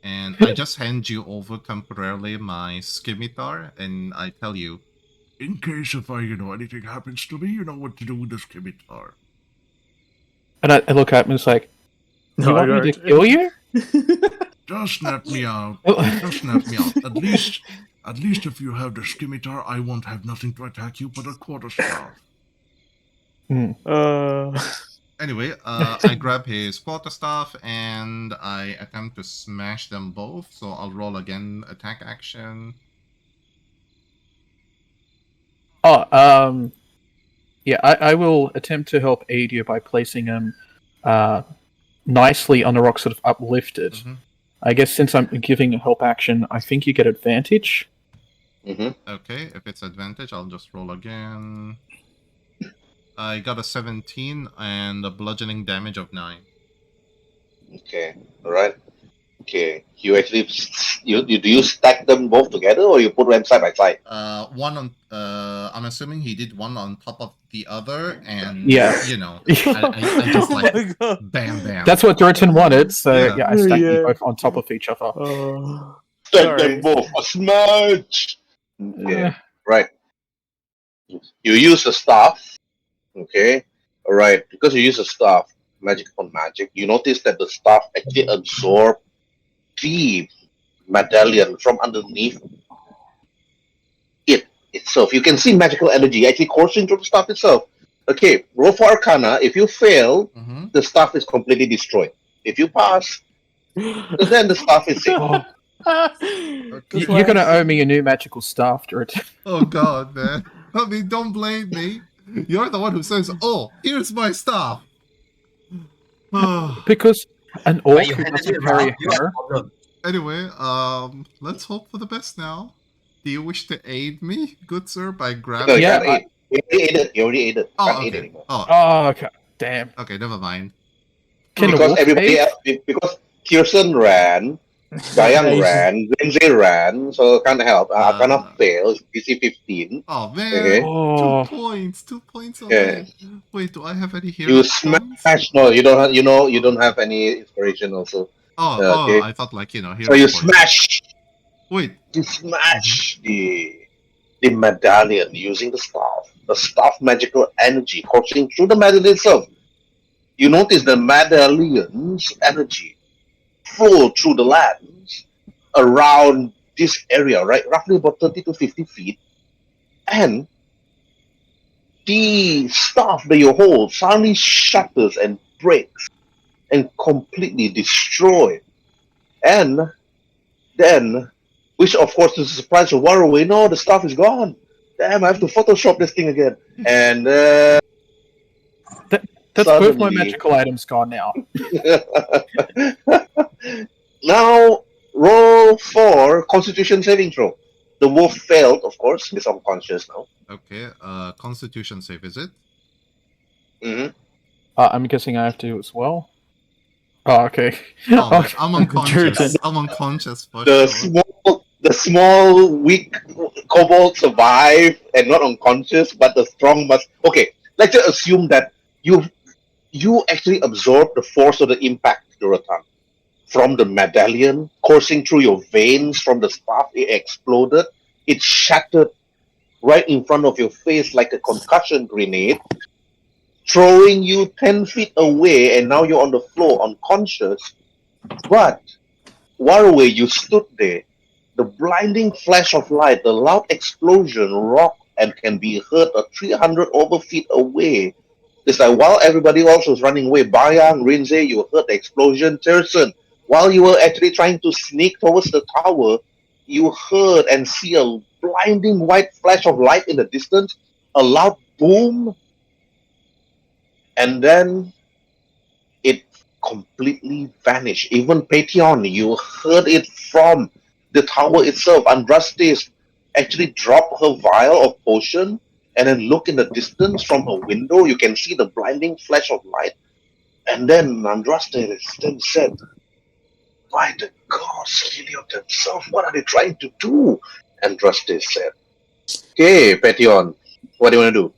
and I just hand you over temporarily my scimitar, and I tell you, in case if anything happens to me, you know what to do with the scimitar. And I look at him and it's like, you want me to kill you? Just snap me out. Just snap me out. At least if you have the scimitar, I won't have nothing to attack you but a quarterstaff. Anyway, I grab his quarterstaff and I attempt to smash them both. So I'll roll again, attack action. I will attempt to help aid you by placing him nicely on the rock, sort of uplifted. I guess since I'm giving a help action, I think you get advantage. Okay, if it's advantage, I'll just roll again. I got a 17 and a bludgeoning damage of 9. Okay, alright. Okay, you actually do you stack them both together or you put them side by side? One on. I'm assuming he did one on top of the other, and Yeah. I just like bam bam. That's what Durotan wanted, so Yeah. I stacked them both on top of each other. Stack them both a smash! Okay, right. You use the staff. Okay, alright. Because you use the staff, magic upon magic, you notice that the staff actually absorb the medallion from underneath it itself. You can see magical energy actually coursing through the staff itself. Okay, roll for Arcana. If you fail, the staff is completely destroyed. If you pass, then the staff is safe. You're gonna owe me a new magical staff, Durotan. Oh god, man. I mean, don't blame me. You're the one who says, "Oh, here's my staff." Because an But orc you who handed doesn't it carry wrong. a You have hammer. problem. Anyway, let's hope for the best now. Do you wish to aid me, good sir, by No, grabbing? you Yeah, can't aid. You already aided. Oh, Can't aid okay. anymore. Oh, Oh, okay. Damn. okay. Never mind. Can the Because wolf everybody aid? else, because Tyrson ran, Bayang ran, Rhin'zey ran, so can't help. I cannot fail. It's DC 15. Oh man, Okay. Oh. 2 points Yeah. away. Wait, do I have any hero You points? smash. No, you don't have. You don't have any inspiration also. Oh, Okay. I thought like hero So you points. smash. Wait, You smash the medallion using the staff magical energy coursing through the medallion itself. You notice the medallion's energy flow through the lands around this area, right? Roughly about 30 to 50 feet. And the staff that you hold suddenly shatters and breaks and completely destroyed. And then, which of course is a surprise of Waruay, no, the staff is gone. Damn, I have to Photoshop this thing again. And That's both my suddenly- magical items gone now. now roll for Constitution saving throw. The wolf failed, of course. He's unconscious now. okay. Constitution save is it? hmm I'm guessing I have to as well. Oh, okay. Oh, man, Okay. I'm unconscious. Durotan. I'm unconscious for The sure. small, weak kobold survive and not unconscious, but the strong must. Okay, let's just assume that you actually absorb the force of the impact, Durotan, from the medallion coursing through your veins from the staff. It exploded. It shattered right in front of your face like a concussion grenade, throwing you 10 feet away, and now you're on the floor unconscious. But Waruay, you stood there. The blinding flash of light, the loud explosion rocked and can be heard 300 over feet away. It's like while everybody else was running away, Bayang, Rhin'zey, you heard the explosion. Tyrson, while you were actually trying to sneak towards the tower, you heard and see a blinding white flash of light in the distance, a loud boom, and then it completely vanished. Even Pateion, you heard it from the tower itself. Andraste actually dropped her vial of potion and then look in the distance from her window. You can see the blinding flash of light. And then Andraste then said, "By the gods, Helios themselves, what are they trying to do?" Andraste said, "Okay, Pateion, what do you want to do?"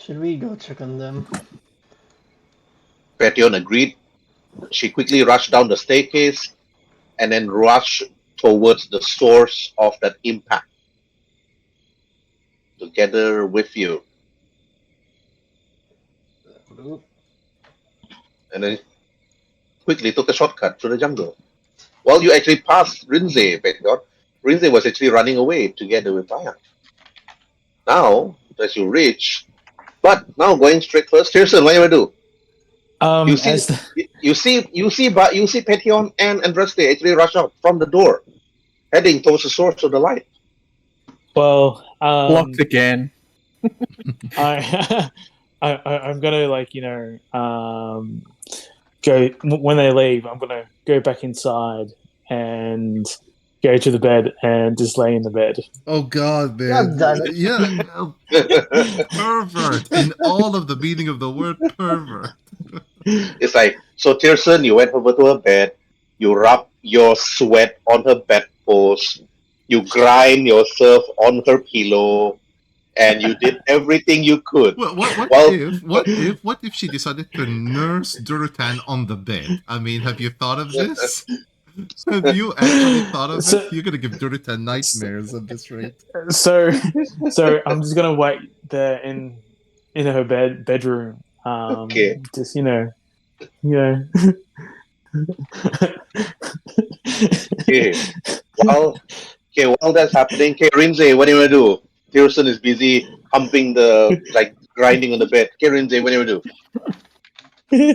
Should we go check on them? Pateion agreed. She quickly rushed down the staircase and then rushed towards the source of that impact. Together with you. And then quickly took a shortcut through the jungle. While you actually passed Rhin'zey, Pateion, Rhin'zey was actually running away together with Bayang. Now, as you reach, but now going straight first, Tyrson, what do you want to do? You see, As the, you see Pateion and Andraste actually rush out from the door, heading towards the source of the light. well, Blocked again. I'm gonna go when they leave. I'm gonna go back inside and go to the bed and just lay in the bed. Oh god, man. God damn it. Yeah. Pervert. In all of the meaning of the word pervert. It's like, so Tyrson, you went over to her bed, you rub your sweat on her bedpost, you grind yourself on her pillow, and you did everything you could. What if she decided to nurse Durotan on the bed? I mean, have you thought of this? Have you actually thought of it? You're gonna give Durotan nightmares at this rate. So I'm just gonna wait there in her bedroom. Okay. Just Okay. While that's happening, okay, Rhin'zey, what do you want to do? Tyrson is busy humping grinding on the bed. Okay, Rhin'zey, what do you want to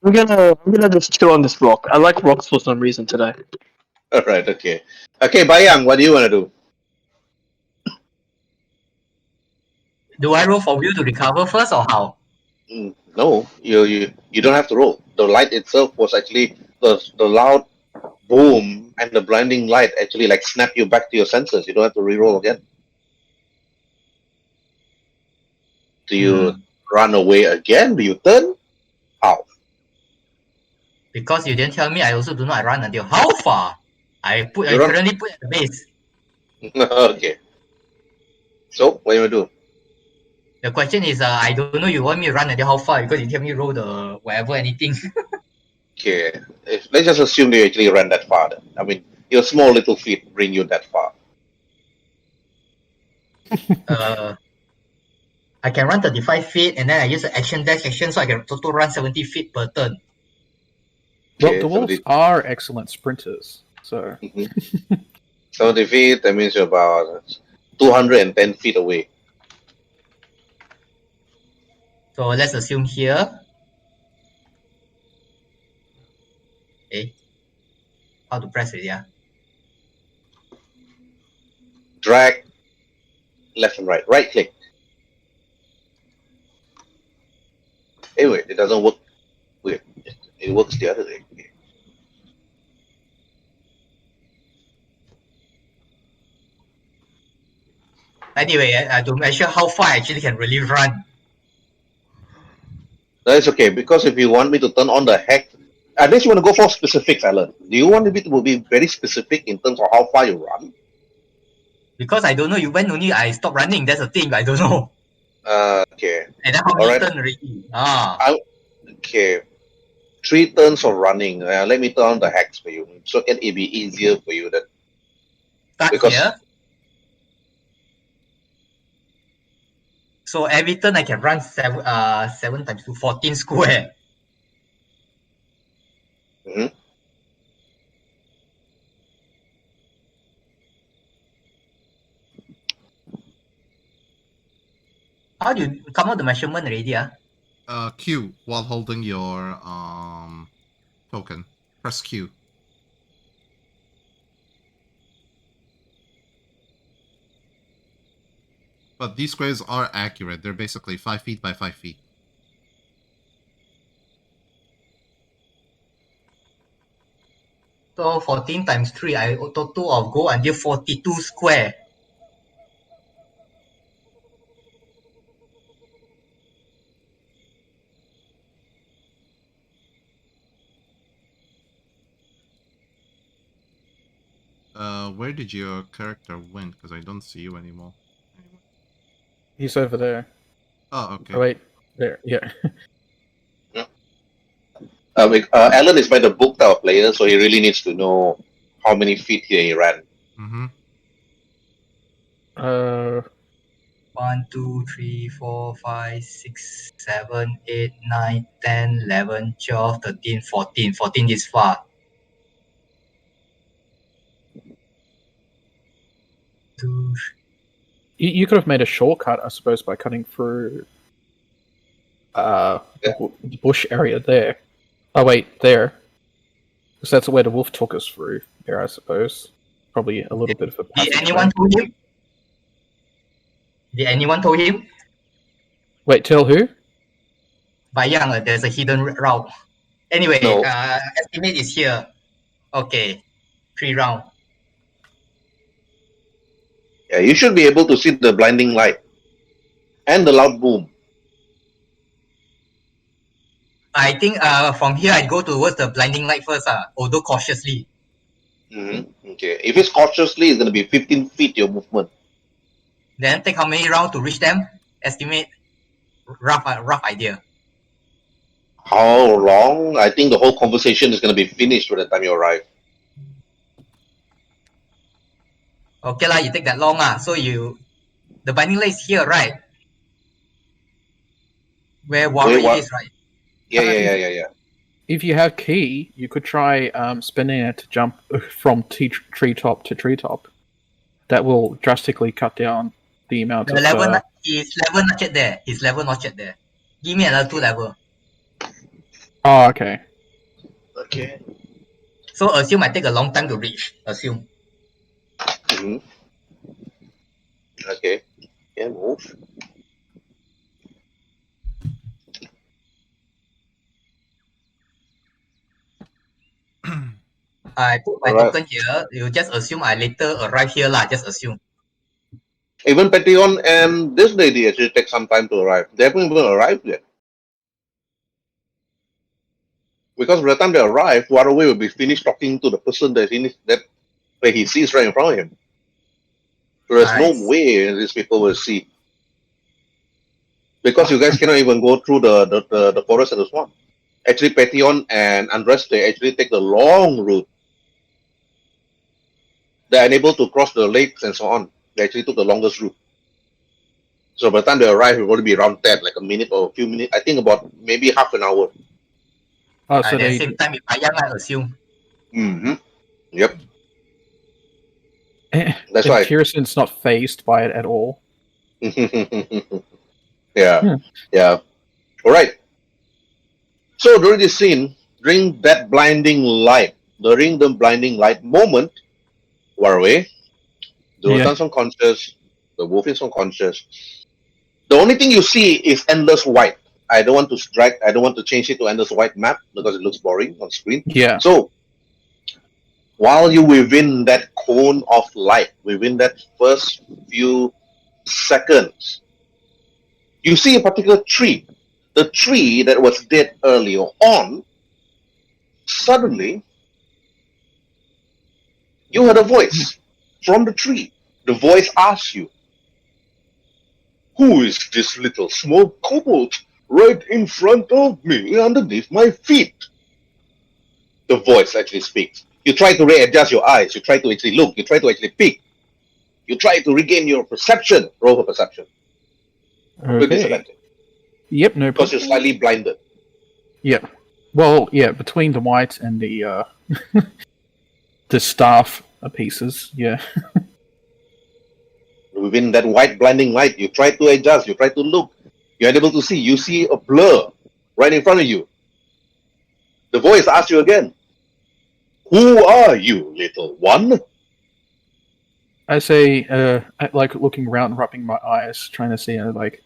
do? I'm gonna just chill on this rock. I like rocks for some reason today. Alright, okay. Okay, Bayang, what do you want to do? Do I roll for Will to recover first or how? No, you don't have to roll. The light itself was actually the loud boom and the blinding light actually like snap you back to your senses. You don't have to re-roll again. Do you run away again? Do you turn? How? Because you didn't tell me, I also do not run until how far? I currently put at the base. Okay. So what do you do? The question is, I don't know you want me to run until how far because you tell me roll the whatever anything. Okay. Let's just assume that you actually ran that far. Then. I mean, your small little feet bring you that far. I can run 35 feet and then I use the action dash action so I can total run 70 feet per turn. Well, Okay, the wolves are excellent sprinters, so 70 feet, that means you're about 210 feet away. So let's assume here. Okay. How to press it, yeah? Drag left and right. Right click. Anyway, it doesn't work. Wait, it works the other way. Okay. Anyway, I to measure how far I actually can really run. That's okay, because if you want me to turn on the hack, unless you want to go for specifics, Alan. Do you want me to be very specific in terms of how far you run? Because I don't know, when only I stop running, that's the thing, I don't know. Okay. And then how many turns already? Okay. 3 turns of running. Let me turn on the hacks for you. So can it be easier for you then? Start Because here. So every turn I can run 7 times 2, 14 square. How do you come out the measurement already? Q while holding your token. Press Q. But these squares are accurate. They're basically 5 feet by 5 feet. So 14 times 3, I total of go until 42 square. Where did your character went? Because I don't see you anymore. he's over there. Oh, okay. Oh wait, there, yeah. Alan is by the book tower player, so he really needs to know how many feet he ran. Mm-hmm. 1, 2, 3, 4, 5, 6, 7, 8, 9, 10, 11, 12, 13, 14. 14 this far. 2, You could have made a shortcut, I suppose, by cutting through the bush area there. Oh wait, there. Because that's where the wolf took us through there, I suppose. Probably a little bit of a passage. Did anyone told him? Did anyone told him? Wait, tell who? Bayang, there's a hidden route. Anyway, No. estimate is here. Okay, 3 round. Yeah, you should be able to see the blinding light and the loud boom. I think from here I go towards the blinding light first, although cautiously. Okay. If it's cautiously, it's going to be 15 feet your movement. Then take how many rounds to reach them? Estimate. Rough idea. How long? I think the whole conversation is going to be finished by the time you arrive. Okay lah, you take that long So the binding light is here, right? Where Waruay is, right? Yeah. If you have key, you could try spinning it to jump from treetop to treetop. That will drastically cut down the amount His level not yet there. Give me another 2 level. Oh, okay. Okay. So assume I take a long time to reach. Assume. Mm-hmm. Okay. Yeah, move. I put my Alright. token here. You just assume I later arrive here lah. Just assume. Even Pateion and this lady actually take some time to arrive. They haven't even arrived yet. Because by the time they arrive, Waruay will be finished talking to the person that he sees right in front of him. So there's no Nice. way these people will see. Because you guys cannot even go through the forest at the swamp. Actually, Pateion and Andres, they actually take the long route. They're unable to cross the lakes and so on. They actually took the longest route. So by the time they arrive, it will be around that, like a minute or a few minutes. I think about maybe half an hour. Oh, so At the they. same time, with Bayang, I assume. Mm-hmm. Yep. That's That's and right. Tyrson's not phased by it at all. Yeah. Hmm. Yeah. All right. So during this scene, during that blinding light, during the blinding light moment, Waruay, Durotan's unconscious, the wolf is unconscious. The only thing you see is endless white. I don't want to change it to endless white map because it looks boring on screen. Yeah. So while you're within that cone of light, within that first few seconds, you see a particular tree. The tree that was dead earlier on, suddenly you heard a voice from the tree. The voice asks you, "Who is this little small kobold right in front of me, underneath my feet?" The voice actually speaks. You try to readjust your eyes. You try to actually look. You try to actually peek. You try to regain your perception. Roll for perception. With Okay. disadvantage. Yep. No Because you're problem. slightly blinded. Yep. Well, yeah. Between the white and the the staff pieces. Yeah. Within that white blinding light, you try to adjust. You try to look. You're unable to see. You see a blur right in front of you. The voice asks you again, "Who are you, little one?" I say, like looking around, rubbing my eyes, trying to see, like,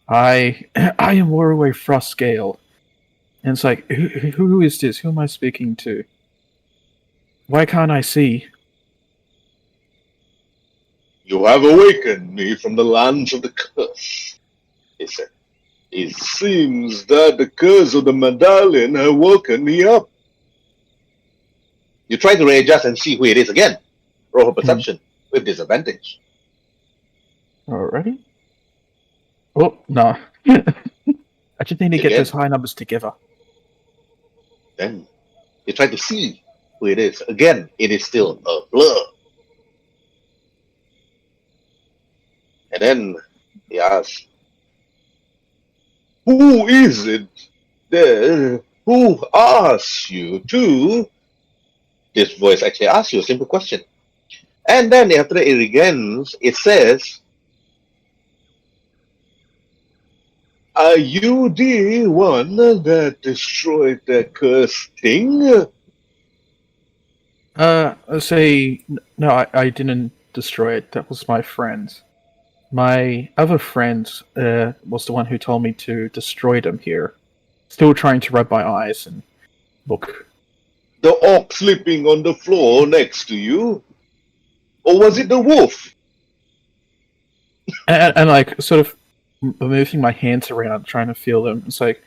I am Waruay Frostscale. And it's like, who is this? Who am I speaking to? Why can't I see? "You have awakened me from the lands of the curse," he said. "It seems that the curse of the medallion has woken me up." You try to readjust and see who it is again. Roll for perception with disadvantage. Alrighty. Oh, no. I just need to get Again. those high numbers together. Then you try to see who it is. Again, it is still a blur. And then he asks, "Who is it there who asks you to?" This voice actually asks you a simple question. And then after it regains, it says, "Are you the one that destroyed that cursed thing?" I say, no, I didn't destroy it. That was my friend. My other friend was the one who told me to destroy them here. Still trying to rub my eyes and look. "The orc sleeping on the floor next to you? Or was it the wolf?" And like, sort of moving my hands around, trying to feel them. It's like,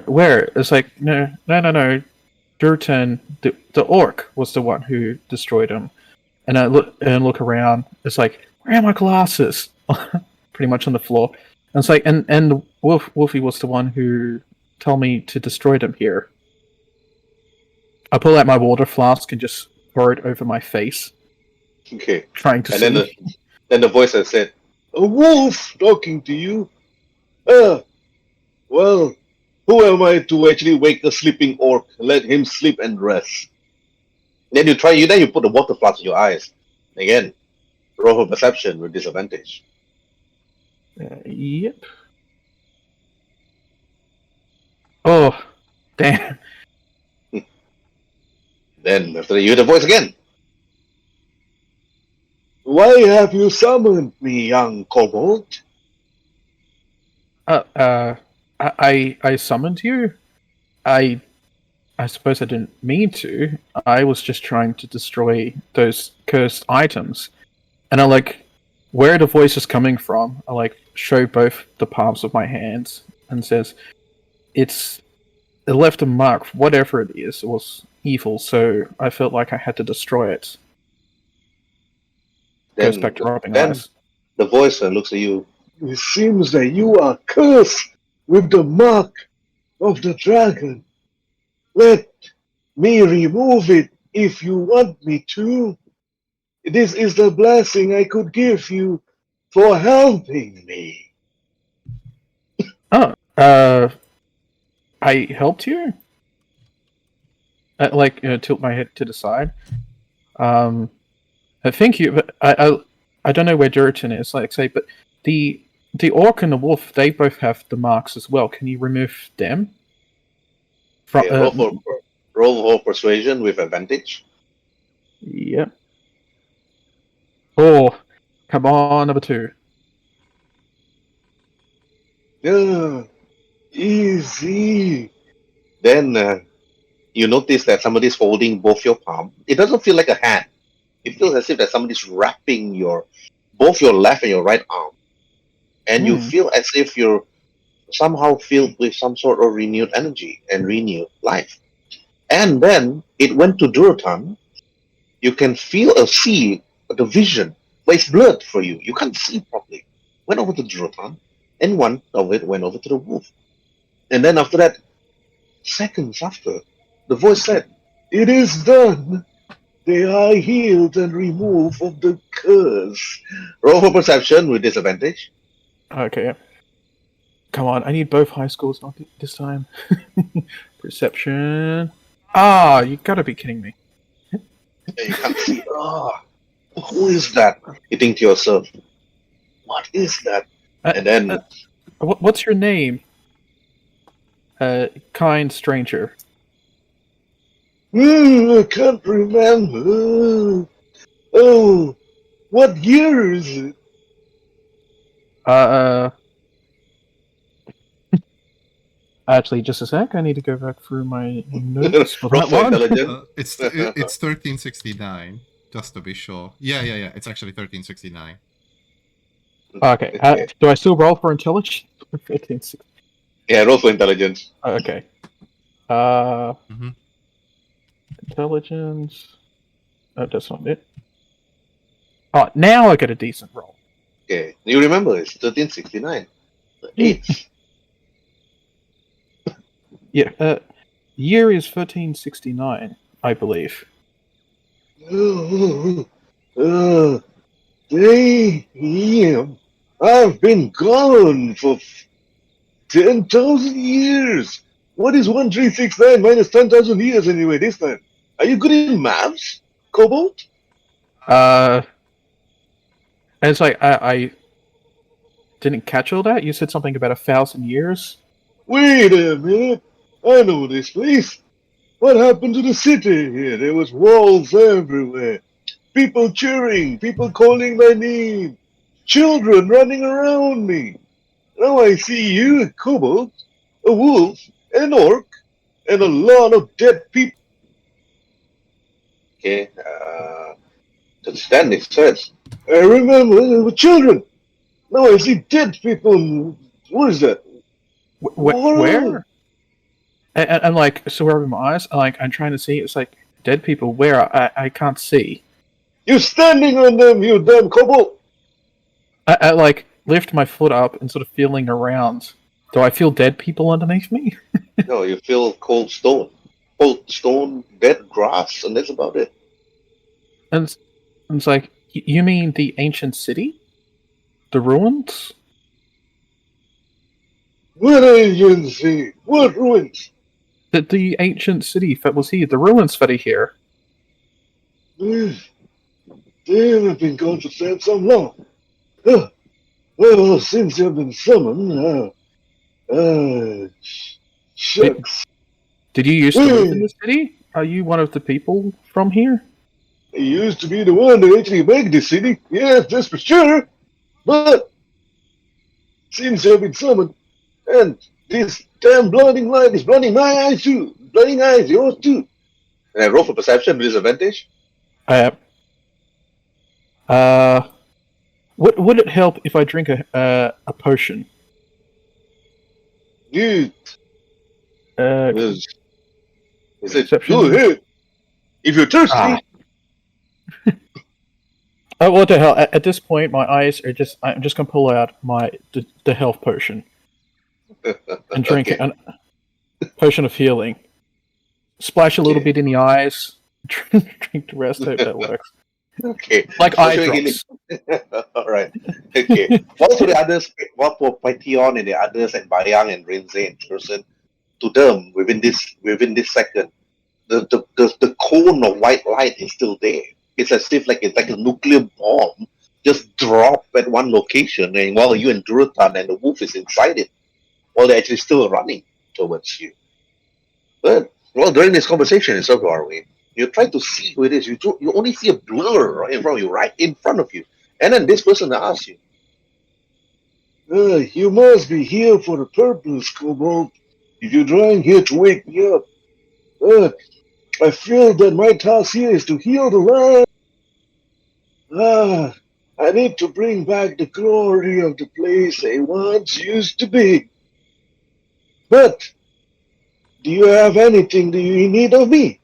where? It's like, no. Durotan, the orc, was the one who destroyed him. And I look around. It's like, where are my glasses? Pretty much on the floor. And it's like, and the Wolfie was the one who told me to destroy them here. I pull out my water flask and just pour it over my face, Okay. trying to And see. then the voice has said, "A wolf talking to you? Well, who am I to actually wake a sleeping orc? Let him sleep and rest." Then you put the water flask in your eyes. Again, roll for perception with disadvantage. Yep. Oh, Damn. Then after that, you hear the voice again. Why have you summoned me, young Kobold? I summoned you. I suppose I didn't mean to. I was just trying to destroy those cursed items. And I where the voice is coming from, I show both the palms of my hands and says, it left a mark, whatever it is, it was evil, so I felt like I had to destroy it. Goes back to rubbing eyes. The voice looks at you. It seems that you are cursed with the mark of the dragon. Let me remove it if you want me to. This is the blessing I could give you for helping me. Oh, I helped you? Tilt my head to the side. Thank you, but I don't know where Durotan is, but the orc and the wolf, they both have the marks as well. Can you remove them? Roll for persuasion with advantage. Yep. Oh, come on, number 2. Yeah, easy. Then you notice that somebody's holding both your palm. It doesn't feel like a hand. It feels as if that somebody's wrapping both your left and your right arm. And you feel as if you're somehow filled with some sort of renewed energy and renewed life. And then it went to Durotan. You can see the vision, but it's blurred for you. You can't see properly. Went over to Durotan, and one of it went over to the wolf. And then after that, seconds after, the voice said, "It is done. They are healed and removed of the curse." Roll for perception with disadvantage. Okay. Come on, I need both high scores not this time. Perception. You gotta be kidding me. You can't see. Who is that? You think to yourself, what is that? And then... what's your name? Kind stranger. I can't remember. Oh, what year is it? Actually, just a sec. I need to go back through my notes for that one. It's 1369, just to be sure. Yeah. It's actually 1369. Okay. Do I still roll for intelligence? 1360. Yeah, roll for intelligence. Okay. Intelligence. Oh, that's not it. Oh, now I get a decent roll. Okay, you remember it's 1369. The 8th. Yeah, year is 1369, I believe. Damn! I've been gone for 10,000 years. What is 1369 minus 10,000 years anyway this time? Are you good in maths, Kobold? And it's I didn't catch all that. You said something about 1,000 years. Wait a minute. I know this place. What happened to the city here? There was walls everywhere. People cheering, people calling my name. Children running around me. Now I see you, a kobold, a wolf, an orc, and a lot of dead people. Okay, then it says, I remember there were children. Now I see dead people. What is that? Where? And so wherever my eyes, I'm trying to see. It's dead people. Where? I can't see. You're standing on them, you damn kobold. I lift my foot up and sort of feeling around. Do I feel dead people underneath me? No, you feel cold stone. Cold stone, dead grass, and that's about it. And it's you mean the ancient city? The ruins? What agency? What ruins? The ancient city that was here. The ruins that are here. Damn, I've been gone for so long. Well, since you've been summoned, shucks. Did you used to live in the city? Are you one of the people from here? I used to be the one that actually made the city. Yes, that's for sure. But since I've been summoned, and this damn blinding light is blinding my eyes too. Blinding eyes, yours too. And I roll for perception with disadvantage. Would it help if I drink a potion? Dude, is it Perception? go ahead. If you're thirsty. Ah. Oh, what the hell? At this point, my eyes are I'm just gonna pull out the health potion and drink Okay. a potion of healing. Splash a little bit in the eyes. Drink the rest. Hope that works. Okay. Like eye drops. All right. Okay. What for the others? What for Pateion and the others, and Bayang and Rhin'zey and Tyrson? To them, within this second, the cone of white light is still there. It's as if it's like a nuclear bomb just dropped at one location, and while you and Durotan and the wolf is inside it, while they're actually still running towards you. But during this conversation itself, Waruay, you try to see who it is. You only see a blur right in front of you, and then this person asks you, "You must be here for a purpose, Kobold. If you're trying here to wake me up, I feel that my task here is to heal the land. I need to bring back the glory of the place I once used to be. But do you have anything that you need of me?"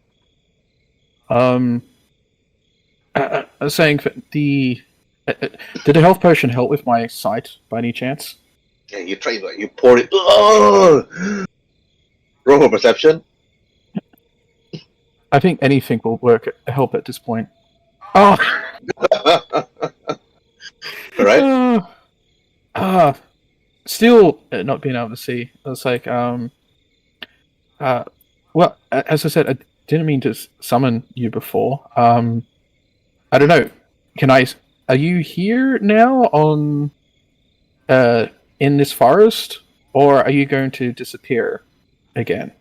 I was saying did the health potion help with my sight by any chance? Yeah, you try, you pour it. Oh! Roll for perception. I think anything will help at this point. Oh! Alright. Still not being able to see. It's like, well, as I said, I didn't mean to summon you before. I don't know. Are you here now in this forest? Or are you going to disappear again?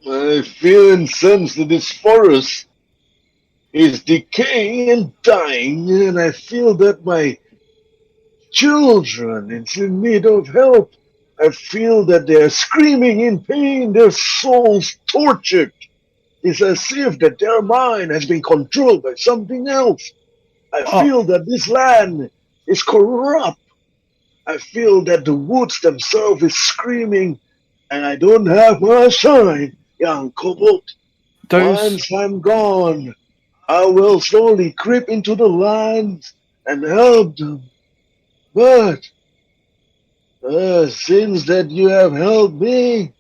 I feel and sense that this forest is decaying and dying, and I feel that my children is in need of help. I feel that they are screaming in pain, their souls tortured. It's as if that their mind has been controlled by something else. I feel that this land is corrupt. I feel that the woods themselves is screaming, and I don't have much time, young Kobold. Once I'm gone, I will slowly creep into the lands and help them. But since that you have helped me,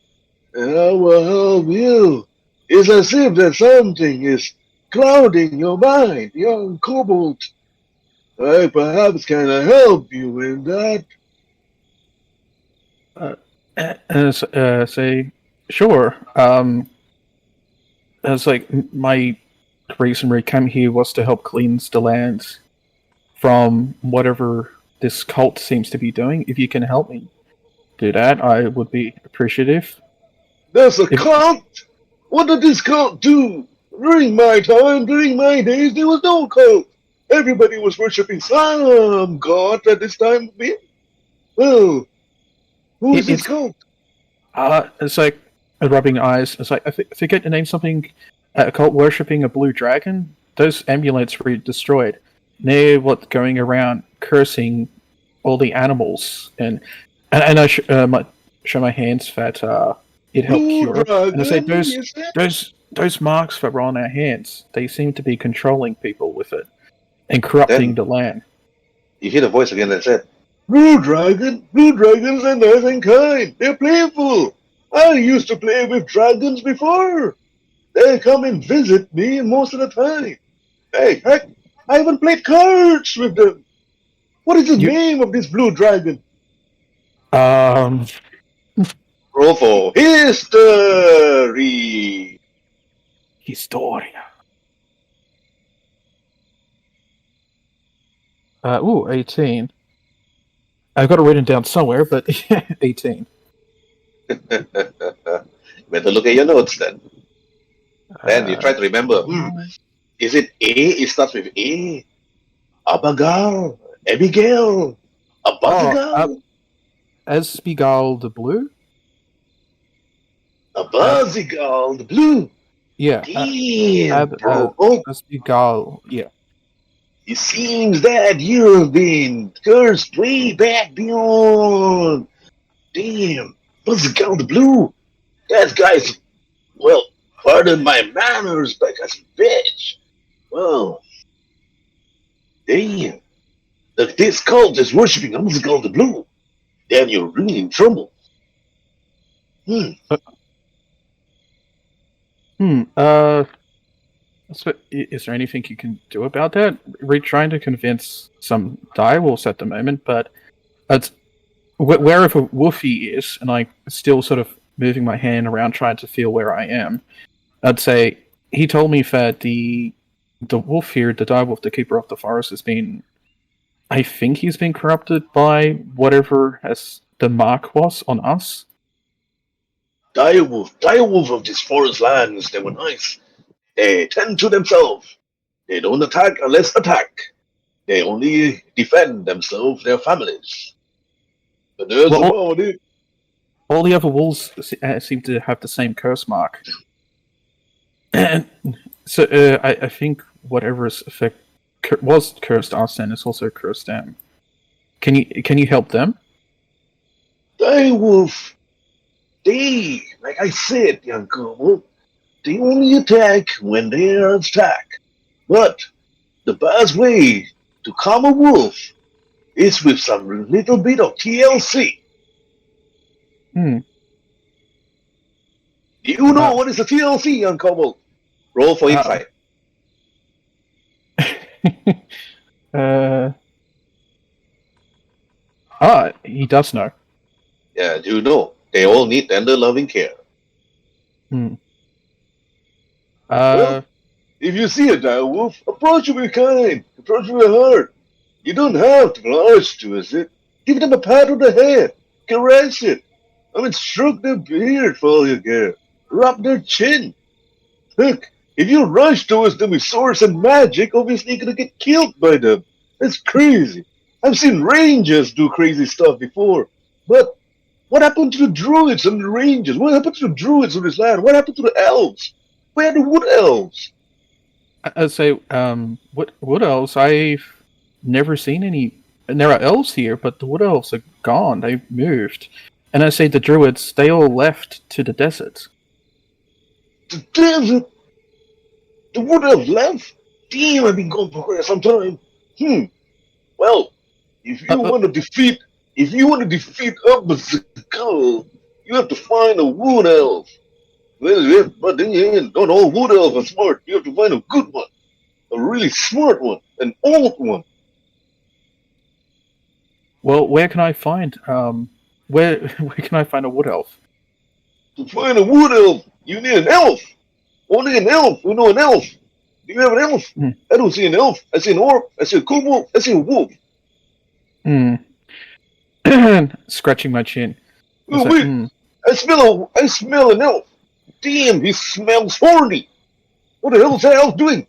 and I will help you, it's as if that something is clouding your mind, young Kobold. I perhaps can help you in that. Say, sure. It's like my reason we came here was to help cleanse the lands from whatever this cult seems to be doing. If you can help me do that, I would be appreciative. There's a cult? What did this cult do? During my time, during my days, there was no cult. Everybody was worshipping some god at this time. Well, who is this cult? It's like rubbing eyes. It's like I forget the name. Something a cult worshipping a blue dragon. Those amulets were destroyed. They're going around cursing all the animals, and I show my hands that it helped cure. And I say those marks that were on our hands, they seem to be controlling people with it and corrupting the land. You hear the voice again that said, Blue dragons are nice and kind. They're playful. I used to play with dragons before. They come and visit me most of the time. Hey, heck, I even played cards with them. What is the name of this blue dragon? Roll for history. Historia. 18. I've got it written down somewhere, but 18. better look at your notes then. Then you try to remember. Is it A? It starts with A. Abigail, Abigail, Abigail, Aab'Shagua the Blue? Aab'Shagua the Blue. Yeah. Damn, bro. Oh, Aab'Shagua, yeah. it seems that you've been cursed way back beyond. Damn, Aab'Shagua the Blue. That guy's, well, pardon my manners, but that's a bitch. Well, damn. If this cult is worshipping Aab'Shagua the Blue, then you're really in trouble. So is there anything you can do about that? We're trying to convince some direwolves at the moment, but it's wherever Wolfie is, and I'm still sort of moving my hand around trying to feel where I am. I'd say he told me that the wolf here, the direwolf, the keeper of the forest, has been. I think he's been corrupted by whatever as the mark was on us. Direwolf of these forest lands, they were nice. They tend to themselves. They don't attack unless attack. They only defend themselves, their families. But there's about it. All the other wolves seem to have the same curse mark. And so I think whatever's effect was cursed us and is also cursed them. Can you help them? Direwolf, they, like I said, young Kobold, they only attack when they are attacked. But the best way to calm a wolf is with some little bit of TLC. Do you know what is a TLC, young Kobold? Roll for insight. He does know. Yeah, you know. They all need tender loving care. Well, if you see a direwolf, approach it with kind, approach it with heart. You don't have to blush towards it. Give them a pat on the head, caress it. I mean, stroke their beard for all you care. Rub their chin. Look, if you rush towards them with swords and magic, obviously you're gonna get killed by them. That's crazy. I've seen rangers do crazy stuff before. But what happened to the druids and the rangers? What happened to the druids on this land? What happened to the elves? Where are the wood elves? I'd say, wood elves, I've never seen any. And there are elves here, but the wood elves are gone. They've moved. And I say the druids, they all left to the desert. The desert? The wood elves left? Damn, I've been gone for quite some time. Well, if you want to defeat Aab'Shagua, you have to find a wood elf. Well, but then again, not all wood elves are smart. You have to find a good one. A really smart one. An old one. Well, where can I find where can I find a wood elf? To find a wood elf, you need an elf. Only an elf. You know an elf. Do you have an elf? I don't see an elf. I see an orc. I see a kobold. I see a wolf. Scratching my chin. Oh, wait. I smell an elf. Damn, he smells horny. What the hell is that elf doing?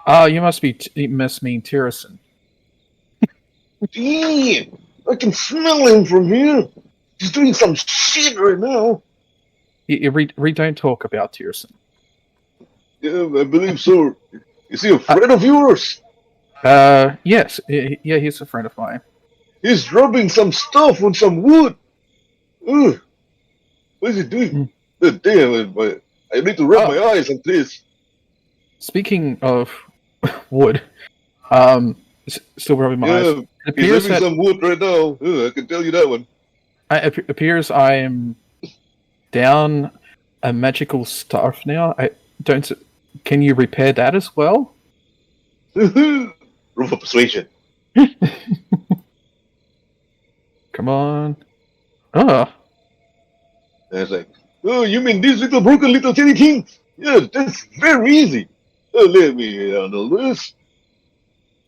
You must mean Tyrson. Damn, I can smell him from here. He's doing some shit right now. Don't talk about Tyrson. Yeah, I believe so. Is he a friend of yours? Yes. Yeah, he's a friend of mine. He's rubbing some stuff on some wood. Ugh. What is he doing? Damn, I need to rub my eyes on this. Speaking of wood, still rubbing my eyes. It he's having some wood right now. I can tell you that one. It appears I am down a magical staff now. Can you repair that as well? Roll for persuasion. Come on. And it's like, oh, you mean these little broken little tiny things? Yeah, that's very easy. Let me handle this.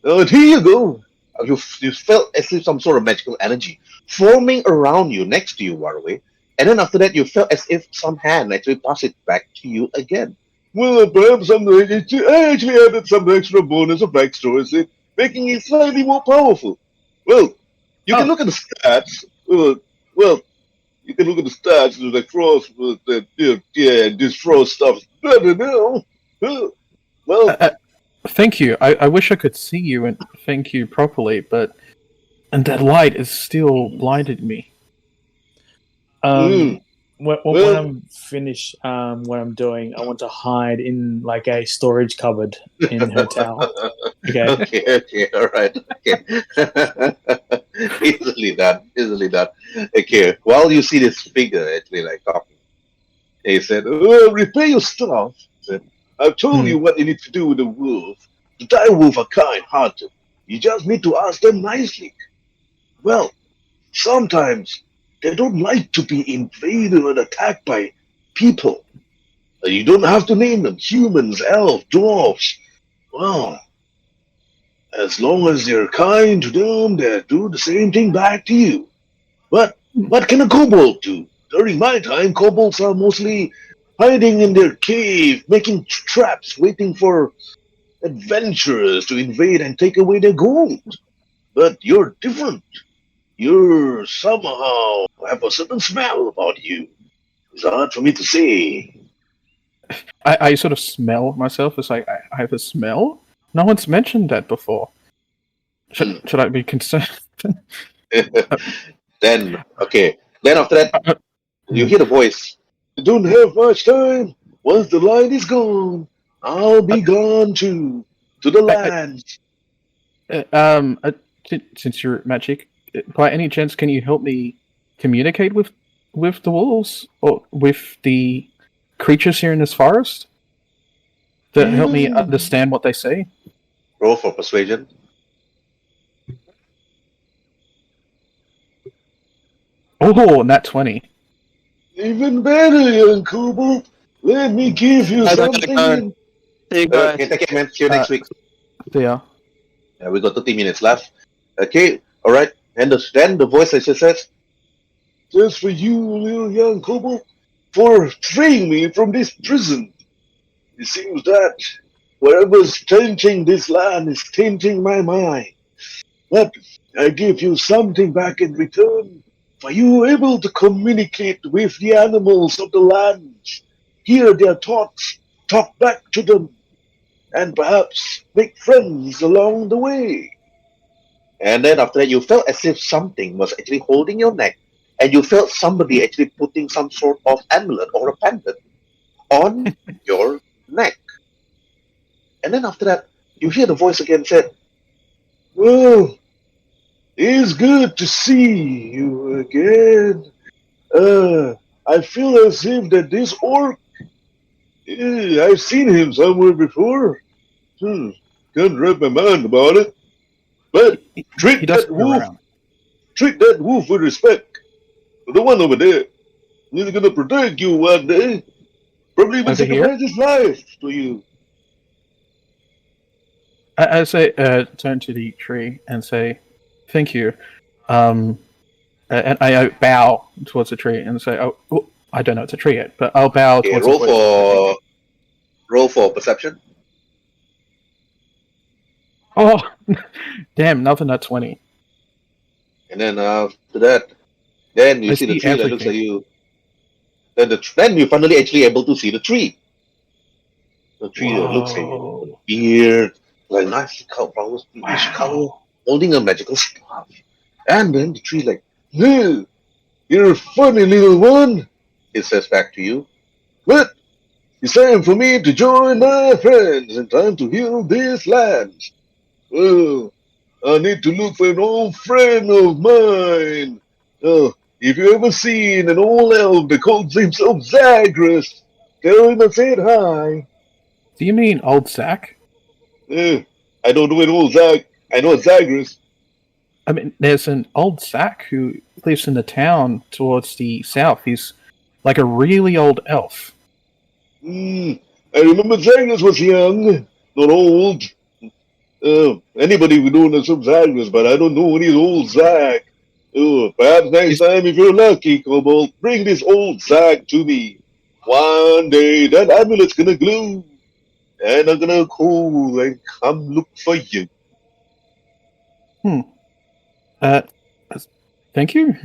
Here you go. You felt as if some sort of magical energy forming around you, next to you, Waruay. And then after that, you felt as if some hand actually passed it back to you again. Well, perhaps I actually added some extra bonus of backstory, making it slightly more powerful. Well, you can look at the stats. Well, you can look at the stats. There's like Frost, this Frost stuff is better now. Well, thank you. I wish I could see you and thank you properly, but that light is still blinded me. When I'm finished, what I'm doing, I want to hide in like a storage cupboard in her tower. Okay. Okay, all right. Okay. Easily done. Okay, while you see this figure actually like talking, he said, repair your stuff. He said, I've told you what you need to do with the wolf. The dire wolf are kind-hearted. You just need to ask them nicely. Well, sometimes they don't like to be invaded and attacked by people. You don't have to name them. Humans, elves, dwarves. Well, as long as you're kind to them, they'll do the same thing back to you. But what can a kobold do? During my time, kobolds are mostly hiding in their cave, making traps, waiting for adventurers to invade and take away their gold. But you're different. You somehow have a certain smell about you. It's hard for me to say. I sort of smell myself. It's like I have a smell. No one's mentioned that before. Should I be concerned? Then after that, you hear the voice. You don't have much time. Once the light is gone, I'll be gone too. To the lands. Since you're magic, by any chance, can you help me communicate with the wolves or with the creatures here in this forest? To help me understand what they say? Roll for persuasion. Oh, nat 20. Even better, young Kobold. Let me give you something. See you guys. Okay, take care, man. See you next week. Yeah. Yeah, we got 30 minutes left. Okay, alright. And then the voice actually says, just for you, little young Kobold, for freeing me from this prison. It seems that whatever's tainting this land is tainting my mind. But I give you something back in return. For you able to communicate with the animals of the land, hear their thoughts, talk back to them, and perhaps make friends along the way. And then after that, you felt as if something was actually holding your neck, and you felt somebody actually putting some sort of amulet or a pendant on your neck. And then after that, you hear the voice again said, well, it's good to see you again. I feel as if that this orc, I've seen him somewhere before. Can't wrap my mind about it. But treat that wolf with respect. The one over there, he's gonna protect you one day. Probably even sacrifice his life to you. I say, turn to the tree and say, thank you. And I bow towards the tree and say, oh, I don't know it's a tree yet, but I'll bow towards the tree. Roll for perception. Oh, damn, nothing at 20. And then after that, then you see the tree that looks at you. Then you're finally actually able to see the tree. The tree that looks at you. Beard, like nice flowers, pinkish color, holding a magical staff. And then the tree like, hey, you're a funny little one, it says back to you. But it's time for me to join my friends and time to heal this land. Well, I need to look for an old friend of mine. If you ever seen an old elf that calls himself Zagreus, tell him I said hi. Do you mean old Zach? I don't know an old Zach. I know a Zagreus. I mean, there's an old Zach who lives in the town towards the south. He's like a really old elf. I remember Zagreus was young, not old. Anybody would know some Zagreus, but I don't know any old Zach. Oh, perhaps next time, if you're lucky, Kobold, bring this old sack to me. One day, that amulet's gonna glue, and I'm gonna call and come look for you. Thank you.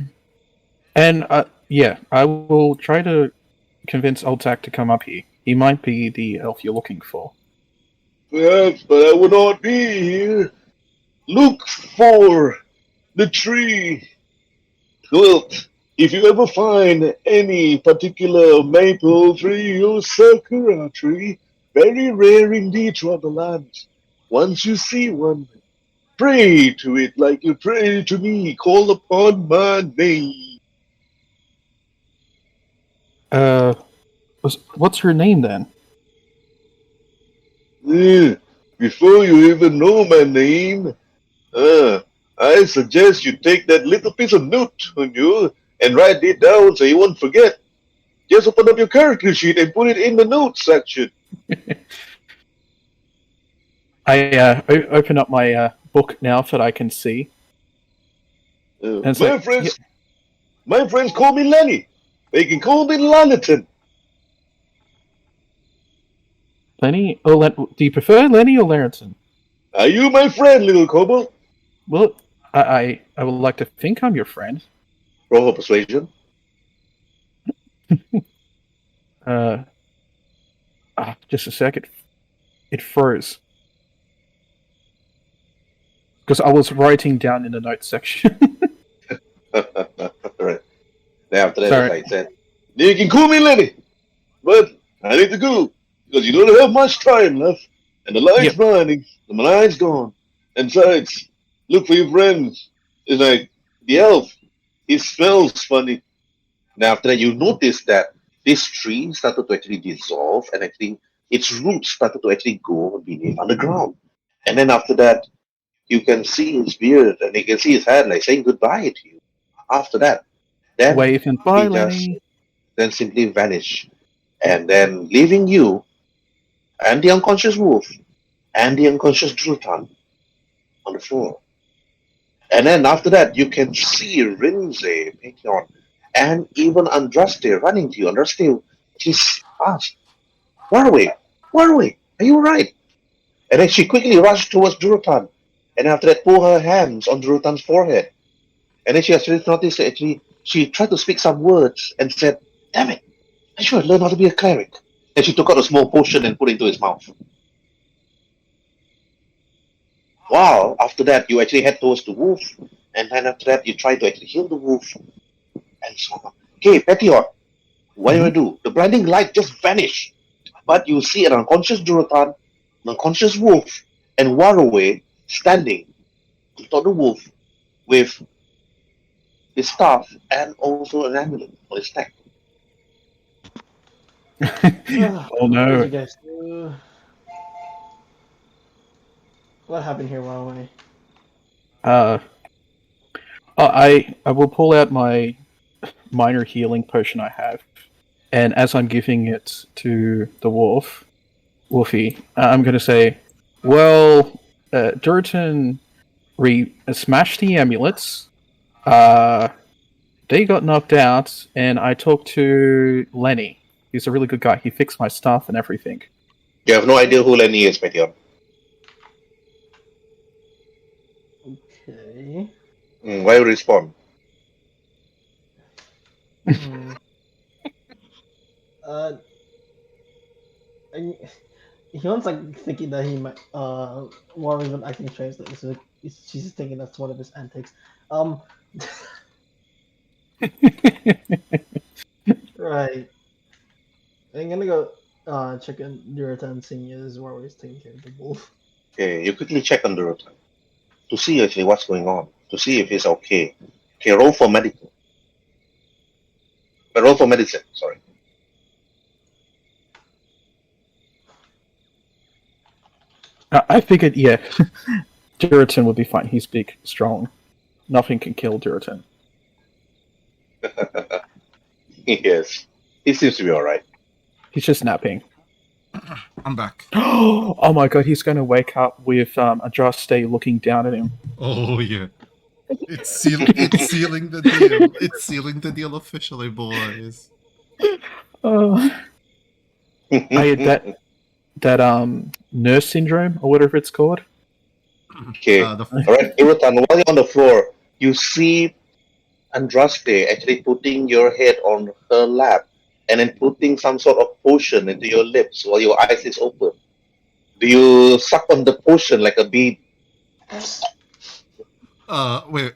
And yeah, I will try to convince Old Zack to come up here. He might be the elf you're looking for. Perhaps, but I will not be here. Look for the tree. Quilt. If you ever find any particular maple tree or sakura tree, very rare indeed throughout the land. Once you see one, pray to it like you pray to me. Call upon my name. What's her name then? Before you even know my name, I suggest you take that little piece of note on you and write it down so you won't forget. Just open up your character sheet and put it in the notes section. I open up my book now so that I can see. My friends call me Lenny. They can call me Laniton. Lenny? Or do you prefer Lenny or Larenton? Are you my friend, little Kobold? Well, I would like to think I'm your friend. Roll for persuasion. Just a second. It froze. Because I was writing down in the notes section. Right. Then after that, I said, you can call me Lenny, but I need to go because you don't have much time left, and the light's burning, the light's gone. And besides, look for your friends. It's like the elf. He smells funny. Now after that, you notice that this tree started to actually dissolve, and actually its roots started to actually go beneath underground. And then after that, you can see his beard, and you can see his hand like saying goodbye to you. After that, then waving bye, he Lenny. just then simply vanish, and then leaving you and the unconscious wolf and the unconscious Durotan on the floor. And then after that, you can see Rhinzey, Pateion, and even Andraste running to you. Andraste just asked, Waruay, are you alright? And then she quickly rushed towards Durotan, and after that, pulled her hands on Durotan's forehead. And then she actually noticed that actually she tried to speak some words and said, damn it, I should have learned how to be a cleric. And she took out a small potion and put it into his mouth. Wow, after that, you actually head towards the wolf, and then after that, you try to actually heal the wolf, and so on. Okay, Pateion, what do you do? The blinding light just vanished, but you see an unconscious Durotan, an unconscious wolf, and Waruay standing on top of the wolf with his staff and also an amulet on his neck. Oh no. What did you guys do? What happened here, Waruay? I will pull out my minor healing potion I have, and as I'm giving it to the Wolfie, I'm going to say, well, Durotan smashed the amulets, they got knocked out, and I talked to Lenny. He's a really good guy. He fixed my stuff and everything. You have no idea who Lenny is, Pateion. Okay. Why you respond? He wants like thinking that he might Warren's been acting strange. That this is she's just thinking that's one of his antics. Right. I'm gonna go check on Durotan, seeing as Warren's taking care of the wolf. Okay, you quickly check on Durotan to see actually what's going on, to see if he's okay. Okay, roll for medical. Roll for medicine, sorry. I figured, yeah, Durotan would be fine. He's big, strong. Nothing can kill Durotan. Yes, he seems to be alright. He's just napping. I'm back. Oh my god, he's going to wake up with Adraste looking down at him. Oh, yeah. It's sealing the deal. It's sealing the deal officially, boys. I had that nurse syndrome or whatever it's called. Okay. The Alright, Durotan, while you're on the floor, you see Andraste actually putting your head on her lap and then putting some sort of potion into your lips while your eyes is open. Do you suck on the potion like a bee? wait.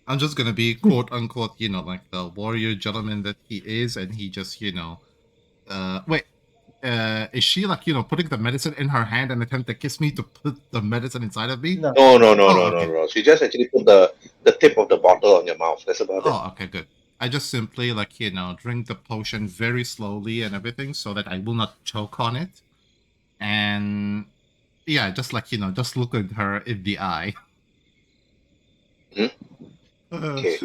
I'm just gonna be quote unquote, like the warrior gentleman that he is, and he just, wait. Is she like, putting the medicine in her hand and attempt to kiss me to put the medicine inside of me? No. No, okay. no. She just actually put the tip of the bottle on your mouth. That's about it. Oh, okay, good. I just simply drink the potion very slowly and everything so that I will not choke on it. And yeah, just just look at her in the eye. Okay.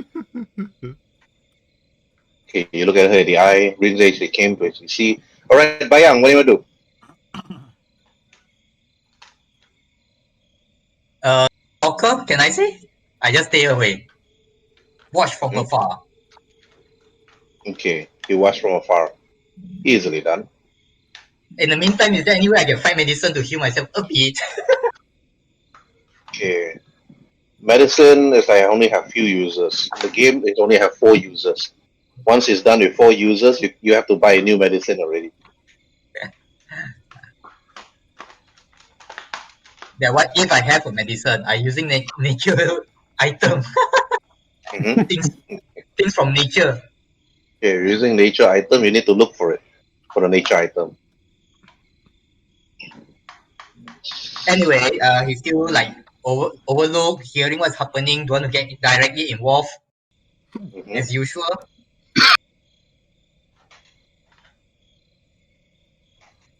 Okay, you look at her in the eye. Rhin'zey actually came to it. You see, alright, Bayang, what do you want to do? Walker, can I say? I just stay away. Watch from afar. Okay, you watch from afar. Easily done. In the meantime, is there any way I can find medicine to heal myself a bit? Okay. Medicine is I only have few users. The game is only have 4 users. Once it's done with 4 users, you have to buy a new medicine already. Then what if I have a medicine? I'm using nature item. Mhm. Things from nature. Okay, you're using nature item, you need to look for it. For the nature item. Anyway, he's still like overlook, hearing what's happening, don't want to get directly involved Mhm. as usual.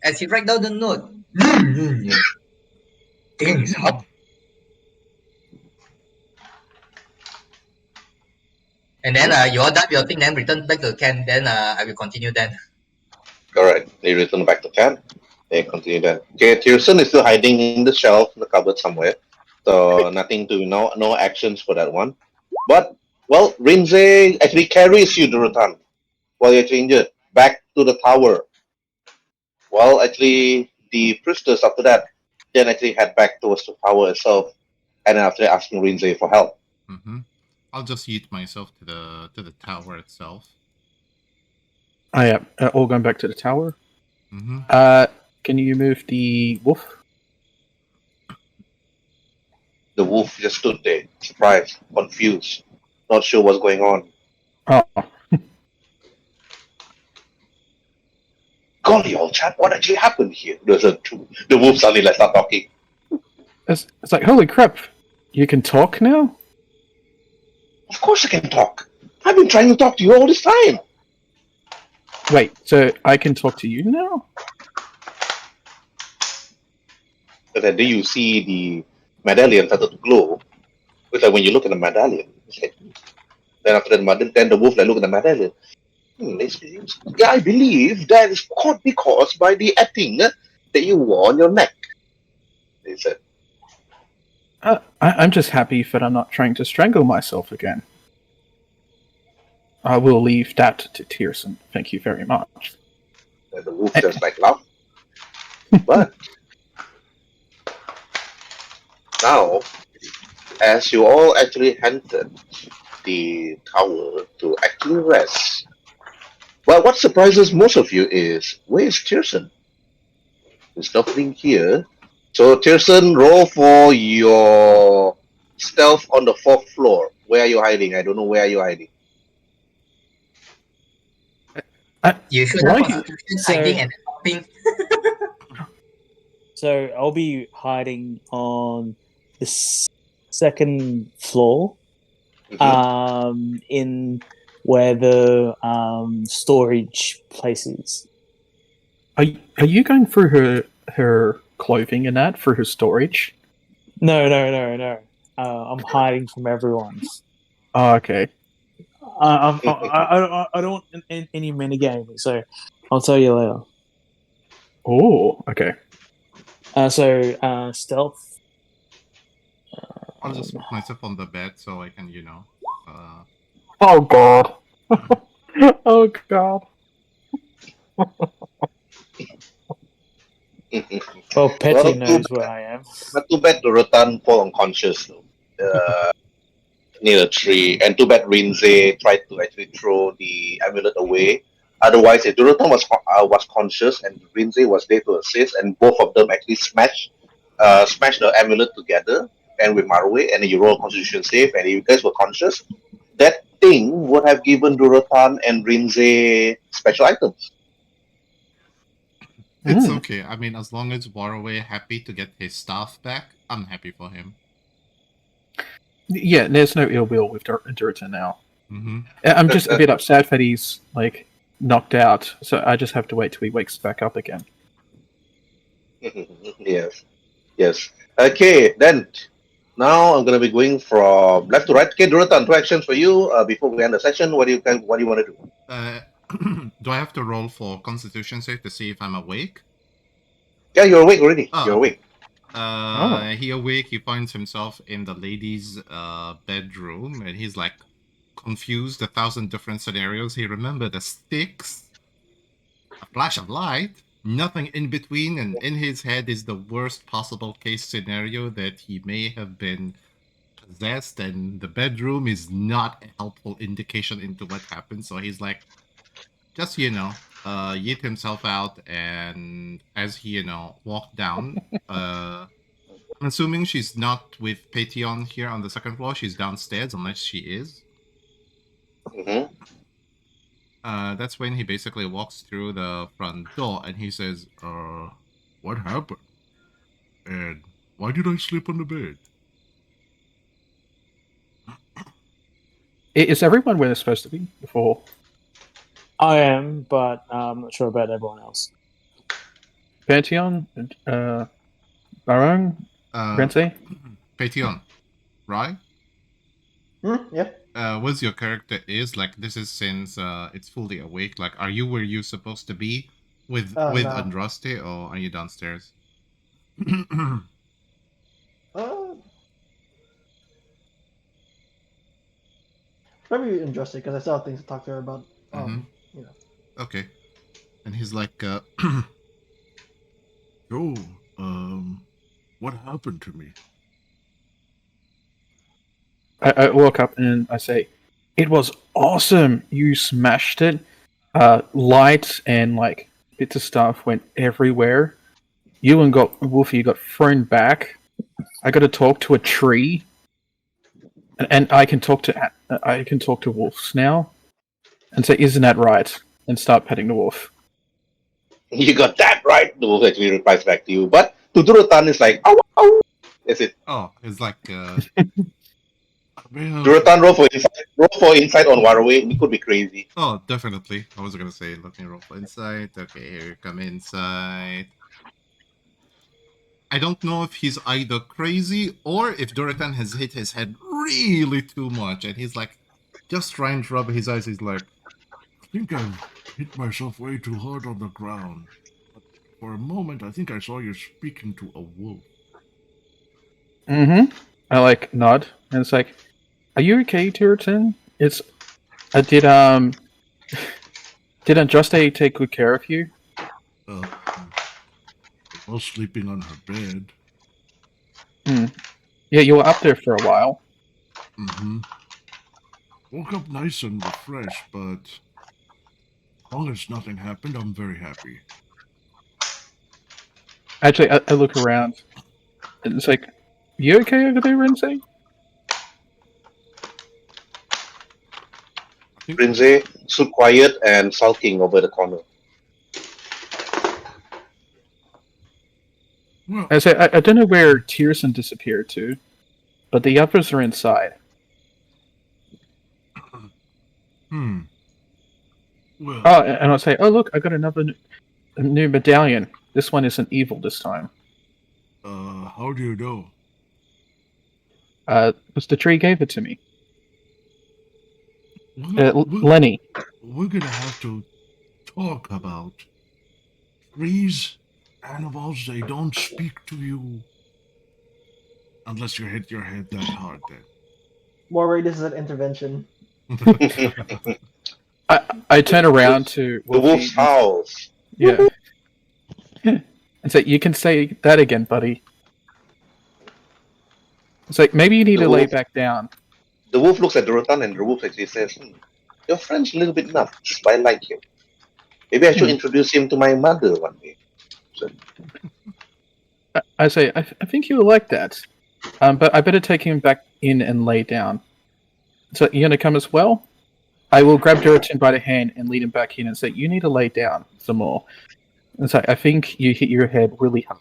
As he write down the note, things happen. And then you all done your thing, then return back to the camp. Then I will continue then. Alright, they return back to camp. They continue that. Okay, Tyrson is still hiding in the shelf, in the cupboard somewhere. So nothing to no actions for that one. But well, Rhin'zey actually carries you, Durotan, while you're injured, back to the tower. Well, actually, the priestess after that then actually head back towards the tower itself, and then after asking Rhin'zey for help. Mm-hmm. I'll just yeet myself to the tower itself. I am all going back to the tower. Mm-hmm. Can you move the wolf? The wolf just stood there, surprised, confused, not sure what's going on. Oh, Golly, old chap, what actually happened here? The wolf suddenly like start talking. it's like, holy crap! You can talk now? Of course I can talk. I've been trying to talk to you all this time. Wait, so I can talk to you now? But then you see the medallion started to glow. It's like when you look at the medallion. Then after that, then the wolf like look at the medallion. Yeah, I believe that is caused by the etting that you wore on your neck. They said. I'm just happy that I'm not trying to strangle myself again. I will leave that to Tyrson. Thank you very much. And the wolf just like laughed. But now, as you all actually entered the tower to actually rest, well, what surprises most of you is, where is Tyrson? There's nothing here. So Tyrson, roll for your stealth on the 4th floor. Where are you hiding? I don't know where you're hiding. You should Why have do- constitution So- hiding and helping. So I'll be hiding on the 2nd floor, Mhm. in where the storage place is. Are you going through her clothing and that for her storage? No. I'm hiding from everyone's. Oh, okay. I don't want any minigaming, so I'll tell you later. Oh, okay. So stealth. I'll just put myself on the bed so I can, Oh god. Oh god. Well, Petty Well, knows where I am. But too bad Durotan fall unconscious though, near a tree, and too bad Rhin'zey tried to actually throw the amulet away. Otherwise, if Durotan was conscious and Rhin'zey was there to assist, and both of them actually smashed the amulet together, and with Waruay, and you roll a Constitution save, and you guys were conscious, that thing would have given Durotan and Rhin'zey special items. It's Mm. okay. I mean, as long as Waruay happy to get his staff back, I'm happy for him. Yeah, there's no ill will with Durotan now. Mm-hmm. I'm just a bit upset that he's like knocked out, so I just have to wait till he wakes back up again. Yes. Okay, then now I'm gonna be going from left to right. Okay, Durotan, 2 actions for you. Before we end the session, what do you want to do? Do I have to roll for Constitution save to see if I'm awake? Yeah, you're awake already. Oh, You're awake. He awake. He finds himself in the lady's bedroom, and he's like confused. 1,000 different scenarios. He remembered the sticks, a flash of light, nothing in between, and in his head is the worst possible case scenario that he may have been possessed, and the bedroom is not a helpful indication into what happened. So he's like, just yeet himself out, and as he walked down, I'm assuming she's not with Patei'heon here on the 2nd floor. She's downstairs, unless she is. Mm-hmm. That's when he basically walks through the front door, and he says, What happened? And why did I sleep on the bed? Is everyone where they're supposed to be before? I am, but I'm not sure about everyone else. Patei'heon, Bayang, Rhin'zey? Patei'heon, right? Yeah. What's your character is like? This is since it's fully awake. Like, are you where you're supposed to be with No. Andraste, or are you downstairs? Probably interesting because I still have things to talk to her about. Okay. And he's like, So, what happened to me? I woke up and I say, "It was awesome! You smashed it. Lights and like bits of stuff went everywhere. You and Wolfie got thrown back. I got to talk to a tree, and I can talk to wolves now, and say, "Isn't that right?" And start petting the wolf. You got that right. The wolf actually replies back to you, but to Durotan is like, ow, ow. That's it. oh, it's like, Durotan roll for insight on Waruay. It could be crazy. oh, definitely. I was gonna say, let me roll for insight. Okay, here you come inside. I don't know if he's either crazy or if Durotan has hit his head really too much, and he's like, just trying to rub his eyes. He's like, I think I've hit myself way too hard on the ground. But for a moment, I think I saw you speaking to a wolf. Mm-hmm. I like nod, and it's like, "Are you okay, Durotan? Did Andraste take good care of you?" I was sleeping on her bed. Yeah, you were up there for a while. Mm-hmm. Woke up nice and refreshed, but as long as nothing happened, I'm very happy. Actually, I look around, and it's like, "You okay over there, Rhin'zey?" Rhin'zey stood quiet and sulking over the corner. Well, I say, I don't know where Tyrson disappeared to, but the others are inside. well, Oh, and I'll say, "Oh, look, I got another new medallion. This one isn't evil this time." how do you know? Because the tree gave it to me. We're Lenny. gonna have to talk about trees, animals. They don't speak to you. Unless you hit your head that hard, Waruay, this is an intervention. then. I turn around to The wolf's Wolfie. house. Yeah. And say, you can say that again, buddy. It's like, maybe you need The to lay wolf- back down. The wolf looks at Durotan and the wolf actually says, your friend's a little bit nuts, but I like him. Maybe I should introduce him to my mother one day. So, I say, I think you will like that. But I better take him back in and lay down. So, you gonna come as well? I will grab Durotan by the hand and lead him back in and say, you need to lay down some more. And so, I think you hit your head really hard.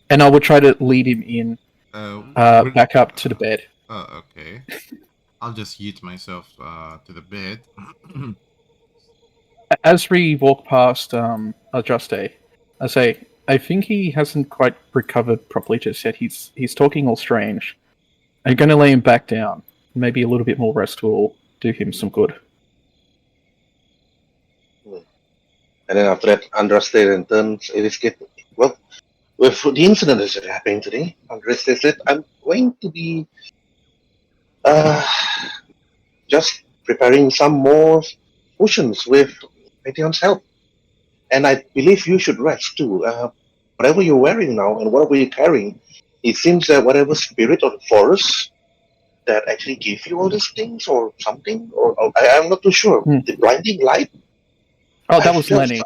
And I will try to lead him in back up to the bed. Okay. I'll just yeet myself to the bed. As we walk past Ajuste, I say, I think he hasn't quite recovered properly just yet. He's talking all strange. I'm going to lay him back down. Maybe a little bit more rest will do him some good. and then after that, Andraste then turns, well, with the incident that's happening today, Andraste said, I'm going to be just preparing some more potions with Patei'heon's help. And I believe you should rest too. Whatever you're wearing now and whatever you're carrying, it seems that whatever spirit of the forest that actually gave you all these things or something, or I'm not too sure. The blinding light? Oh, that was Lenny.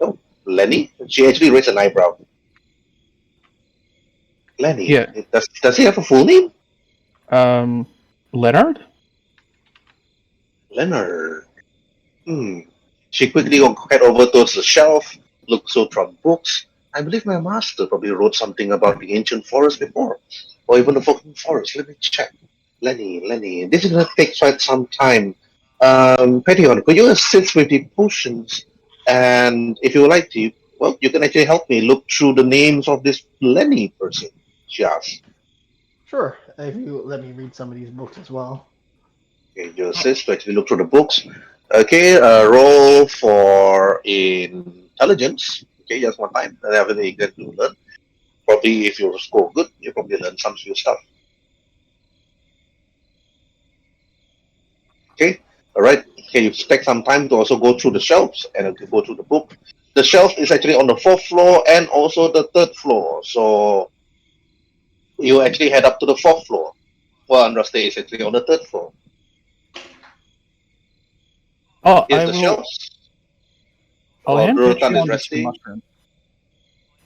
Oh, Lenny? She actually raised an eyebrow. Lenny? Yeah. Does he have a full name? Leonard? Leonard. She quickly head over towards the shelf, looked through from books. I believe my master probably wrote something about the ancient forest before, or even the Forgotten Forest. Let me check. Lenny. This is going to take quite some time. Patei'heon, could you assist with the potions? And if you would like to, well, you can actually help me look through the names of this Lenny person, she asked. Sure, if you let me read some of these books as well. Okay, you assist to actually look through the books. Okay, roll for intelligence. Okay, just one time. And everything you get to learn. Probably if you score good, you probably learn some new stuff. Okay, alright. Okay, you take some time to also go through the shelves and go through the book. The shelf is actually on the 4th floor and also the 3rd floor. So you actually head up to the 4th floor. Well, Andraste is actually on the 3rd floor. Oh, Here's I the will. shelves. I'll While hand Durotan is Patei'heon the 2 resting. mushrooms.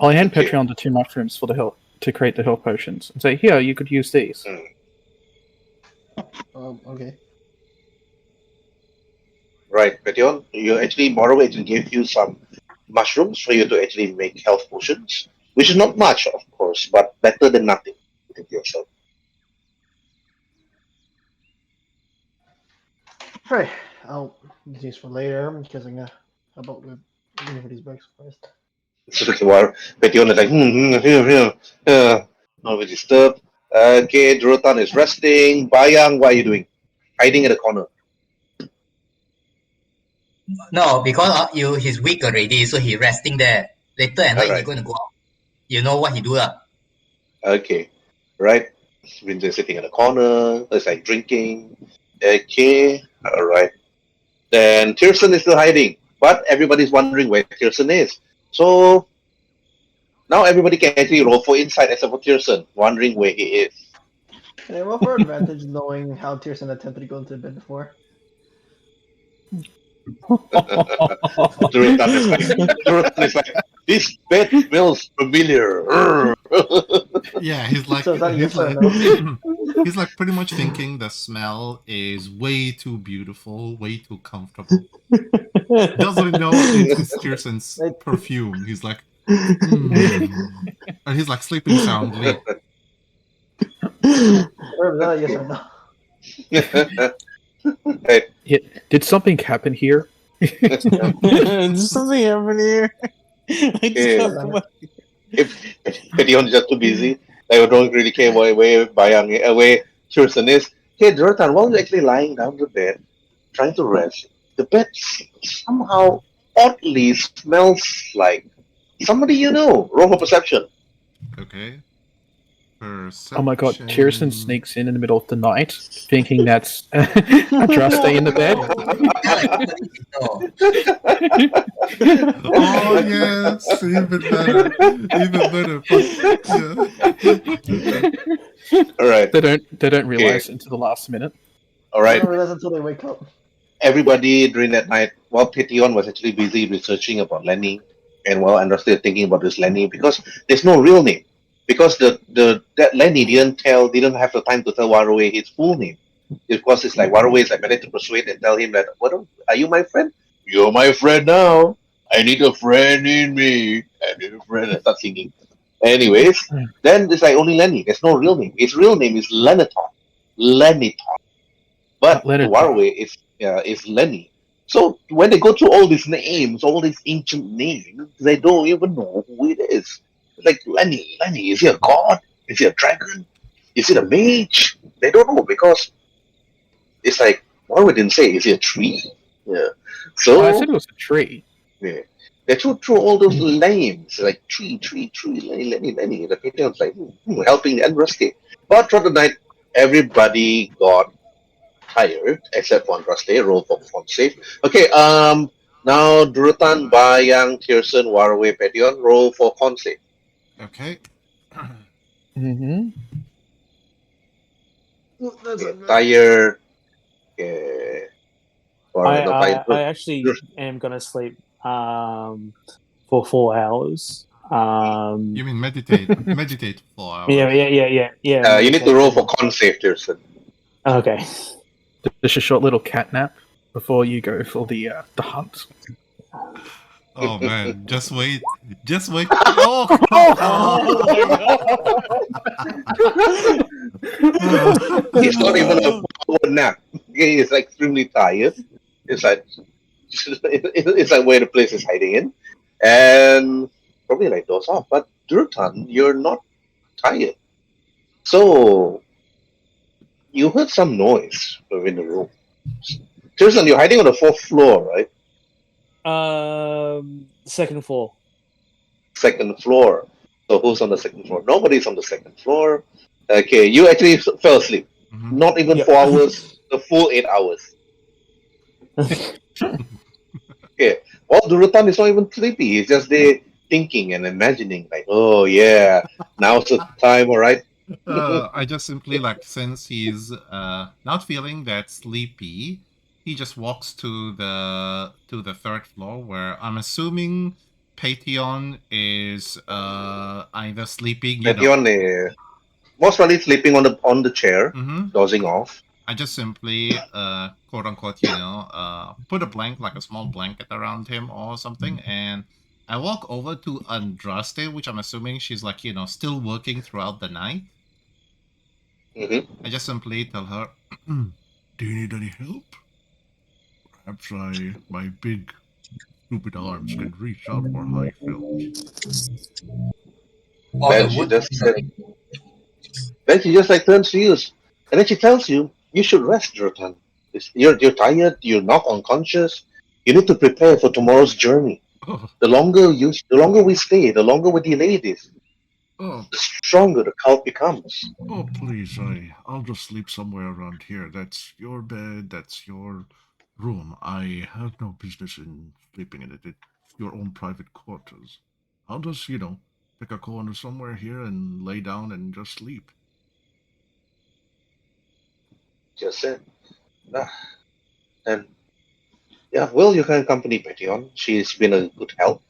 I'll hand Okay. Patei'heon the 2 mushrooms for the health to create the health potions and say, here, you could use these. Okay. Right, Patei'heon, Waruay actually gave you some mushrooms for you to actually make health potions, which is not much, of course, but better than nothing. Think to yourself. Right, I'll get these for later because I'm gonna about with reading these books first. So Patei'heon is like, here, not be disturbed. Okay, Durotan is resting. Bayang, what are you doing? Hiding in the corner. No, because he's weak already, so he resting there. Later at night Alright. he's going to go out. You know what he do lah. Okay, right. Rhin'zey is sitting in the corner. It's like drinking. Okay, alright. Then Tyrson is still hiding, but everybody's wondering where Tyrson is. So now everybody can actually roll for insight except for Tyrson, wondering where he is. Can I roll for advantage knowing how Tyrson attempted to go into bed before? Durotan is like, this bed smells familiar. Yeah, he's like, So is that a yes or a he's like pretty much thinking the smell is way too beautiful, way too comfortable. Doesn't know it's Tierson's perfume. He's like, and he's like sleeping soundly. Or is that a yes or no? Hey, Yeah, did something happen here? Did something happen here? I just Yeah. got my- if Patei'heon is just too busy, I don't really care where Bayang, where Tyrson is. Hey, Durotan, while you're actually lying down the bed, trying to rest, the bed somehow oddly smells like somebody you know. Roll for perception. Okay. Perception. Oh my god, Tyrson sneaks in the middle of the night, thinking that's Adraste in the bed. Oh yes, even better. Yeah. All right. They don't realize until the last minute. All right. I don't realize until they wake up. Everybody during that night, while Pateion was actually busy researching about Lenny, and while Andraste thinking about this Lenny, because there's no real name, because that Lenny didn't have the time to tell Waruay his full name, because it's like Waruay is like ready to persuade and tell him that are you my friend? You're my friend now. I need a friend in me. I need a friend. And start singing. Anyways, then it's like only Lenny. There's no real name. His real name is Leneton. But Waruay is Lenny. So when they go through all these names, all these ancient names, they don't even know who it is. It's like Lenny, is he a god? Is he a dragon? Is it a mage? They don't know because it's like Waruay didn't say, is he a tree? Yeah. So I said it was a tree. Yeah. They threw all those names like tree, Lenny. The Patreon's like helping the Andraste. But throughout the night, everybody got tired except for Andraste. Roll for con save. Okay. Now Durotan, Bayang, Tyrson, Waruay, Pateion. Roll for con save. Okay. Mm-hmm. Tired. Okay. I actually am gonna sleep for 4 hours. You mean meditate? Meditate 4 hours. Yeah. You need to roll for con save, Tyrson. Okay. Just a short little cat nap before you go for the hunt. Oh man, just wait. Oh, It's not even a power nap. He's like extremely tired. It's like where the place is hiding in, and probably like doze off. But Durotan, you're not tired, so you heard some noise within the room. Tyrson, you're hiding on the 4th floor, right? Second floor. Second floor. So who's on the 2nd floor? Nobody's on the 2nd floor. Okay, you actually fell asleep. Mm-hmm. Not even 4 hours. The full 8 hours. Okay. Well, Durotan is not even sleepy. He's just there thinking and imagining, like, oh yeah, now's the time, all right? I just simply since he's not feeling that sleepy, he just walks to the 3rd floor where I'm assuming Pateion is either sleeping. Pateion is most probably sleeping on the chair, dozing off. I just simply quote unquote put a small blanket around him or something, and I walk over to Andraste, which I'm assuming she's still working throughout the night. I just simply tell her, do you need any help? Perhaps my big, stupid arms can reach out where I fell. Then she just turns to you, and then she tells you, you should rest, Durotan. You're tired, you're not unconscious. You need to prepare for tomorrow's journey. Oh. The longer we stay, the longer we delay this, the stronger the cult becomes. Oh, please, I'll just sleep somewhere around here. That's your bed, that's your room. I have no business in sleeping in it. It's your own private quarters. I'll just, pick a corner somewhere here and lay down and just sleep. Just it. And yeah, well, you can accompany Pateion. She's been a good help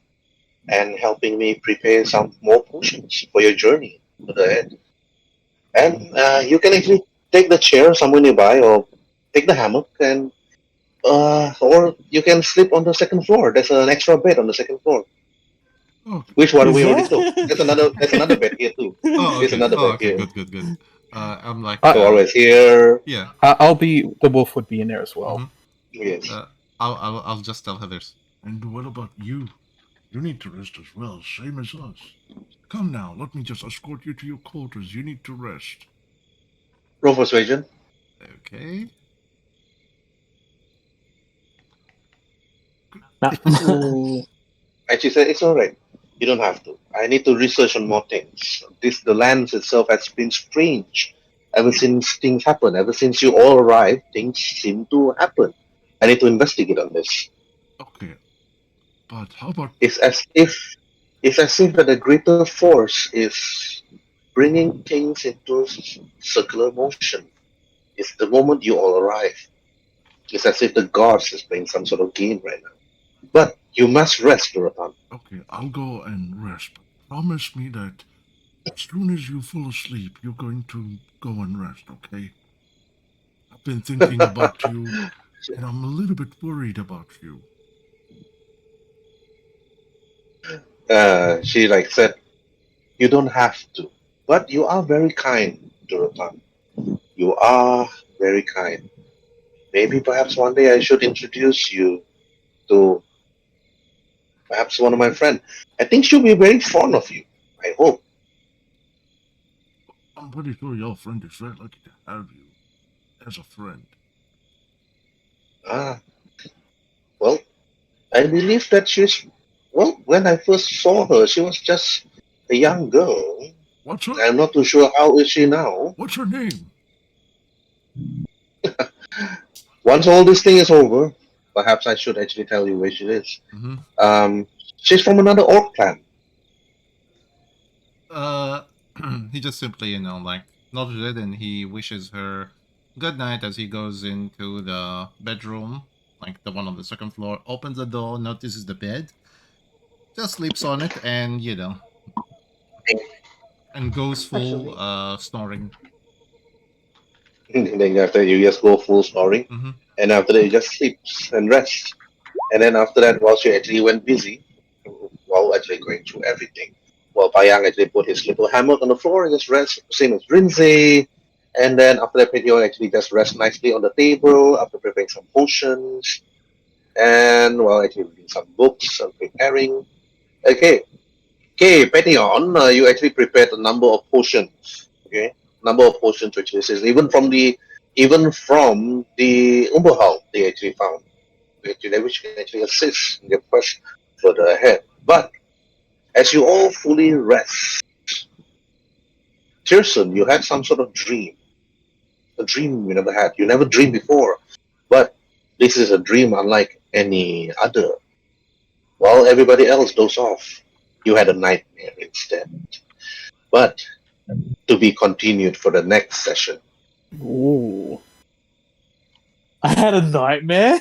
and helping me prepare some more potions for your journey to the end. And you can actually take the chair somewhere nearby, or take the hammock, and or you can sleep on the 2nd floor. There's an extra bed on the 2nd floor. Oh. Which one we already took? There's another bed here too. Oh, okay. There's another bed here. Good. I'm like, always here. Yeah. The wolf would be in there as well. Mm-hmm. Yes. I'll just tell her this. And what about you? You need to rest as well, same as us. Come now, let me just escort you to your quarters. You need to rest. Roll persuasion. Okay. And she said, it's alright. You don't have to. I need to research on more things. The land itself has been strange ever since things happen. Ever since you all arrived, things seem to happen. I need to investigate on this. Okay, but how about It's as if that the greater force is bringing things into circular motion. It's the moment you all arrive. It's as if the gods is playing some sort of game right now. But you must rest, Durotan. okay? I'll go and rest. But promise me that as soon as you fall asleep, you're going to go and rest. Okay? I've been thinking about you, and I'm a little bit worried about you. She said, you don't have to. But you are very kind, Durotan. You are very kind. Maybe perhaps one day I should introduce you to perhaps one of my friends. I think she'll be very fond of you. I hope. I'm pretty sure your friend is very lucky to have you as a friend. Well, I believe that when I first saw her, she was just a young girl. What's her? I'm not too sure how is she now. What's her name? Once all this thing is over, perhaps I should actually tell you where she is. Mm-hmm. She's from another orc clan. He just simply, nods it and he wishes her good night as he goes into the bedroom, the one on the second floor, opens the door, notices the bed, just sleeps on it, and, and goes full snoring. And then after you just go full snoring, Mm-hmm. and after that you just sleeps and rests. And then after that, while she actually went busy, while actually going through everything, while Bayang actually put his little hammock on the floor and just rest, same as Rhin'zey. And then after that, Patei'heon actually just rest nicely on the table after preparing some potions, and while actually reading some books and preparing. Okay, Patei'heon, you actually prepared a number of potions. Okay, number of potions which is even from the Umber Hulk they actually found, which can actually assist in their quest further ahead. But as you all fully rest, Tyrson, you had some sort of dream. A dream you never had. You never dreamed before. But this is a dream unlike any other. While everybody else dozed off, you had a nightmare instead. But to be continued for the next session. Ooh. I had a nightmare.